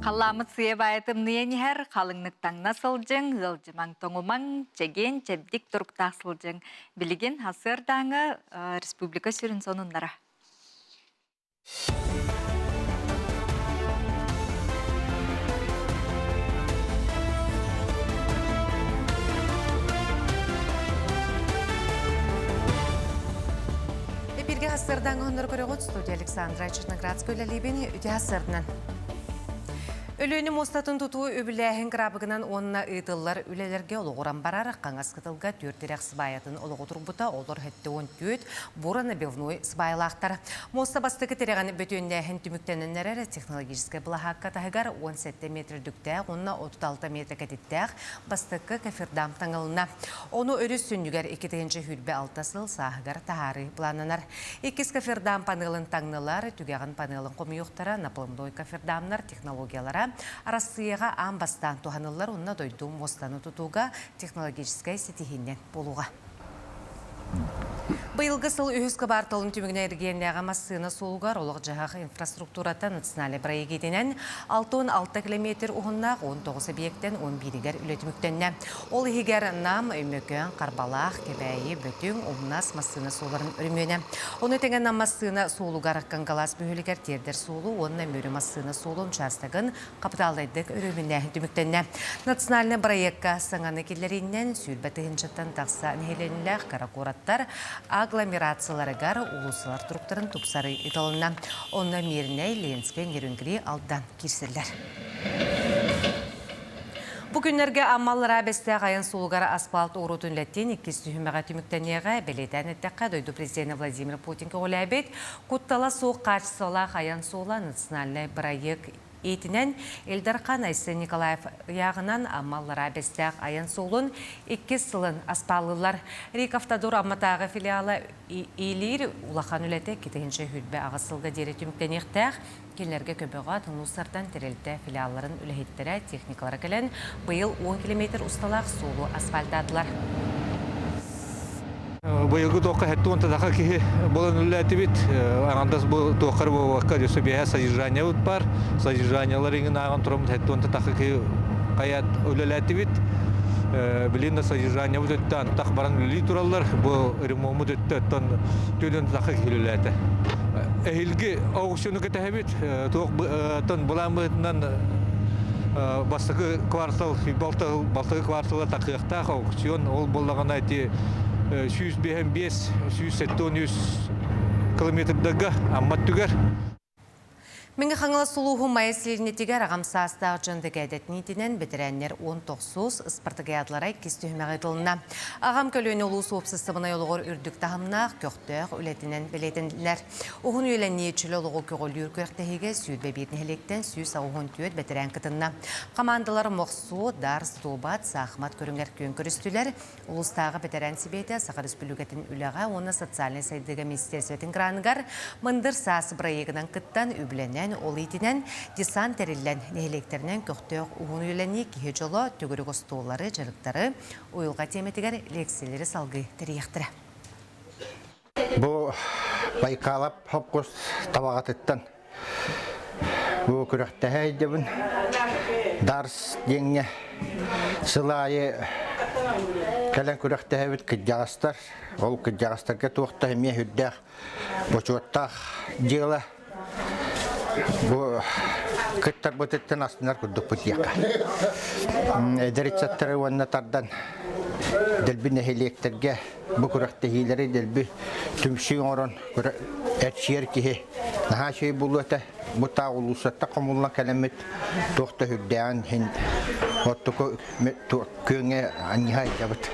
Қаламы сыя байытымны енігер, қалыңнықтан насылжың, ғылжымаң тоңымаң, чеген, чәбдік тұрықтақ сылжың. Білген асырдаңы республика сүрін сонындара. Эпирге асырдаңы оныр көрігіт студия Александра Черноградская лебені үте асырдынан. Өлөні мостатын тұтуы өбіләхін крабығынан онына ұйтылар үлелерге олығыран барары қаңас қытылға түртірек сыбайатын олығы тұрбыта олар хетті 14 бұраны бевной сыбайлақтар. Моста бастықы тереген бөтөннәхін түміктенінлері технологическай бұлахаққа тағығар 17 метр дүктәқ, онына 36 метр кәтеттәқ бастықы кафирдам таңылына. Оны өріс сүндігер 2-ші хүлбе алтасыл сағығар тағары плананар. 2 кафирдам панелын таңнылар, түгеғін панелын қомиюқтара, наплымдой кафирдамнар технологиялара Россияға амбастан туғанылар онына дойду мостаны тұтуға технологическай сетихиннен болуға. Бұйылғы сыл үйізгі бартылын түмігіне ергенліға массына солуғар олық жағағы инфраструктурата националы проектенен 6-6 километр ұғыннақ 19 объекттен 11-гер үлетіміктенне. Ол егер нам, өмөкөн, қарбалақ, кебәйі, бөтің, омнас массына соларын үрмені. Оны тәңен нам массына солуғар қанғалас бүйілігер тердер солу, онына мөрі массына солу ұншастығын қапыталдайдық үріміне түміктенне. Националы проектқа саңаны келерінен сүйілбәтігін жаттан тақса нәйленілер қарақораттар агломерацияларыгар улусалар туруктарын тупсары италына. Онна меріне Ленскен ерінгірі алдан кирсерлер. Бүгінлерге аммалыра бәсті ғайын солғары асфальт орутын ләттен 2 түйімеға түміктенеға бәлетән әттәққа дойду президенті Владимир Путинке олайбет құттала соқ қачсыла ғайын сола национальный проект Етінен Элдархан Айсы Николаев яғынан аммалыра бәстәқ айын солын 2 сылын аспалылар. Рик автодор амматағы филиалы ейлер улахан үләті кетігінші хүлбі ағысылғы дері түміктенектәқ келерге көбіға тұнусардан тірелді филиалларын үләхеттері техникалары кәлін бұйыл 10 км ұсталақ солу асфальдадылар. Бұйылғы тоққа әтті онтадаға ке болын үләті бет. Ағандас бұл тоққар бұлаққа дөсі бәе садижания бұд бар. Садижаниялар еңін аған тұрамыз әтті онтадаға ке қаят үләті бет. Білінді садижания бұд өтті антақ баран үлі тұралар. Бұл ремомы өтті өттін төден таққа ке үләті. Әйілгі аукционы кәті әбет. Тоқ бұлан бұдынан бастығы квартал, балтығы кварталы тақиқтақ аукцион ол болдағын әйті 105-170 километрдегі аммат түгер. Меңі қаңылы сұлуғы майыслеріне тегер ағамсастағы жындығы әдетінетінен бітірәннер 19 ұспыртығы адларай кестүйіме ғайтылына. Ағам көліні ұлыс опсыстымына олығыр үрдік тағымнақ көқтіғ үлетінен білетінділер. Оғын өйленне етшілі олығы көғыл үркірқтігі сүйдбе бетін електен сүйіс ағуғын түйет бітірән кітінна. Командалар Моқсу, Дарс, Тобат, Сақмат көріңер көн көрістілер. Ұлыстағы бітірән себеті Сақар Үспілігетін үліға оны социальный сайдығы министерсветің гранығар мындыр сасы проегінен кіттан үбілене ол етінен десант әрілен нәйлектерінен көқтеуқ ұғын үйләне кейі жолы төгірі қостуылары, жарықтары, ойылға теметігер лекселері салғы тәрияқтыры. Бұл байқалап хопқыз табағатыттан. Бұл күріқті әйдебін. Дарс деңне сылайы кәлін күріқті әйбіт күдjағастар. Ол күдjағастарға туқты әме хүддәқ бұчуаттақ жиғылы. Бұл күттар бұтыттен астынар күрдік бұтияқа. Әдірітсаттары онына тардан дәлбі нәхелектерге бұл күріқті хейлері дәлбі түмші орын әтшер кеге. Наға шей бұл өті бұта ұлысатта қомылына кәлемет тоқты хүддән отты көңе анға айтабыт.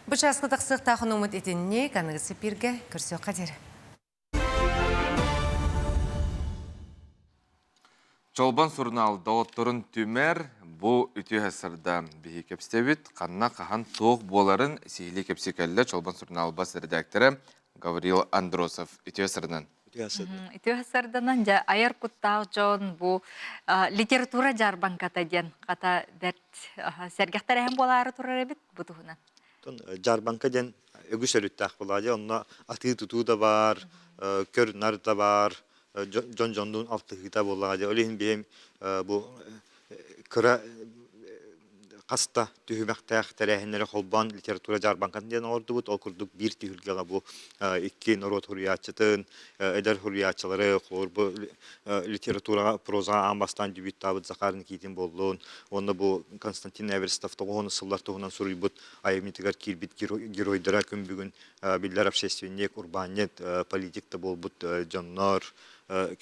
Бұчасқы тақсық тақын ұмыт етінне қанығысы бірге көрсеу қадері. Чолбан сурналда отторун түмер бу үтү хасырда бихи кепстебит канна кахан тоқ боларын сихили кепсикелле Чолбан сурналбас редакторы Гаврил Андросов үтү хасырдан. Үтү хасырданан жа аяр куттаğı жон бу литература жарбанката ден ката дерт сергехтер эһем болары турар эбит бу туһунан. Жарбанка ден өгүс өрүттак болады. Онна аты тутуу да бар, көр нар да бар. Жон-жондун алтыгыта болады. Олейін бейім бұл күрі қаста түйімәқтәқ тәрәхінлері қолбан литература жарбанқан ден орды бұд. Ол күрдік бір түйілгеға бұл екі народ хуриятчытын, әдер хуриятчылары, қолыр бұл литератураға, прозаға амбастан дүйбіт табыд зақарын кейтін болуын. Оны бұл Константин Эверстов тоғыны сыллар тоғынан сұрый бұд айымитігер келбет геройдыра күн бүгін білдер общественнек, урбанет, политикта бол бұд жоннор,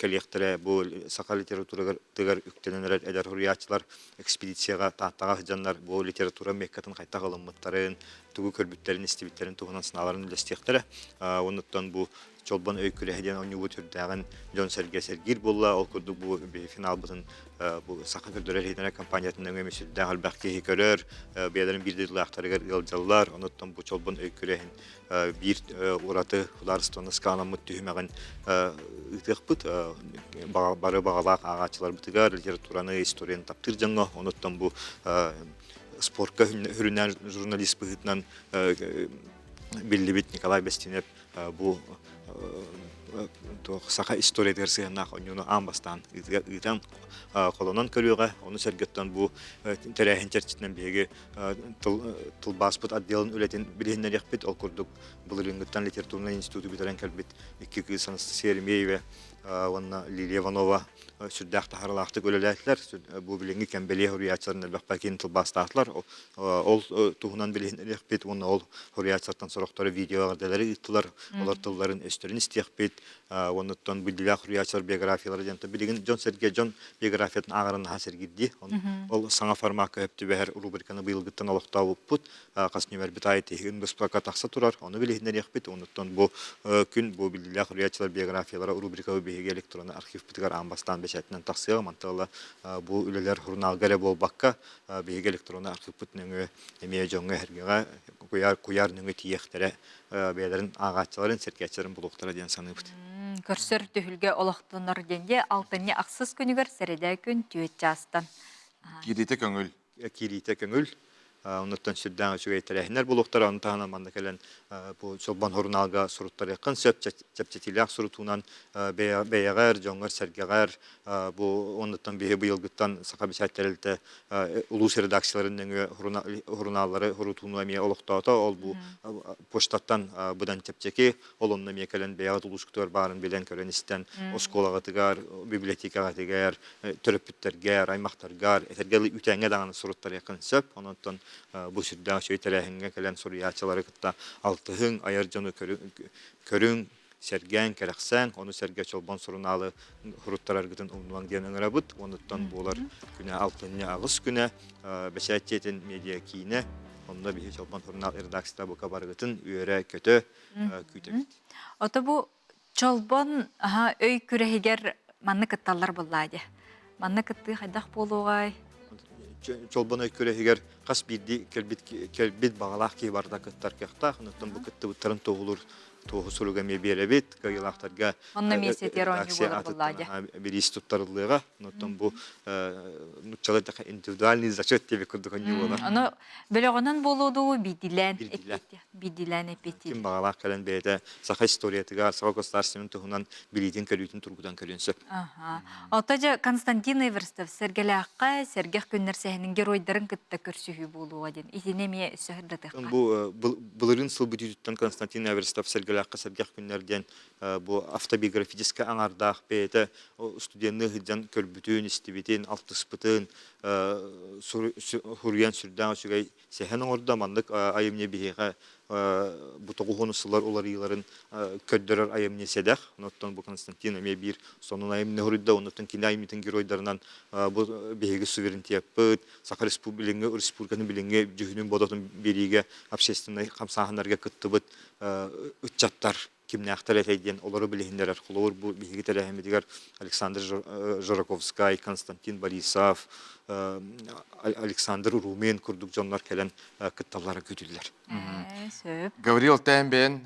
коллектора бұл сақа литератураға үктененер әдер хуриятчылар экспедицияға тақтаға жандар бұл литература меккатын қайта ғылымыттарын, түгі көрбіттерін, істебіттерін тұғынан сыналарын үлестектері. Оныттан бұл Чолбан өйкүләһиден оны өтүрдәгән Жон Сергей булла, ол күрдүк бу финал бутын бу сака көрдөрөр хидәне компаниятының өмөсүдә албакки көрөр, бәйләрен бирде лахтарга ялҗаллар, онуттан бу Чолбан өйкүләһин бир ураты Хударстонны сканамы төһмәгән итекбит бары багалак агачылар битгәр литератураны историяны таптыр җанга, онуттан бу спортка хүрүнәр журналист быгытнан Биллибит Николай Бестинев бу саха история дерсенах онуны амбастан итен колонон көрүгө оны сергеттен бу терехин черчитен беги тылбаспыт отделын үлетин билиннер якпит ол курдук булынгыттан литературный институту битерен келбит 2 кыз Сермеева онна Лилия Иванова сүрдәк тахарлахты көлеләтләр бу билинги кембеле хуриятчыларын бакпакин тылбастатлар ол туһунан билиннер якпит оны ол хуриятчылардан сорокторы видеолардалары иттилар олар тылларын өстөрүн истекпит онуттан билдиле хуриятчылар биографиялары жанта билигин Жон Сергей Жон биографиятын агарын хасергидди ол саңа форматка өптү бер рубриканы быйылгыттан алыктабыппыт кас номер битайты инвестплака такса турар оны билиннер якпит онуттан бу күн бу билдиле хуриятчылар биографиялары рубрикабы беге электронный архив битгар амбастан бешетинен таксыга мантала бу үлелер журналгаре болбакка беге электронный архив битнеңе эмие жоңга хергега куяр нөңө тиехтере бейлерин агачыларын серкечтерин булуктара ден саныбыт. Көрсөр түһүлгө олохтонор денге алтынне аксыз күнүгөр середе күн түйет жастан. Кирите көңүл. Кирите көңүл. Онуттан сүрдән үчүгәйтәрәһнәр булуктар антана манда келен бу Чолбан журналга суруттар якын сөпчетиләк сурутунан бәягәр жоңгар сәргәгәр бу онуттан быелгыттан сакабисәттерелте улус редакцияларының журналлары хурутуну ме олуктата ол бу поштаттан будан тепчеки олонны ме келен бәягәр улускутар барын белән көренистен осколага тигәр библиотекага тигәр төрөпүттәргә аймактарга этергәле үтәңгә даган суруттар якын сөп онуттан бу сүрдә сөйтәрәһенгә келән сурыячылары кытта алтыһын аяр җаны көрүң sergen kereksen, onu serge çolban sorunalı huruttarar gıdın umman diyen öngörabıt. Onuttan bular güne altınnya ağız güne beşerçetin medya kine. Onda bir çolban sorunal redaksiyada bu kabar gıdın üyere kötü kütebit. Ota bu çolban öy kürehiger manna kıttallar bulladı. Manna kıttı haydak boluğay. Çolban öyküre higer kas bildi kelbit bağlaq ki barda kıttar kıqta. Onuttan bu kıttı butların toğulur. Toğu suluga mebiyelebit, gayılaqtarga Onna mesetler onu olur bulladı. Bir istuttarıllığa. Onuttan bu nutçalı individualni zaçet diye kurduk onu ola. Onu beleğonan boluduğu bidilen epeti. Kim bağlaq kalen beyde sağa historiyatiga, sağa göstersimin tohunan bilidin kölütün turgudan kölünsöp. Otaca Konstantin Iverstov sergelaqqa sergeh günnersehinin geroyların kıtta körsühü boluğa den. İtinemiye söhürdetik. Bu bılırın sıl bütütütten Konstantin Iverstov sergelaqqa sergeh günlerden bu avtobiyografiska anardaq beyde o studiyanı hıcan kölbütün istibitin altıspıtın hurriyan sürdan sügay sehen orada mandık ayımne bihiga bu toğunuslar olarıların köddörer ayımne sedek. Ondan bu Konstantin eme bir sonun ayımne hurida ondan kine ayımiten giroylarından bu bihigi suverenite yapıt Sakha Respublikanın bilinge cühünün bodatın biriga общественный kamsahanlarga kıttıbıt ütçattar kimne aktar eteyden oları bilehinler kulur bu bihigi terehemedigar Alexander Jorokovskay, Konstantin Borisov, Alexander Rumen kurduk canlar kelen kıttallara götürdüler. Gavril oltayan ben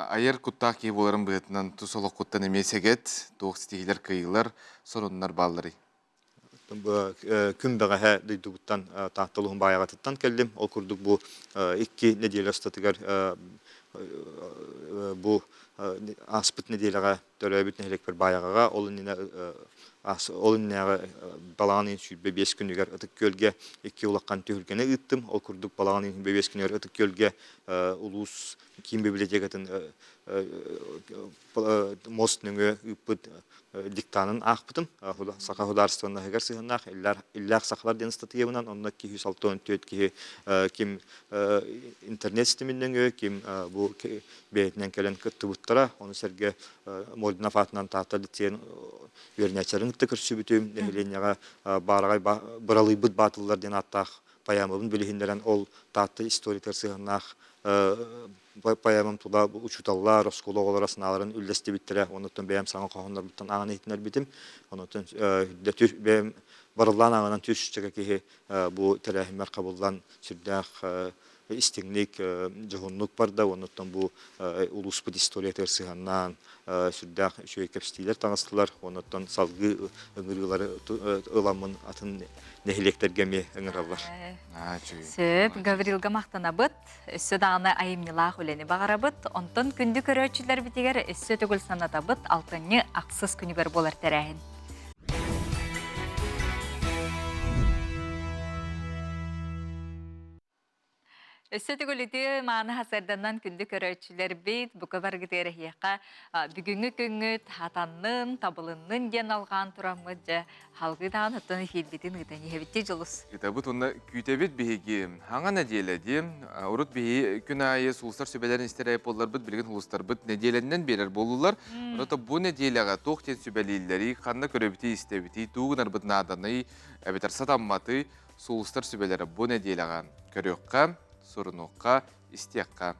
ayır kuttak ki boların bıhıtından tusoluk kuttan emeseget, doğuk stihler kıyılar, sorunlar balları. Küm beğe duyduktan tahtalıhın bayağı geldim. O kurduk bu iki nediyeli statıgar bu aspıt nediyelere döröbüt nehelek bir bayağı olun nere balağının sübbe 5 günlüger atık gölge 2 ulakkan tühülgene ıttım. O kurduk balağının 5 günlüger atık gölge ulus kim bilecek atın most nöngö ıppıt diktanın akpıtım. Sakha hudarstığında heger sığınnak iller saklar den statiyabından ondaki 164 ki kim internet sisteminden kim bu beytinden gelen kıttıbıttara onu serge moduna fatından tahta dityen yörneçerin tıkır sübütüm nehilenyaga baragay bıralıyıbıt batıllar den attaq payamabın bilehinleren ol tahta historiker sığınnak payamam tuda bu uçutallar, oskoloğlar arasındaların üllesti bittere. Ondan beyam sana kahonlar bittan ağın eğitimler bitim. Ondan beyam barılan ağınan tüsçeke ki bu terahimler kabullan sürdüğü istinlik, cihunluk var da. Ondan bu ulusput historiyatör sığandan sürdüğü şöyle kapstiler tanıstılar. Ondan salgı ıngırıları ılamın atın nehilekler gemi ıngırarlar. Söp, Gavrilga maqtanabıt, össö dağına ayımnilağ öleni bağırabıt, ondan kündü köröçüler bitiger össö tögül sanatabıt, altını aqsız күнігер болар тәрәхін. Össö tögülütü mağını hasardandan kündü köröçüler bit, bu kabar giteri hiyaka, бүгүнгү көңүт, хатаннын, табылыннын ден алған турамыджа, халгы дağın hıttını hilbitin gıdan yehebitти жылыс. Kitabı tonda kütebit bihigi hangi nedeledi? Urut bihi gün ayı suluslar sübelerin isterayıp ollar bit bilgin huluslar bit nedelerinden birer bolurlar. Orada bu nedelaga toğten sübelilleri kanna köröbiti istebiti tuğunar bit nadanı ebeter satammatı suluslar sübeleri bu nedelaga körökka, sorunokka, istiyakka.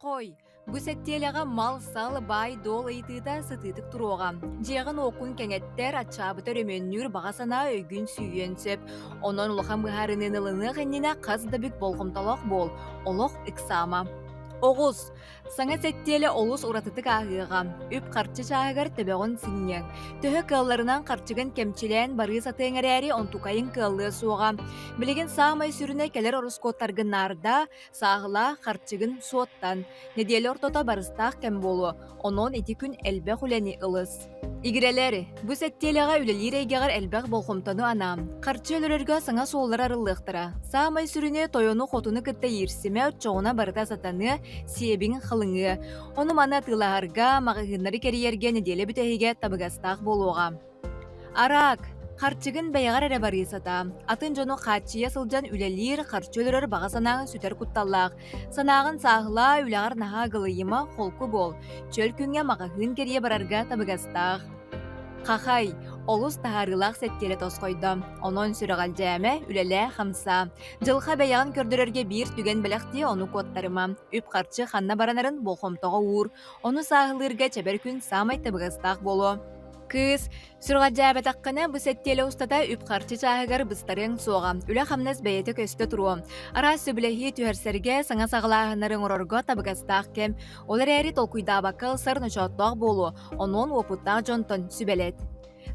Қой, бүсеттелеға мал сал бай дол ыйтыда сытытык туруға. Жеғын окун кәңеттер атшабытыр өмөннүр бағасана өйгүн сүйенсеп. Онон улахан бұхарынын ылыны ғыннина қаз да бүк болғымталақ бол. Олық иксама. Оғыз, саңа сеттелі олыс ұратытык ағыға. Үп қарчы чағығар төбеғын синнен. Төхі кылларынан қарчыгын кемчілен бары сатыңыр әрі онтукайын кыллы суға. Білеген сағымай сүріне келер орыскоттарғын нарда, сағыла қарчыгын суоттан. Неделі ортота барыстақ кәм болу. Онон еті күн әлбәқ үләні ылыс. Игрелери, бу сеттелеға үлелер егеғар әлбәқ болқымтаны анам. Қарчы өлерге саңа соллар арылықтыра. Сағымай сүріне тойону хотуны кітті ерсіме отчоғына барыта сатаны себің қылыңы. Оны мана тылағарға, мағығынлары кериерге неделі бүтәйге табығастақ болуға. Арак, Харчыгын бәйгар әрі барысата. Атын жону қатчия сылжан үлелер, харчөлерер баға санағын сүтер құтталлақ. Санағын сағыла үлағар наға ғылыйыма қолку бол. Чөл күнге мағағын керие барарға табығастақ. Қақай, олус тахарылақ сәттелі тосқойды. Онон сүріғал жәме үлелі қамса. Жылға бәйган көрдірерге бір түген біліқті оны коттарыма. Үп қарчы қанна баранарын болқомтоға ур. Оны сағылырға чәбір күн самай табығастақ болу. Кыз, сүрға жәбі таққаны бұ сәттелі ұстата үп қарчы чағығар бұстарын соға. Үлі қамнас бәйеті көсті тұру. Ара сөбілігі түйерсерге саңа сағылағынарын ұрорға табығастақ кем. Олар әрі толкуйда бақыл сырны жоттақ болу. Онон опыттақ жонтын сүбелет.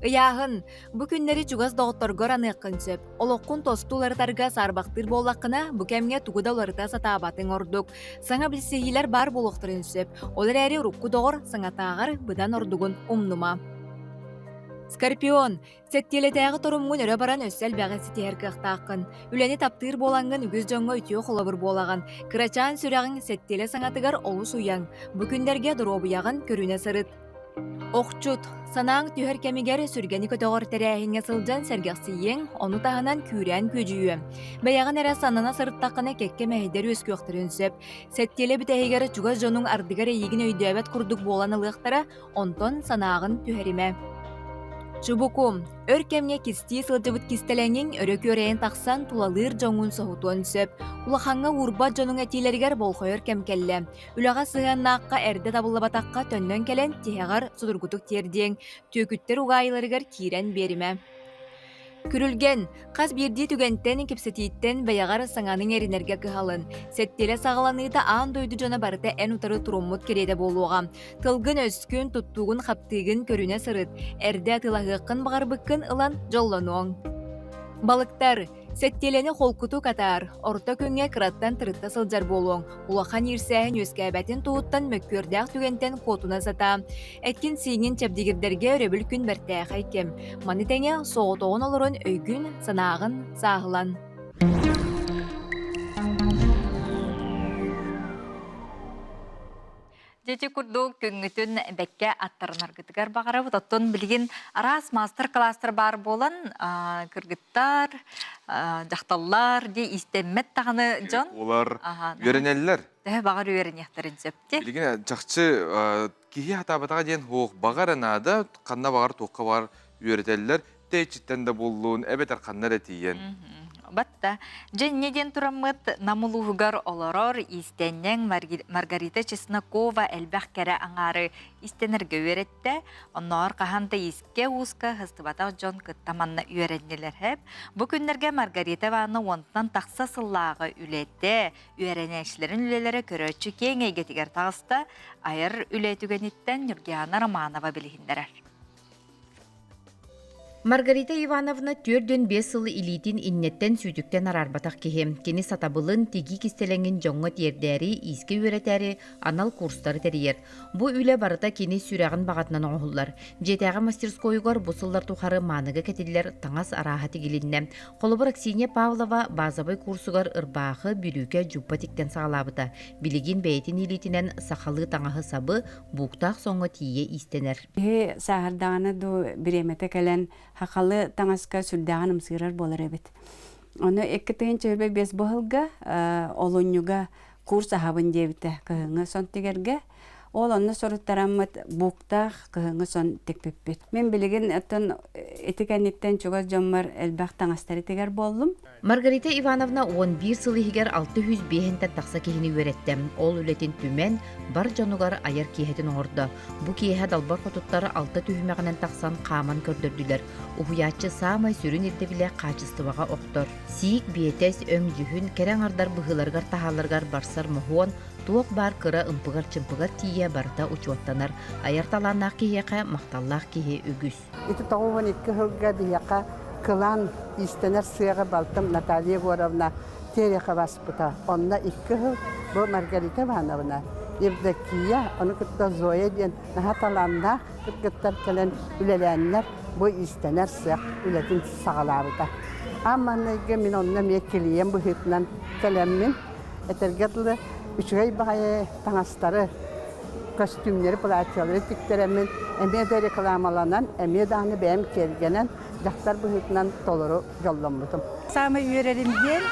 Ыяғын, бұ күннері чугас доғытторгор аныққын сөп. Олыққын тостулардарға сарбақтыр болаққына бұ кәмге тугуда оларыта сатабатын ордық. Саңа білсегілер бар болуқтырын сөп. Олар әрі рукку доғыр саңатағар бұдан ордығын умнума. Скорпион, сәттелетәғы тұрымғын өрі баран өссәл бәғесі тәркіқтақын. Үләні таптыр болаңын үгіз жоңға үтіе қолабыр болағын. Кырачан сүрәғын сәттелі саңатығар олу суяң. Бүкіндерге дұробыяғын көріне сырыт. Оқчут, санаң түйір кәмігер сүргені көтіғыр тәрәхіңе сылжан сәргіқсиен, оны тағынан күрән көжүйі. Бәяғын әрі санана сырыттақына кәкке мәйдер өз көқтірін сөп. Сәттелі бітәйгері чугаз жоның ардығары егін өйдөбәт құрдық боланы лықтара, онтон санағын түйіріме. Чубукум, өркемге кисти сылжыбыт кистелеңін өрі көрейін тақсан тулалыр жоңын соғытуын сөп. Улаханға урба жоның әтилергер болқой өркем келі. Үлаға сығаннаққа әрді табылы батаққа төннен келен тихеғар судыргутық терден, төкіттер уғайларығар кирен беріме. Күрілген, қаз бірді түгенттен кепсетейттен бәяғар саңаның әрінерге кығалын. Сәттелі сағаланыйда аң дойды жона барыта ән ұтары тұрыммыт кереді болуға. Тылғын өскін тұттуғын қаптығын көріне сырыт. Әрді атылағықын бағарбықын ылан жоллануың. Балықтар, сәттелені қолкуту катар, орта көнге қыраттан тұрытта сылжар болуың. Улахан ерсәйін өскәбәтін туыттан мөккөрдәқ түгентен қотуна сата. Әткін сейінен чәбдегірдерге өребіл күн бәртәқ әйкем. Манитәне соғытуғын олырын өйгін, санағын, сағылан. Дети курду көңгүтүн бәкке аттарынар гытыгар бағара бұтаттон білген арас мастер-кластар бар болан кыргыттар, жақталлар, де истеммет тағаны жон. Олар үйренелілер. Бағар үйренектарын сөпте. Білген жақсы кейі атабатаға ден хоқ бағаранада қанна бағар тоққа бар үйретелілер. Тәйчіттен де болуын, әбетер қаннар әтейен. Батта, жен неден тұрамыт намылуғығар оларор истеннен Маргарита Чеснокова әлбәқ кәрі аңары истенерге өретті. Оннар қағанды иске ұсқа ғыстыбатақ жон күттаманны үйреннелер әп. Бұл күнлерге Маргарита ваны онтан тақса сыллағы үлетті. Үйренәшілерін үлелері көрөтші кең әйгетігер тағысты айыр үлетігенеттен Нұргияна Романова білігіндерер. Маргарита Ивановна 4-5 сылы илитин иннеттен сүйдіктен арарбатақ кехем. Кені сатабылын теги кистеленген жоңғы тердәрі, иске өретәрі, анал курстары тәрейер. Бұ үлі барыта кені сүрәғын бағатынан оғылар. Жетәғі мастерскойығар бұсылдар тұқары манығы кәтелілер таңас арахаты келінне. Қолыбыр Аксинья Павлова базабай курсуғар ырбағы бүліке жуппа тектен сағалабыта. Билеген бәйтін илитінен сақалы таңағы сабы бұқтақ соңғы тие истенер. Сағырдағаны ду біремете кәлен хақалы таңасқа сүрдәғаным сығырар болар әбет. Оны әккі түйін чөрбе бес бұғылға олынюға курс ағабын дебіті кығыңы сон тегерге. Ол оны сұрыттарамыд бұқтақ кығыңы сон текпеппет. Мен білеген әттін етікәнеттен чуғаз жоммар әлбәқ таңастары тегер болдым. Маргарита Ивановна 11 сылы егер 605-тен тақса кехini өретті. Ол үлетін түмен бар жонуғар аяр кейхетін оңырды. Бұ кейхе далбар қотуттары 6 түйімеғінен тақсан қаман көрдірділер. Ухуячы самай сүрін ердебіле қачыстываға оқтыр. Сиік биетес өң жүхін кәрен ардар бұғыларғар тахаларғар барсар мұхуан туок бар кыра ымпыгар чымпыгар тие барта учуаттанар. Аярталаннақ кейеқе мақталлақ кейе үгіз. Ити тоғуын 2 жылға бияқа кылан истенер сыяға балтым Наталья Горовна тереқа баспыта. Онна 2 жыл бұл Маргарита Ивановна. Евдокия, оны күтті Зоя ден нахаталаннақ күттіктер кәлін үлеләнлер бұл истенер сыяқ үлетін сағаларыда. Амманныйға мен онна мекелейен бұл хетінен кәлеммен әтергетілі Üçügey bağı tağastары, kostümleri, platiyaları tikteremin, emeğe de reklamalanan, emeğe dağını beğen kelgenen жақтар бұхытынан толыру жолламытым. Самый үйерелімден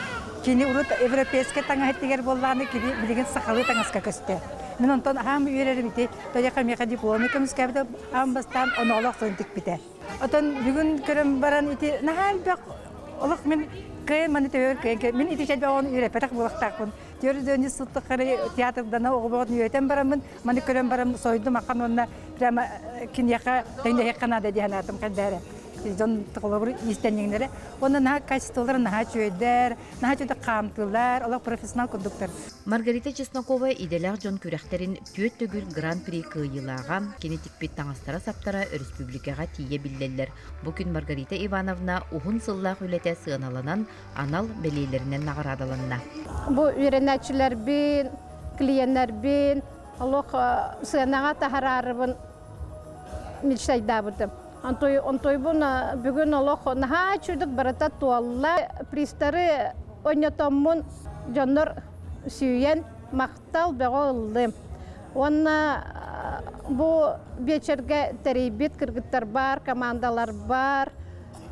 кені урут европейский таңа хеттегер болланы кені білеген сақалы таңасқа көсті. Мен онтан ағам үйерелімде тояқа меқа дипломикамыз кәбді ағам бастан оны олақ соңдық біте. Отан бүгін көрім баран ити нағал бәқ олық мен кайын маны тәуір кайын мен ити шәлбә оны үйрепетақ болақтақпын. Тері дөні сұтты қыры театрдана оғыбағын үйретен барамын, маны көрім барам сойды маққан онына прямо кенеқа тәңде қанады дейін атым қәлдәрі. Жон тықылыр истенеңдері. Оны наға качестволары наға чөйдер, наға чөйді қамтылар, олар профессионал кондуктор. Маргарита Чеснокова иделер жон күрәхтерин төт төгүл гран-при кыйылага кенетик бит таңастара саптара республикага тие биллелер. Бу күн Маргарита Ивановна ухун сыллах үлете сыналанан анал белейлеринен наградаланна. Бу үйренәчиләр бин, клиентлар бин, Аллах сынага тахарарыбын мечтайда будым. Онтой бун бүгін Аллах наха чүдік барата туалла пристары ойнатоммун жоннор сүйен мақтал бәғолдым. Онна бу вечерге терейбет кыргыттар бар, командалар бар.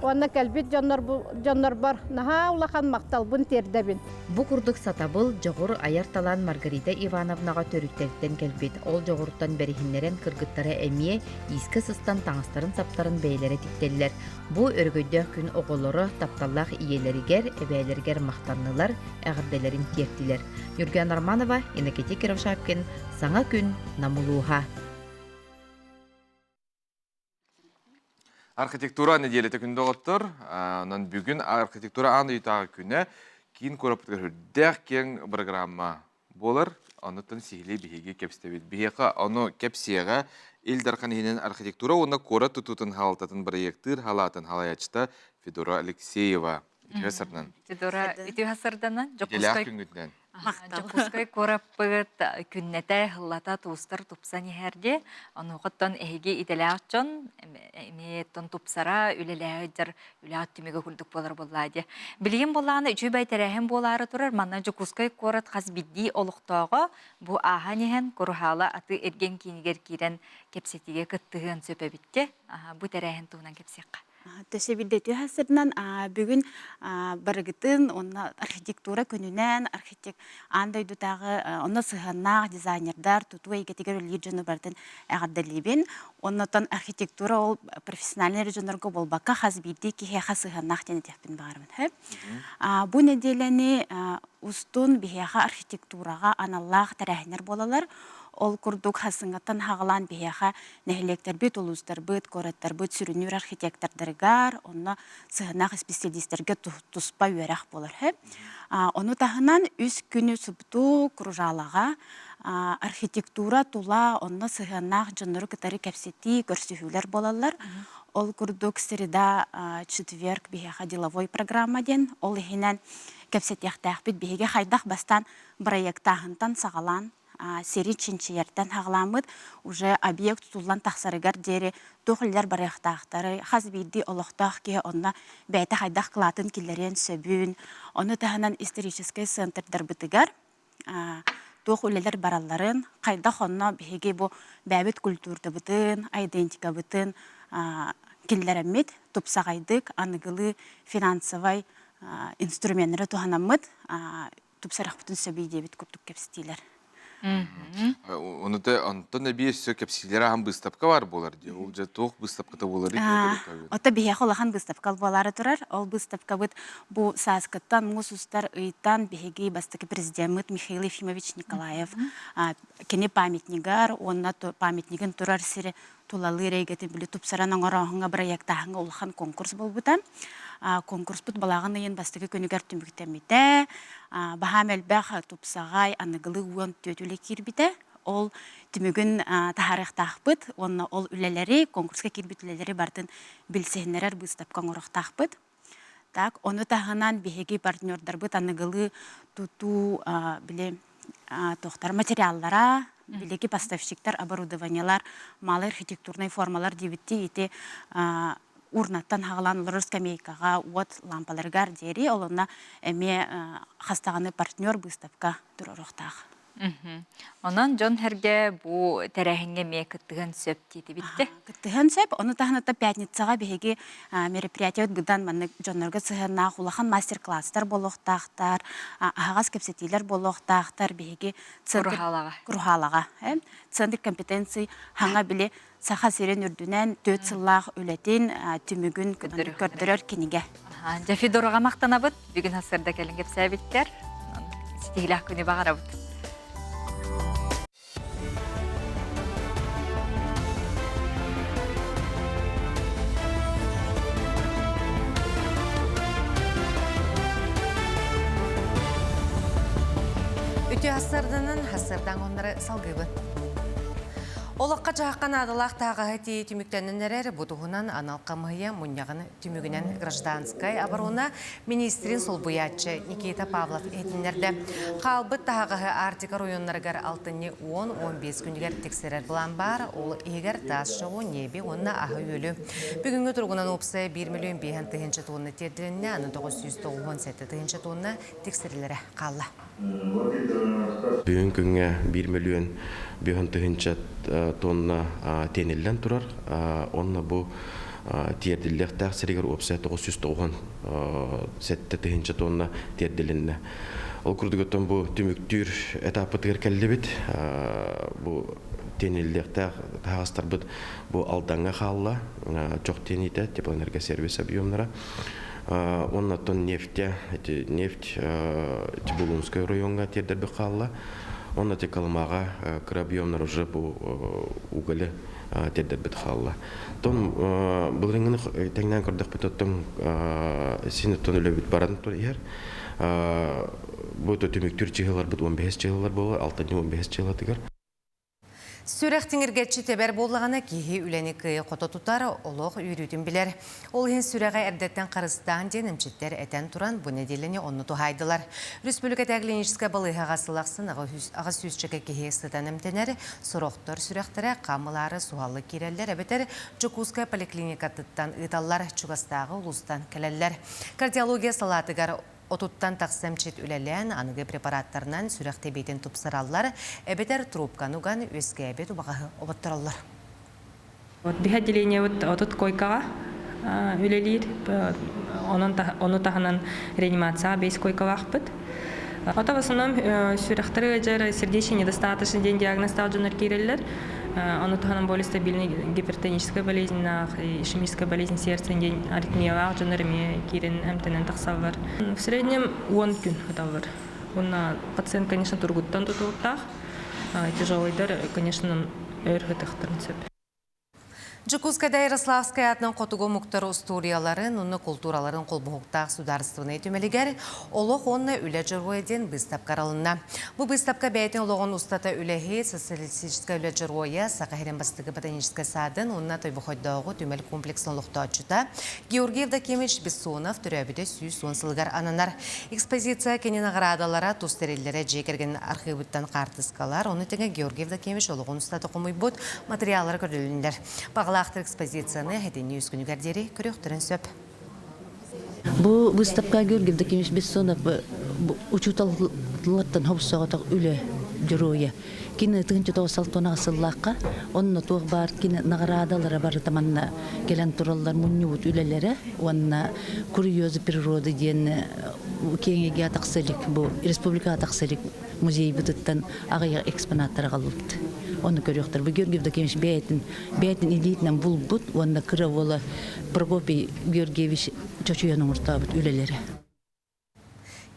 Онна кәлбет жоннор бар. Наха улахан мақтал бун тердебин. Бу курдук сатабыл жоғыр аярталан Маргарита Ивановнаға төрүттелтен кәлбет. Ол жоғырттан бәрихиннерен кыргыттары әмие иске сыстан таңыстарын саптарын бәйлері тиктелілер. Бу өргөйдө күн оголору тапталлах иелеригер, эбәйлергер мақтаннылар, әғірделерін тертилер. Юрген Арманова, Иннокентий Кировшапкин, Саңа күн, Намулуха. Архитектура неделеті күнді оғыттыр. Онан бүгін архитектура аны үйтағы күні кейін көріптігір хүрдәк кен программа болыр. Онытын сихили бігеге кепстебет. Бігеға оны кепсияға елдарқан енен архитектура оны кора тұтутын халататын проекттыр халатын халаячта Федора Алексеева. Үтіғасырдан. Федора үтіғасырдан? Желяқ күнгіден. Жокускай кораппыгыт күннете хыллата туустар тупсан ихерде, онуғыттан эһиги иделяачон, эмиеттон тупсара үлеләгәдер үләт түмеге күлдік болар боллади. Билген болланы үчүй байтарахын болары турар, манна жокускай корат хазбидди олуқтағы бу аханихен корухала аты эрген кинигер кирен кепсетиге кыттыгын сөпебитте, бу тарахын туунан кепсекка. Төсебилдетүү хасырынан бүгүн барыгытын онна архитектура күнүнен андайдутагы онна сыханнак дизайнердар туту эйгетигер үлгүржөнү бардын агадделибин оннотон архитектура ол профессиональный режонорго болбакка хазбиди кихеха сыханнак денетеппин барымын. Бу неделени устун бихеха архитектурага аналлах тарахинер болалар. Ол курдук хасыңаттан хағалан бияха нәхелектер бет олустар бет, кораттар бет сүрінер архитектордаргар, онна сығынақ специалистерге туспа үйәрақ болар. Оны тағынан үз күні сұпту күржалаға архитектура тула, онна сығынақ жоныры кітары кәпсеті көрсүхілер болалар. Ол курдук среда четверг бияха деловой программа ден, ол ехінен кәпсетяқтақ бет бияге хайдақ бастан проекттағынтан сағалан сери чинчиерден хағламыд уже объект тулан тақсарыгар дері тоқылдар барықтақтары хазбиді олықтақ ке онна бәйті хайдақ қылатын келерен сөбін. Оны тағынан исторический центрдар бітігар тоқ өлелер бараларын қайдақ онна бейге бұл бәбіт культурды бітін, айдентика бітін келерімет топсағайдық анығылы финансовай инструменттері туғанамыд топсарақ бүтін сөбейде бет көптік кепстейлер. Онтон әбей сөй кәпсилері ағам бұстапқа бар болар де. Ол жа тоқ бұстапқыта болар. Ота бейеқ олахан бұстапқал болары тұрар. Ол бұстапқа бұд бұл саскаттан мұсустар ұйттан бейеге бастықы президент Михаил Ефимович Николаев кене памятнигар, онна памятнигін тұрар сірі тулалы рейгетін білі тұпсараның орағыңа проекттағыңа олахан конкурс бол бұта. Конкурс бұд балағын ең бастығы көнігер түміктемейді. Бағам әлбәқ тұпсағай анығылы уын төтілі кербіді. Ол түмігін тахарықтақ бұд. Ол үлелері, конкурсқа кербіт үлелері бардың білсейінерер бұстапқан орақтақ бұд. Оны тағынан бейге партнердар бұд анығылы тұту тоқтар материаллара, білеге поставщиктар, оборудованиялар, малы архитектурный формалар дебітті еті урнаттан хағалан лұрыс скамейкаға от лампаларгар дері, олына әме қастағаны партнер бұстапқа тұрырықтағы. Онан жон herge бу тәрәһеңге мекеттеген сөп дейді битте. Кыттыһын сөп, оны тахната пятницага беги мероприятие гыдан манны жоннорга сыһына хулахан мастер-класстар болохтактар, агас кепсетилер болохтактар беги курхалага. Центр компетенции ханга биле саха серен үрдүнен 4 сыллах үлетин түмүгүн көрдөрөр киниге. Жафи дорога мактанабыт, бүгүн хасырда келин кепсәбиттер. Стилах күнү багарабыт. Үтө хасырдан онları салгыбы. Олаққа жаққан адылақ тағығы тей түміктенінерер бұдығынан аналқамыйы мұнияғын түмігінен гражданскай абаруына министрин солбуятчы Никита Павлов етінерді. Қалбыт тағығы Артика районларығар 6-10-15 күнігер тексерер бұлан бар, ол егер тас шығу небе онына ағы өлі. Бүгінгі тұрғынан опсы 1 миллион 5 тонны терділінне, аны 997 тонны тексерілері қалла. Бүгін күнге 1 миллион 5 тонна тенеллен турар. Онна бу тердиллер тәксерегер опса 997 тонна тердилинне. Ол күрдүгөттөн бу түмүктүр этапы тергеллебит. Бу тенеллер тагыстар бит бу алданга халла жок тените теплоэнергия сервис объемнара. Онна тон нефть Тибулунская районга тердерби халла. Онна те калмага крабьемнар уже бу уголе тердерби халла. Тон булрыңны теңнен көрдүк битоттон сине тон үлөбүт баран тур ер. Бу төтүмүктүр чыгылар бут 15 чыгылар болу, 6-15 чыгылар тигер. Сүрәқтіңірге читебер болғаны кейі үләні күйі қота тұтары олық үйрүтін білер. Ол хен сүрәға әрдеттен қарыстан ден үмчеттер әтен тұран бұ неделіне онны тұхайдылар. Республика тәглиническа балыға ғасылақсын аға сүзчігі кейі сыдан әмтенер, сұрақтар сүрәқтірі, қамылары, суалы керелер, әбетер Жукуска поликлиника тұттан ұйталар, Чугастағы ұлыстан кәлелер. Кардиология салатығар отуттан тақсамчет үләлән анығы препараттарынан сүрәқте бейтін тұпсыралар, әбетер трубкануған өске әбет ұбағағы обаттыралар. Бі отделение отут койкаға үлелер, оны тағынан реанимацияға 5 койкаға ақпыт. Ота в основном сүрәқтері жәрі сердечный недостаточный ден диагностал жонар керелер. Оно тағынан более стабильный гипертоническая болезнь, ишемическая болезнь сердца, аритмия, жонарами керен әмтенен тақсалар. В среднем 10 күн хаталар. Пациент, конечно, тургуттан тутуқтақ. Тяжелыйдар, конечно, өргітіқтірін сөп. Жукускада Ярославская атынан қотуғы мұқтар историяларын, оны культураларын қолбұғықтақ сударыстығыны етімелігер, олық онына үлі жыройден бұстапқар алынна. Бұл бұстапқа бәйтін олығын ұстата үлігі социалистическа үлі жыройы, Сақахерен бастығы ботаническа садын, онына тойбұқойдауғы түмел комплексын олықты очыта, Георгиев Дакемич Бессонов түрәбіде сүйіс онсылығар ананар. Экспозиция кенен ағырадалара тустерелері жекерген архивыттан қартысқалар, оны теңе Георгиев Дакемич олығын ұстаты құмый бұд материалар көріліндер. Бағылақтыр экспозицияны әдені үз күнігердері көріқтірін сөп. Бұл выставка Георгиев Дакемич Бессонов учуталылаттан хобсағатақ үлі жүруі. Кені 1990 ғасыллаққа, онына тоғы бар, кені нағырадалары бары таманна келен туралар мұннюбут үлелері, онына курьезы природы ден кеңеге атақсылық, бұл республика атақсылық музей бұтыттан ағайға экспонаттары қалылды. Оны көріқтір. Бұл Георгиев Дакемич бәйтін элитінен бұл бұд, онына кірі олы Прокопий Георгиевич чочуяның ұртабыд үлелері.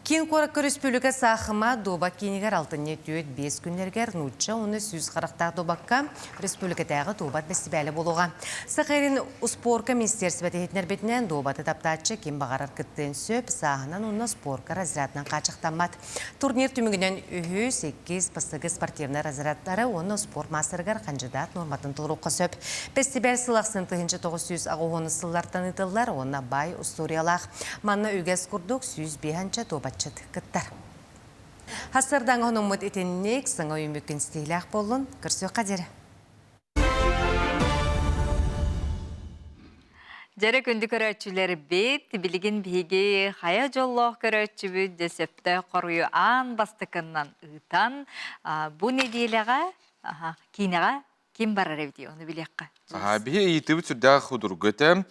Кен Қораққы Республика сақыма доба кенегер алтынне түйет 5 күнлергер нұтча оны сүз қарақтақ добаққа республикатағы добат бәстібәлі болуға. Сақайрын ұспорка министерсібәті етінер бетінен добаты таптатшы кен бағарар күттен сөп, сағынан оны спорка разрядынан қачықтамат. Турнир түмігінен үйі 8 пастығы спортивны разрядтары оны спорт мастырғар қанжыдат норматын тұлруққа сөп. Бәстібәл сылақсын 900 ағуғыны сыллартан ұтылар, оны бай ұсториялақ. Манна үйгәс күрдік сүз бейханча добат кыттар. Хасырдан оның мұд етеннек сыңа үймекін стейләқ болын, күрсі қадері. Жары күнді көрөтчүлер бет, билигин биги хая жоллоқ көрөтчүбү десепті қорую ан бастықыннан ұтан. Бұ неделеға, кейнеға кем барар евді, оны білеққа? Бие етіп түрдегі худургөті,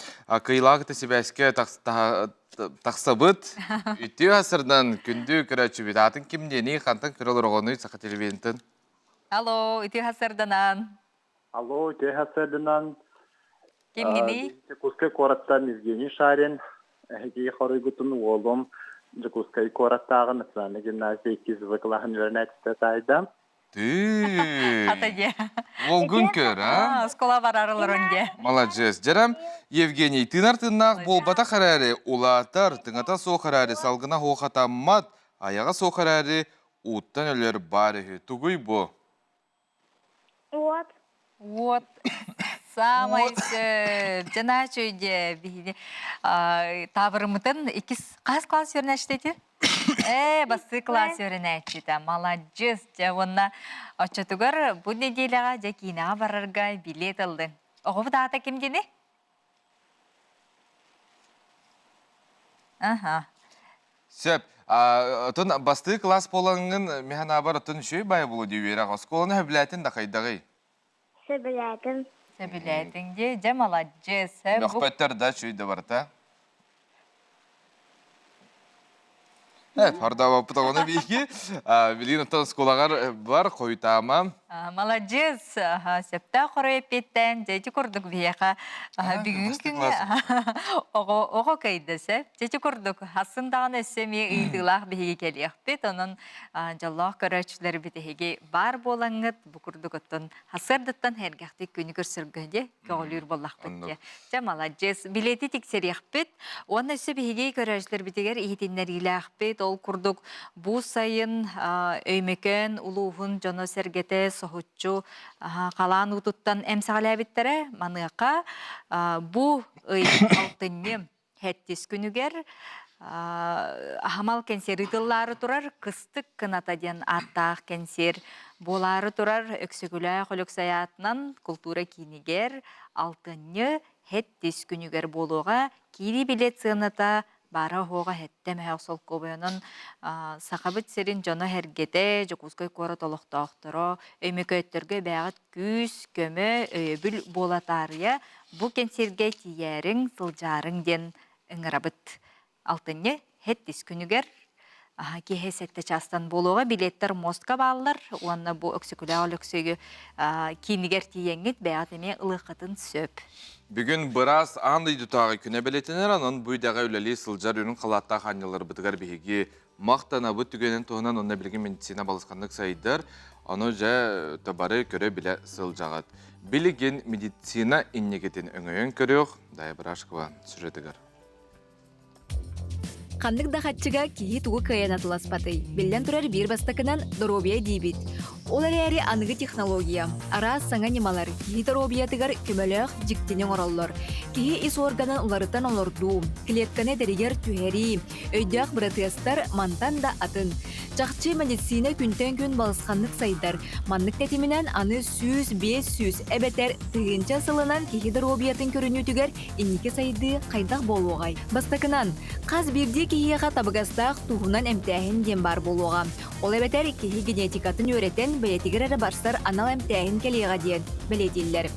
кыйлағыты себәске тақсабыт, үтті ғасырдан күнді көрөтчүбі. Атын кімдені қантын көрілер оғыны сақы телевентін? Алло, үтті ғасырданан. Алло, үтті ғасырданан. Кем гени? Жакускай кораттан Евгений Шарин, Хеги Хорыгутун Уолом, Жакускай кораттағы национальный гимназия 2 клағын вернәтісті тайда. Атаге. Волгун көр, а? Скола барарылыр önde. Молодец. Жарам, Евгений, тынар-тыннақ болбата қарәрі, улатар, тыңата соқ қарәрі, салғына хоқатаммат, аяға соқ қарәрі, уттан өлер бары. Тугуй бұ? Вот. Самай сөп. Жана чөйде бейді. Табырымытын қас класс өрнәштеті? Басы класс өрнәштеті. Молодец. Онна очатугар бұл неделяға жакинаға барарға билет алды. Оғы дата кемдені? Сөп. Басты класс болаңын механ абар ұтын шөй бай болу дейбері. Сколаны хөбіләтін да қайдағай? Сөбіләтін. Сөбіләтін де, жа молодец. Мөхбәттер да шөйді барта. Пардава путағаны бейкі. Білген ұттан сколағар бар қойтама. Молодец. Септа қорой петтен, жәйті көрдік бейеқа. Бүгін күнге оғы кәйді сәп. Жәйті көрдік. Асындағын өссеме үйділақ бейге келеқ бет. Оның жаллақ көрәтшілер бетеге бар болаңыд. Бұ көрдік ұттын. Асырдыттан әргәқті күні көрсіргінде көғілер болақ бетке. Жа молодец. Билеті тексерек бет. Оны өсі бейге көрәтшілер бетегер ехетінлер иләқ бет. Ол көрдік бұ сайын өймекен ұлуғын жоны сәргеті соғытчу қалан ұтыттан әмсағалай біттері маныққа бұ алтынне хәттес күнігер ахамал кәнсер ұтыллары тұрар қыстық қынатаден аттақ кәнсер болары тұрар өксігілі қолық саятынан культура кейінігер алтынне хәттес күнігер болуға кейді билет сығыната бара хоға хәттем әқсол көбейінің сақабыт серін жона әргеде жүкізгөй көрі толықтақтыры, өймекі өттерге бәғыт күз, көмі, өйбіл болатарыя, бұ кәнсерге тиерің, сылжарың ден үңірабыт. Алтынне хәттес күнігер кейе сәтті частан болуға билеттер мостқа балылар, оны бұ өксікілі өксігі кейінігер тиеңгіт бәғыт әме ұлықытын сөп. Бүгін біраз аңды дүтағы күні білетінер, анын бұйдаға өлелі сылжар үрін қалатта қанялар бұтығар бейге мақтана бұт түгенін тұғынан онына білген медицина балысқандық сайдар, оны жа табары көрі біле сылжағат. Білген медицина иннегетін өңейін көріғ, дайы бірашқыва сүретігір. Қандық дақатчыға кейі туғы каян атыласпаты. Белден тұрар бір бастықынан доробия дейбіт. Олар әрі анығы технология. Ара саңа немалар. Кейі доробиятығар көмөліғ жіктенен оралылар. Кейі ис органын оларыттан оларду. Клетканы дәрігер түйері. Өйдіғ бұрытыстар мантан да атын. Жақчы медицина күнтен күн балысқанлық сайдар. Манлық тәтімінен аны 100-500 әбәтер тығынча сылынан кейі доробиятын көріні түгер инеке сайды қайдақ болуғай. Бастықынан қаз бірде кейіға табығастақ туғынан әмтәхін ден бар болуға. Ол әбәтер кейі генетикатын өретен бәйетігер әрі барсар анал әмтәхін келеға ден білетелер.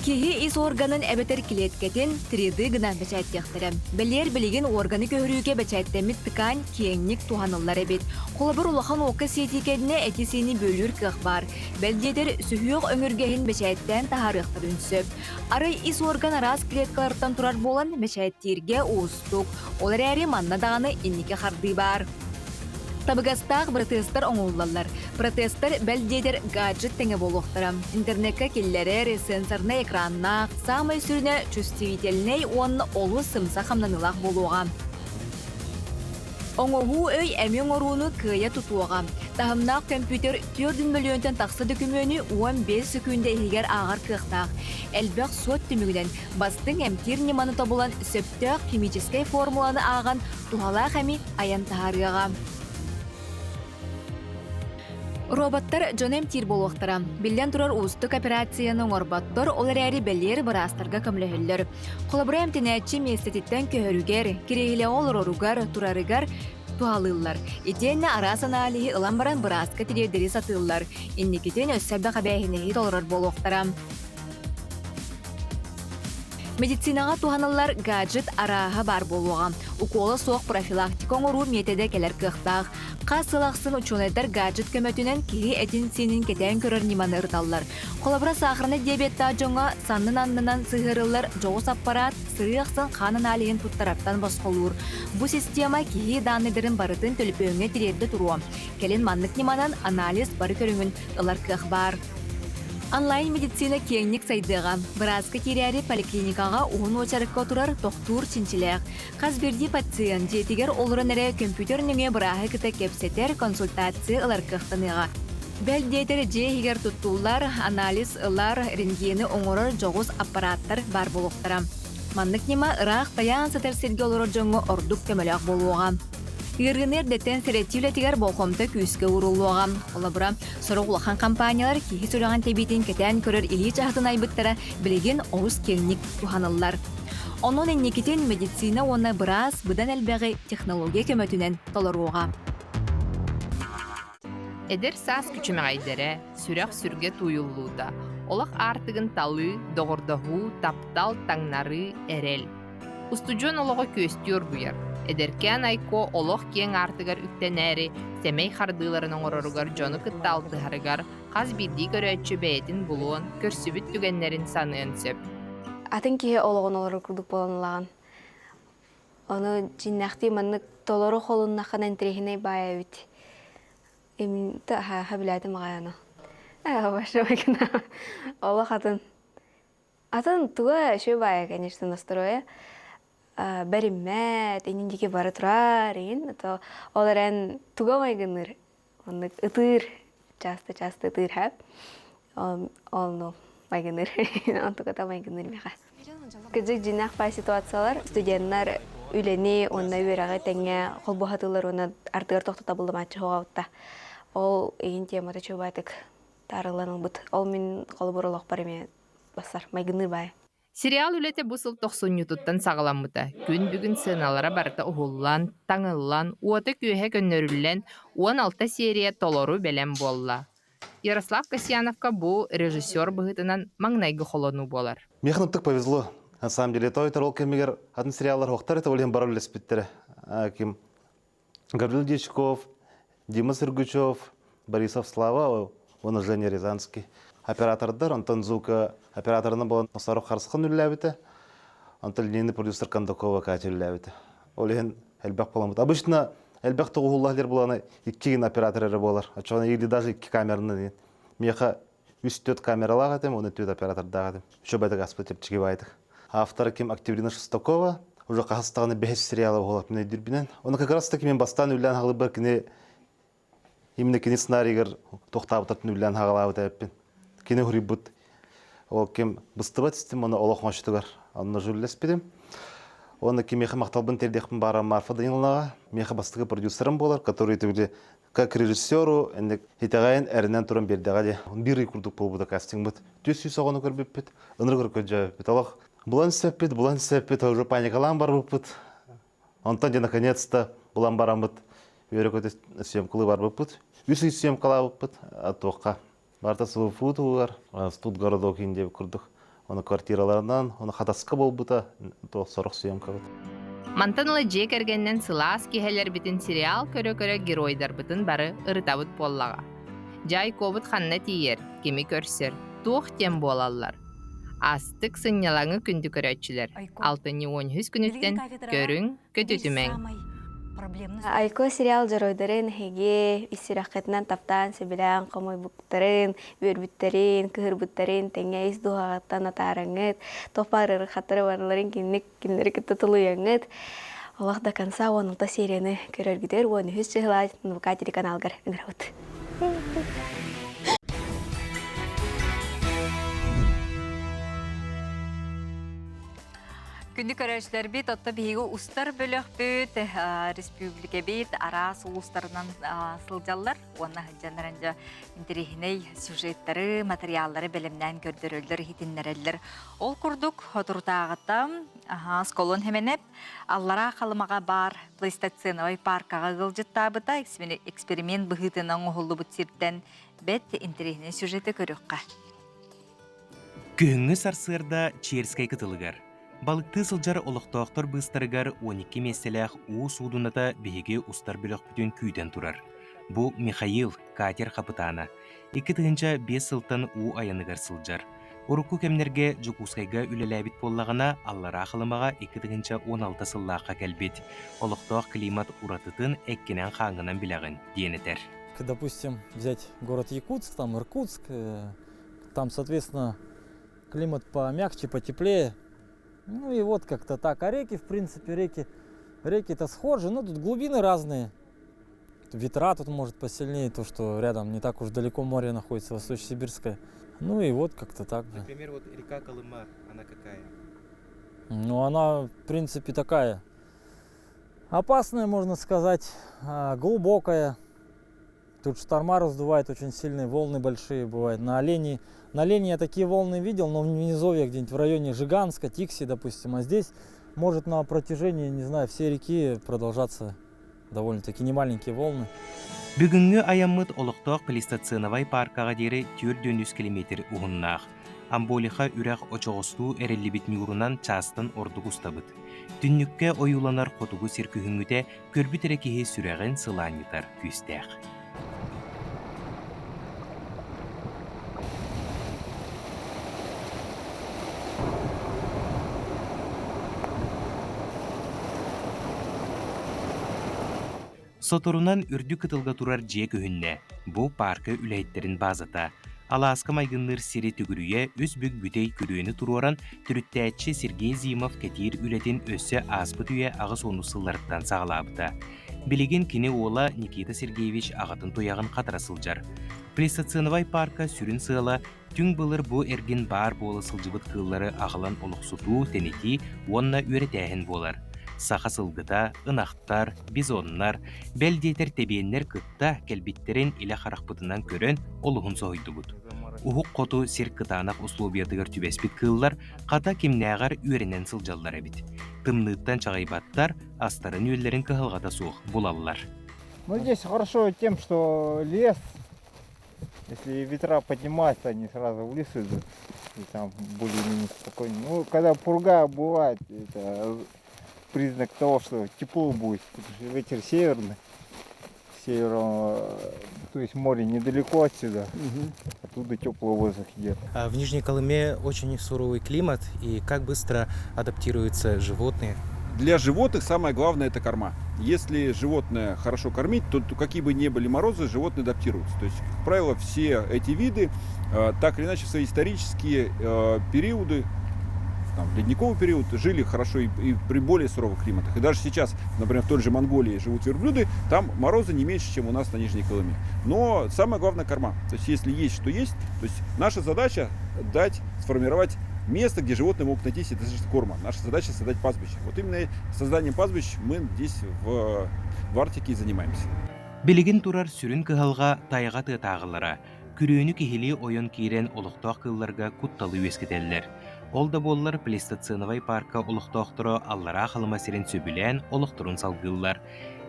Кейі ис органын әбәтер клеткетін 3D гына бәчәттектірі. Білер білеген органы көріуге бәчәттемет тықан кеңнік туғанылар әбет. Қолабыр ұлақан оқы сетекедіне әтесені бөлір кіқ бар. Бәлдетер сүхіоқ өңіргейін бәчәттен тахарықтыр үнсіп. Арай ис орган арас клеткалардан тұрар болан бәчәттерге оғыстық. Олар әрі манна дағаны иннеке қарды бар. Табығастақ протестер оңылдалар. Протестер бәлдедер гаджет тәңе болуқтыры. Интернетке келлері, сенсорны экранна, самай сүріне чувствителіне оны олы сымса қамнанылақ болуға. Оңоғу өй әмен оруыны күйе тұтуға. Тағымнақ компьютер 4 миллионтен тақсы дүкімені 15 секунде егер ағар кықтақ. Әлбәқ сот түмігінен бастың әмтер неманы табылан сөптіқ химическай формуланы аған туғала қәмі аян тағарыға. Роботтар жонем тир болуқтара. Билден турар устук операцияның орбаттор олар әрі бәлер бірастарға көмлөһіллер. Қолабырайым тінәтчі местетіттен көхөрігер, керейлі олар оругар, турарыгар, туалылар. Итенне арасын алиhi ылан баран бірастқа тирердері сатылар. Инникетен өссәбі қабәйінеғі толырар болуқтара. Медицинаға туғанылар гаджет араға бар болуға. Уколы соқ профилактика оңыру метеде келер кықтақ. Қасылақсын учунайдар гаджет көмөтінен кері әтін сенін кетен көрір неманы ұрталылар. Қолабыра сақырны диабетта жоңа саннын аннынан сығырылар жоғыс аппарат сырықсын қанын алиын пұттараптан басқолуыр. Бұ система кері данныдырын барытын төліпөңе тірерді тұруа. Келен маннық неманан анализ бары көріңін ылар кық бар. Онлайн медицина кеңнік сайдыға. Біразғы терәрі поликлиникаға уғын очарыққа тұрар тоқтур чинчилек. Қазберді пациент жетігер олырын әрі компьютерніңе бірағы кіті кепсетер консультация ылар кықтыныға. Бәлдетер же егер тұттулар, анализ ылар, рентгені оңырыр жоғыз аппараттар бар болуқтыра. Маннық нема ұрақ таян сатыр серге олырыр жоңы ордық көмілік болуға. Иргенер детен сереттивле тигер болқомты күйіске урулуға. Олабыра сұрық компаниялар кейі сұраған тебетін кетен көрір илі жағдын айбыттара білеген оғыз келінік туханылар. Оның еннекетін медицина оны біраз бұдан әлбәғі технология көмөтінен толыруға. Эдер саас күчімәғайдері сүрәқ сүрге туйуллууда. Олақ артығын талы, доғырдағу, таптал, таңнары, әрел. Устуджон олығы көстер бұйар. Эдеркен айко олох кең артыгар үктенәри, семей хардыларын оңыругар жоны кытталты харыгар, қаз бидді көрәтші бәйтін бұлуын, көрсібіт түгеннерін санын сөп. Атын кеге олығын олары күрдік боланылаған. Оны жиннақти маннық толары қолыннаққан әнтірехіне бая өт. Емінті хабіләді мағаяны. Башы бәкіна. Олық атын. Атын туға шөй бая, конечно, настроя. Бәріммәт, еніндеке бары тұрар, олар ән туға майгыныр, оны ұтыр, часты ұтыр әп, олны майгыныр, он туғата майгыныр меға. Күзік жинақ бай ситуациялар, студенттар үлені, онына өрәғі тәңе қол бұхатылар, оны артығар тоқтата бұлды матчы хоғауытта. Ол егін тематы чөбайтық тарыланың бұд. Ол мен қолы бұрылық бар еме басар, майгыныр бай. Сериал үлете бұсыл 90 ютуттан сағаламыта. Күн бүгін сыналара барыта ұғыллан, таңыллан, уаты күйе көннөрүллен 16 серия толору бәлем болла. Ярослав Касьяновка бұл режиссер бұғытынан маңнайғы холону болар. Мехнуттық повезло. На самом деле, то это ролкемигер один сериалар хоқтар, это олем баролес биттері. Гаврил Дьячков, Дима Сергучев, Борисов Слава, он уже не Рязанский. Оператордар, Антон Зука, операторына болан Насаров Харсқан үлләбіті, Антон Линейный продюсер Кондакова Катя үлләбіті. Олеген әлбәқ боламыды. Обычно әлбәқ тұғыллағылер боланы 2 операторы болар. Ачуғана или даже 2 камераны. Меха 3-4 камералар әдім, оны 4 оператордар әдім. Шөп әді ғаспы теп чеге байтық. Авторы кем Октябрина Шестакова, уже қағыстағаны 5 сериалы болап мені дүрбінен. Оны как раз таки мен бастан үллән халы бір кіне, именно кіне сценарийгер тоқтабытатын үллән хағалабыт әппен. Кені хүрі бұд. Ол кем бұстыбат істем, оны олық машытығар. Оны жүрлес бедім. Оны кем меха мақталбын тердекпін бара Марфа Даниловнаға. Меха бастығы продюсерім болар, который түгілі как режиссеру, етағайын әрінен тұрын бердіға де. Бірі күрдік бұл бұда кастинг бұд. Төс үй соғыны көрбеп бет, ыныр көркөт жауып бет. Олық бұлан сәп бет, уже паникалан бар бұд. Онтан де наконец-то бұлан баран бұд. Өрекөт съемкалы бар бұд. Үсі съемкала бұд, атуаққа. Барта свой футуар, тут городок инде курдук. Оны квартираларынан, оны хатаска бол бута, то 40 съемка бут. Мантанылы жек әргеннен сылас кехелер бітін сериал көрі-көрі геройдар бітін бары ырытабыт боллаға. Жай кобыт ханна тиер, кеми көрсер, туық тем болалар. Астық сынялаңы күнді көрәтшілер. 6-10 күніттен көрің көтүтімен. Айко сериал жаройдарын хеге иссираққетінен таптан себелен қомой бұқтарын, өрбіттерін, кығыр бұттарын, тәңе ес дұғағаттан атарыңыт, топарыр қатыры барыларын кенлері кетті тұлуяңыт. Олақта канса оныңта серияны көрергідер, оны хүс жығылай нұвқа телеканалғар үңірауыт. Күнді көрәшілер бит, отта бейгі ұстар бөлік бүт, республика бит, арас ұлыстарынан сылжалар. Оны жанарынжа интерехіней сюжеттері, материаллары білімнен көрдірілдер, хитиннерелдер. Ол күрдік, отырутағыттам, сколон хеменеп, аллара қалымаға бар плейстационовай паркаға ғылжыттабыта эксперимент бұғытынан ұғылы бұт сирттен бет интерехіней сюжеті көріққа. Күңі сарсырда Черскай кытылыгар. Балыкты сылжар олықтақтар бұстарыгар 12 меселях у судуната беге устар бөлік бүтін күйден турар. Бу Михаил катер қапытана. 2 тыгынча 5 сылтан у аяныгар сылжар. Орукку кемнерге Жукускайга үлеләбит боллағына аллара қылымаға 2 тыгынча 16 сыллаққа кәлбет. Олықтақ климат уратытын әккенен қаңынан білағын дейінетер. Допустим, взять город Якутск, там Иркутск, там, соответственно, климат помягче, потеплее. Ну и вот как-то так. А реки, в принципе, реки-то схожи, но тут глубины разные. Ветра тут может посильнее, то, что рядом не так уж далеко море находится, Восточно-Сибирское. Ну и вот как-то так. Например, вот река Колыма, она какая? Ну она, в принципе, такая опасная, можно сказать, глубокая. Тут шторма раздувает очень сильные, волны большие бывают. На Олене я такие волны видел, но в низовье где-нибудь в районе Жиганска, Тикси, допустим. А здесь может на протяжении, не знаю, всей реки продолжаться довольно-таки немаленькие волны. Бүгінгі аяммыт олықтақ плейстационовай паркаға дері 400 километр ұғыннақ. Амболиха үрәқ очоғысту әрелі урунан частын ордық ұстабыт. Түннікке ойуланар қотуғы серкүхіңіте көрбі тәрекеге сүрәғін сыланитар күстәқ. Соторунан үрдү кытылга турар же көһүнне. Бу паркы үләйттерин базата. Аласка майгынныр сири түгүрүе өз бүк бүтей күрүөнү туруаран түрүттәчи Сергей Зимов кетир үлетин өссө аспыт үйе агыс онусылларыттан сагалабыта. Билеген кини ола Никита Сергеевич агатын тоягын катара сылжар. Плейстационовай парка сүрүн сыала түң былыр бу эрген бар болы сылжыбыт кыллары агылан олуксутуу тенети онна үйретәһин болар. Саха сылгыта, ынақтар, бизоннар, бәлдейтер тебиеннер кытта кәлбиттерин иле харақпытынан көрен олуғын соғыйды бұд. Ухуқ қоту серкытанақ условиятығыр түбәспит кыллар қата кемнәғар үйренен сылжаллар әбит. Тымныттан чағайбаттар астарын үйлерін кығылғата суық бұлаллар. Ну, здесь хорошо тем, что лес, если ветра поднимаются, они сразу в лес идут, и там более-менее спокойно. Ну, когда пурга бывает, это признак того, что тепло будет, потому что ветер северный, то есть море недалеко отсюда, оттуда теплый воздух идет. В Нижней Колыме очень суровый климат, и как быстро адаптируются животные? Для животных самое главное это корма. Если животное хорошо кормить, то какие бы ни были морозы, животные адаптируются. То есть, как правило, все эти виды, так или иначе, в свои исторические периоды, в ледниковый период, жили хорошо и при более суровых климатах. И даже сейчас, например, в той же Монголии живут верблюды, там морозы не меньше, чем у нас на Нижней Колыме. Но самое главное корма. То есть если есть что есть, то есть наша задача сформировать место, где животные могут найти себе корма. Наша задача создать пастбище. Вот именно созданием пастбищ мы здесь в Арктике и занимаемся. Билигин турар сүрүн кыһалга тайга тыатаагылара, күрөөнү кихили ойон киирен олуктоох кылларга кутталы үескетеллер. Ол да боллар плейстационовай парка олуктоохторо аллара халыма сирен сөбүлэн олуктурун салгыллар.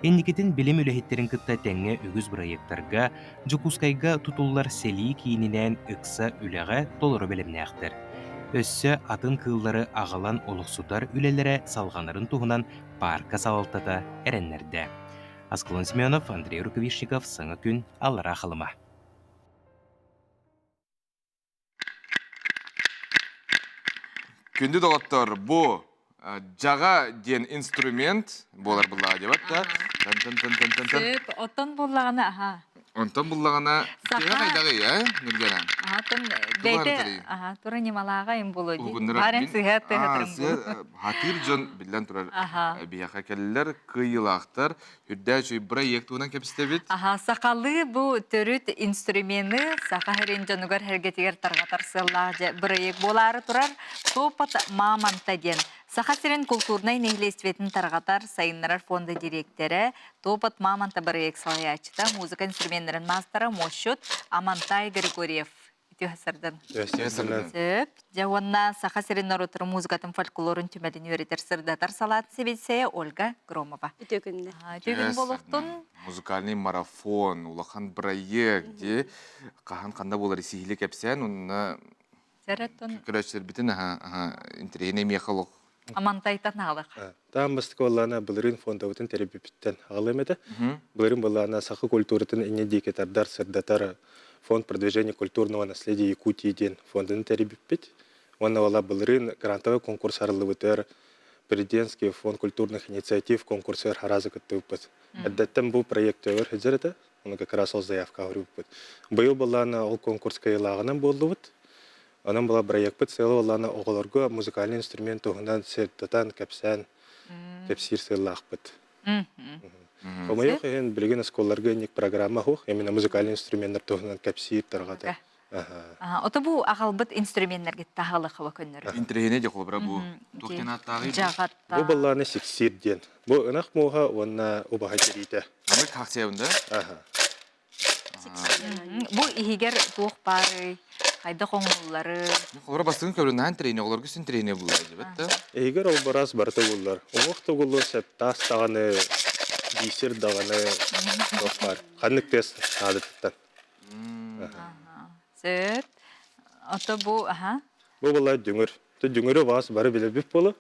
Энникетин билим үлэхиттерин кытта теңге үгүз проекттарга, Жукускайга тутуллар сели кийининен ыкса үлэҕэ толору белемнээхтер. Өссө атын кыллары агалан олуксутар үлелере салганарын туһунан парка салалтата эреннерде. Аскалон Семенов, Андрей Рукавишников, Саңа күн, аллара халыма. Күнді доғаттар, бұ жаға ден инструмент болар бұлға дебатта. Сөп, оттан болағына, аха. Онтан бұллағына кеға қайдағы, Нұргеран? Атын бәйті, тұра немалаға им болу дейін. Барын сығат тұғытырым бұл. Хатыр жон білден тұрар бияқа кәлілер, кыйылақтар, үрдә жөй проект ұнан кәпістебет. Сақалы бұл түріт инструменті, сақа хәрен жонығар әргетігер тарғатар сыллағы проект болары тұрар, топат маманта ден. Сахасирин культурный нехлестветін тарғатар сайыннарар фонды директоры Топот Мамонта Барыек Салаячыта музыка инструменттерин мастера Мошут Амантай Григорьев. Тюхасырдын. Сөп. Жауанна Сахасирин наротыр музыкатын фольклорын түмәлін өретер сырдатар салат себетсея Ольга Громова. Төгін болуқтын. Музыкальный марафон, улахан проект, де қахан қанда болар сихилі кәпсен, онына көрәшілер бітін интерегіне меқалық. Амантайтан алық. Там бастық олана бұлырын фондауытын терапевттен ағылым еді. Бұлырын болана сақы культурытын ине декетардар сырдатар фонд продвижения культурного наследия Якутии фондын терапевт. Онна ола бұлырын грантовый конкурс арылыбытыр, президентский фонд культурных инициатив конкурсыр харазы күттіппіз. Әддеттен бұл проект өвір хеджерді, оны как раз ол заявка ғырыппыз. Бұйыл болана ол конкурска елағынан болдывыд. Анан была проект целого лана оголорго музыкальный инструмент тогунан сертатан кепсен кепсир сыллахпыт. Комайох ен билген сколларга ник программа хох, именно музыкальный инструменттер тогунан кепсир таргата. Ото бу агалбыт инструменттер тахалык ва көннөр. Интерегене де колбра бу тохтенаттагы. Бу балланы сексир ден. Бу ынак моха онна убахатерите. Мык хаксеунда? Бу игер тух бары Хайда қоңыллары. Олар бастығын көрінен трейне, олар күсін трейне бұлар, жебетті? Егер ол барас барты бұлар. Оңықты бұлар сәп тас дағаны, бейсер дағаны тоқпар. Қанық тест адыттан. Сөт. Ото бұ, Бұл бұлар дүңір. Дүңірі бас бары білі бүп болы.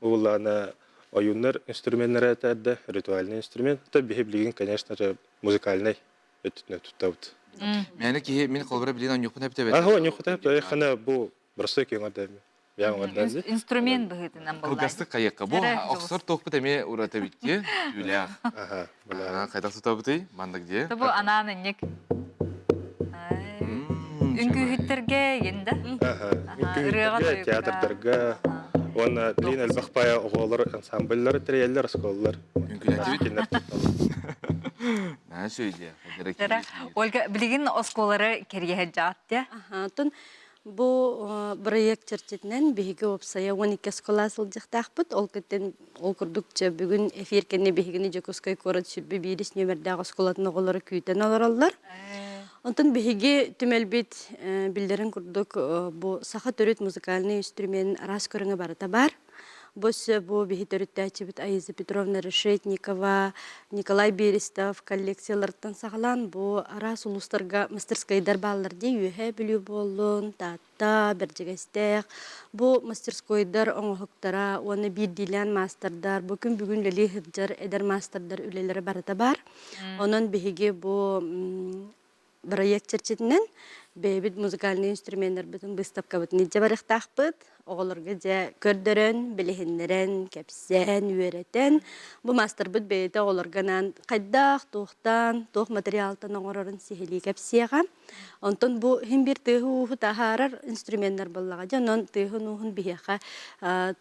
Бұл бұларына ойынлар инструменттері әтәді, ритуальный инструмент. Бейі білген, конечно же, музыкальный өтіне тұттауды. Мәні ки мен қолбыра білген анюқпын әпті бәді? Ага, анюқпын әпті. Аяқына бұл бұрысты екен ғадады. Инструмент бұғытынан бұлай. Қылғасты қайыққа. Бұл оқсыр тоқпыт әме ұраты бітке. Үләқ. Қайдақ сұта бұты? Мандық де? Бұл ананың нек. Үнкі үттерге енді? Үнкі үттерге, театрдарға. Оны лин әлбақпая оғылар, ансамбльлар, тірелер, сколлар. Ольга, білген осколары керге жатты? Бұл проект чертетінен бейгі опсая 12 скола сылдықтақпыт. Ол кеттен ол күрдікче бүгін эфиркенне бейгіні жекускай корат сүрбі бейріс нөмірдағы сколатын оғылары күйтен аларалар. Онтан бейге түмелбет білдерін күрдік бұл сақа төрет музыкальный инструмент арас көріңі барыта бар. Боссе бу бихиторитәчебит Аиза Петровна Решетникова, Николай Берестов коллекциялардан сағалан бу арас улустарга мастерскайдар балларди үйе білу болун, тата, берджегестек. Бу мастерскойдар оңғықтара, оны бір дилен мастердар, бүкін бүгін ләли хыджар эдер мастердар үлелері барыта бар. Онын бихиге бу проект черчетінен бейбіт музыкальный инструменттер бүтін выставка бүтін итже барықтақпыт. Оғылырға же көрдірін, білігіндерін, кәпсен, үйеретен. Бұл мастер бүт бейті оғылырғанан қайдақ, тоқ материалтан оғырырын сихили кәпсияға. Онтон бұл хин бір тыхы уғы тахарар инструменттер боллаға. Жонын тыхы нуғын бейеға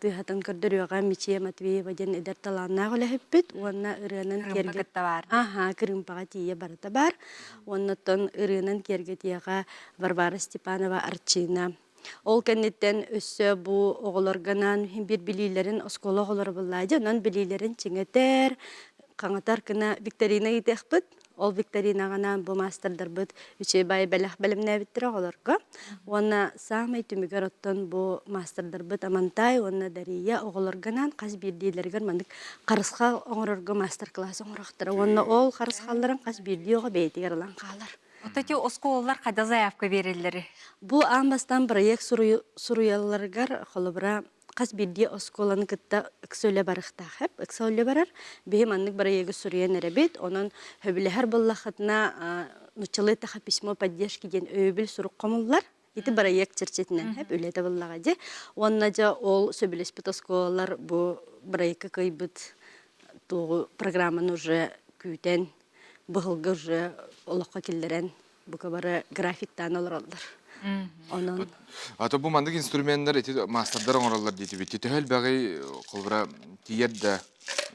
тыхатын көрдіріға Мичия Матвеева ден эдер таланна ғылы хөппіт. Онна ұрығынан кергет бар. Кірімпаға тие барыта бар. Оннаттан ұрығынан кергет еға Варвара Степанова Арчина. Ол кәнеттен өссі бұл оғыларғанан бір білейлерін оскола оғылары боллайды. Онан білейлерін чеңетер, қаңатар кіна викторина етекпіт. Ол викторинағанан бұл мастердар бұд үші бай бәліқ бәліміне біттір оғыларға. Оны самай түмігер оттан бұл мастердар бұд Амантай, оны Дария оғыларғанан қаз бірдейлерген мандық қарысқа оңырырға мастер-класс оңырақтыр. Оны ол қарысқаларын қаз бірдей оға бейтігер алан қалар. Отаки осколалар қайда заявка берелері? Бұл амбастан проект суруяларғар қолыбыра қас бірде осколаны кітті үксөлі барықтақып, үксөлі барар. Бейім аннық проекті суруян әребет, оның хөбілер боллақытына нұчылы тақы письмо поддержки ден өбіл сұруқ қомылар. Еті проект черчетінен әп өлеті боллаға де. Онына жа ол сөбілеспіт осколалар бұл проекті көйбіт программаны уже күйтен бұғылғы уже олыққа келдерен бұқа бары графиктан олар. Ата бұл мандық инструменттер мастердар оңыралар дейті бетті. Төхел бәғай қолбыра тиерді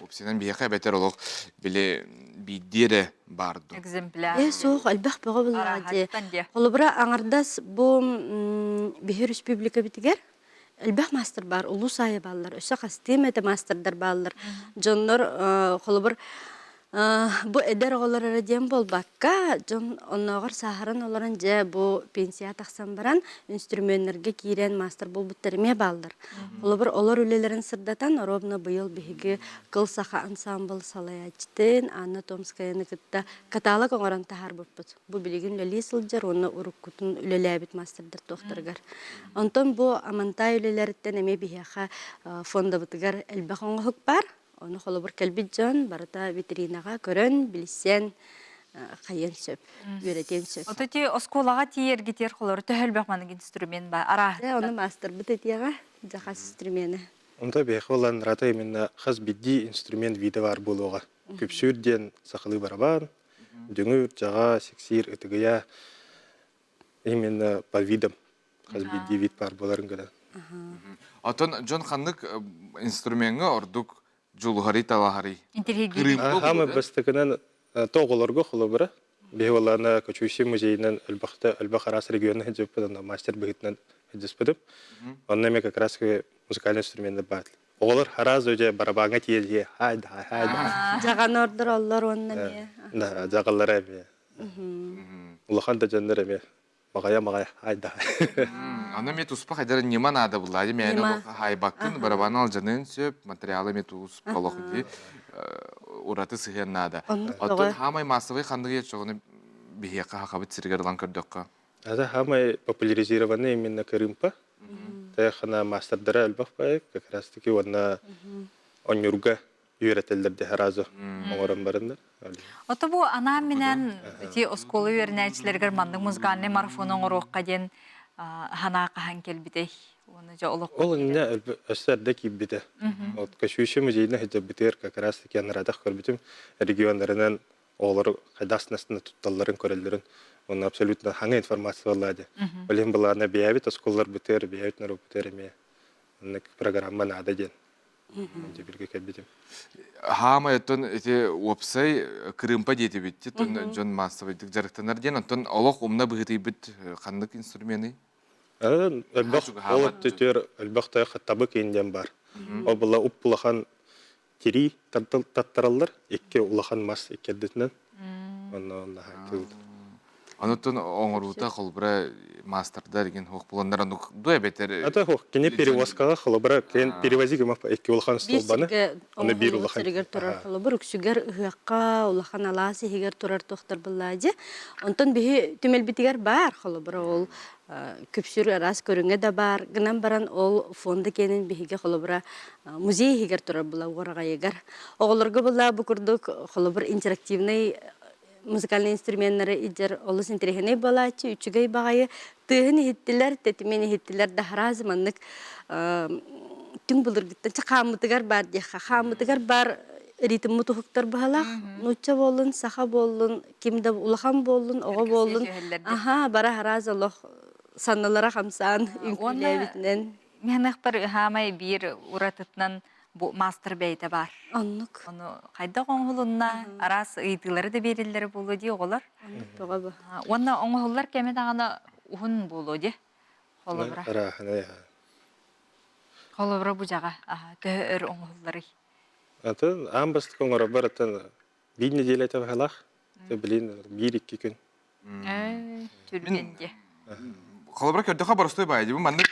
опсенен бейеқі бәтер олық біле бейдері барды. Экземпляр. Соқ, әлбәқ бұға бұлға де. Қолбыра аңырдас бұл Бехер Республика бітігер. элбэх мастер бар, улус айы баллар, өсө кастемете мастердар баллар. Жоннор холобор бу эдер оголор эреден болбакка, жон онногор сахаран олоран же бу пенсия таксан баран инструменттерге кирен мастер болбуттерме балдар. Холобор олор үлелерин сырдатан оробна быйыл биһиги кыл саха ансамбл салаячтын Анна Томскаяны кытта каталог оңоран тахар буппут. Бу билигин лели сылжар онна уруккутун үлелебит мастердер тохторгар. Онтон бу амантай үлелерден эме биһиха фонда бутыгар элбэх оңохук бар. Оны холобор келбиджон барата витринага көрөн билсен кайын сөп, үйрөтен сөп. Ототи осколага тиер гитер холор төһөлбөк манык инструмент ба. Ара. Оны мастер бутетияга жахас инструменты. Онда бех olan рата именно хас бидди инструмент виде бар болуга. Көпсүрден сахалы барабан, дөңүр жага сексир ытыгыя именно по видам хас бидди вид бар боларын гана. Отон Джон ханнык инструментге ордук жулгари талагари. Хама бастыкынан тоголорго холобра. Бевалана Кочуйси музейинен Элбахарас регионы хеджеппедан мастер бигитнен хеджеспедип. Онна ме как раз музыкальный инструмент батл. Олар хараз өже барабанга тиелге хайда. Жаган ордер аллар онна ме. Да, жагаллар эме. Улахан да жандар эме. Магая хайда. Аны ме туспа хайдар нема надо булады мен хайбакын барабан алжанын сөп материалы ме тус полохи ураты сыгын надо. Ото хамай массовый хандыгы чогуны бияка хакабыт сиргерлан көрдөккө. Ада хамай популяризированный именно Крымпа. Тахана мастердара албахпай как раз таки онна онюрга үйрөтелдерде харазы оңорон барында. Ото бу ана менен ти осколы үйрөнөчүлөргө мандык музыкальный марафон оңорокка ден хана кахан келбидей. Оны жа олок. Ол не әсәрдә кибиде. От Кочуйси музейне хәҗәбитер как раз таки анрадах көрбитим регионнарынан олар кайдаснасны тутталларын көрелдерин. Он абсолютно ханга информация владе. Олим была на биявит, осколар бутер, биявит на рубутер ме. На программа надо ден. Теперь как обидим. Хама это эти опсай Крымпа дети бит, тон Джон массовый жарыктанар ден, тон олох умна бигити бит хандык инструменты. Элбах ол тетер элбахта хаттабы кейинден бар. Ол була уппулахан тири таттараллар, икке улахан мас иккедетнен. Онна хайтыл. Анытын оңорута холбра мастердар деген хок буландар аны дуя бетер. Это хок кене перевозкага холбра кен перевозиге мапа эки улахан столбаны. Аны бир улахан. Сиргер турар холбра үксүгер ыакка улахан аласы хигер турар тохтар буллади. Онтон бихи түмел битигер бар холбра ол көпсүр арас көрүнгө да бар. Гынан баран ол фонда кенен бихиге холбра музей хигер турар була орага егер. Оголорго була бу курдук холбра интерактивный музыкальный инструменттары идер олус интерехне балачы үчүгөй багайы тыгын хиттилер тетимени хиттилер да харазманнык түң булыр гиттен чакамытыгар бар де хамытыгар бар ритм мутуктар бахалак нуча болун саха болун кимде улахан болун ого болун бара харазалох санналара хамсан үңкүлебитнен менах бар хамай бир уратытнан бу мастер бейте бар. Аннык. Оны кайда оңгулунна арас ыйтылары да берилдери болу ди оголар. Тогабы. Онна оңгуллар кеме дагана ухун болу ди. Холобра. Холобра бу жага. Төр оңгуллары. Атын амбаст коңора баратан бир неделя та халах. Блин, 1-2 күн. Түрбенде. Холобра көрдөккө барыстой байды. Бу мандык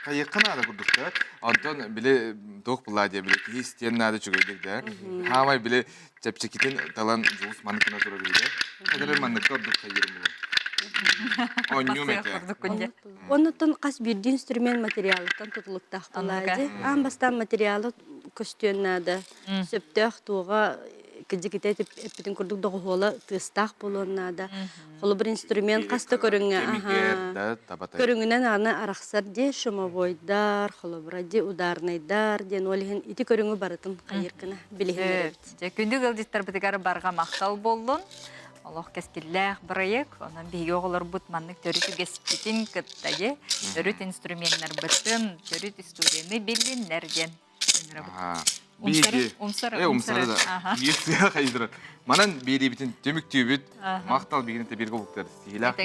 кайыккана да курдукта. Антон биле тох буладия биле кистен нада чөгөйдүк да. Хамай биле чепчекитен талан жуус мандыкына турар биле. Кадыр мандык көрдүк кайырым биле. Онню мете. Оннотон кас бирди инструмент материалыттан тутулуктак булади. Амбастан материалы көстөннада сөптөх туга кыжыките эпитин курдук догола тыстак болоннада. Холу бир инструмент каста көрүнгө. Көрүнгүнөн аны араксар де шомовойдар, холу бир ударнайдар ден олихин ити көрүнгө барытын кайыркына билихин. Күндүк ылдыттар битигар барга мактал болдун. Аллах кескиллах проект, онан биги оголор бут маннык төрүтү кеспитин кыттаге, төрүт инструменттер бытын, төрүт историяны билинер ден. Умсары да. Есия кайдыр. Манан бери битин төмүктүү бит. Мактал бигине те бирге буктар. Силах.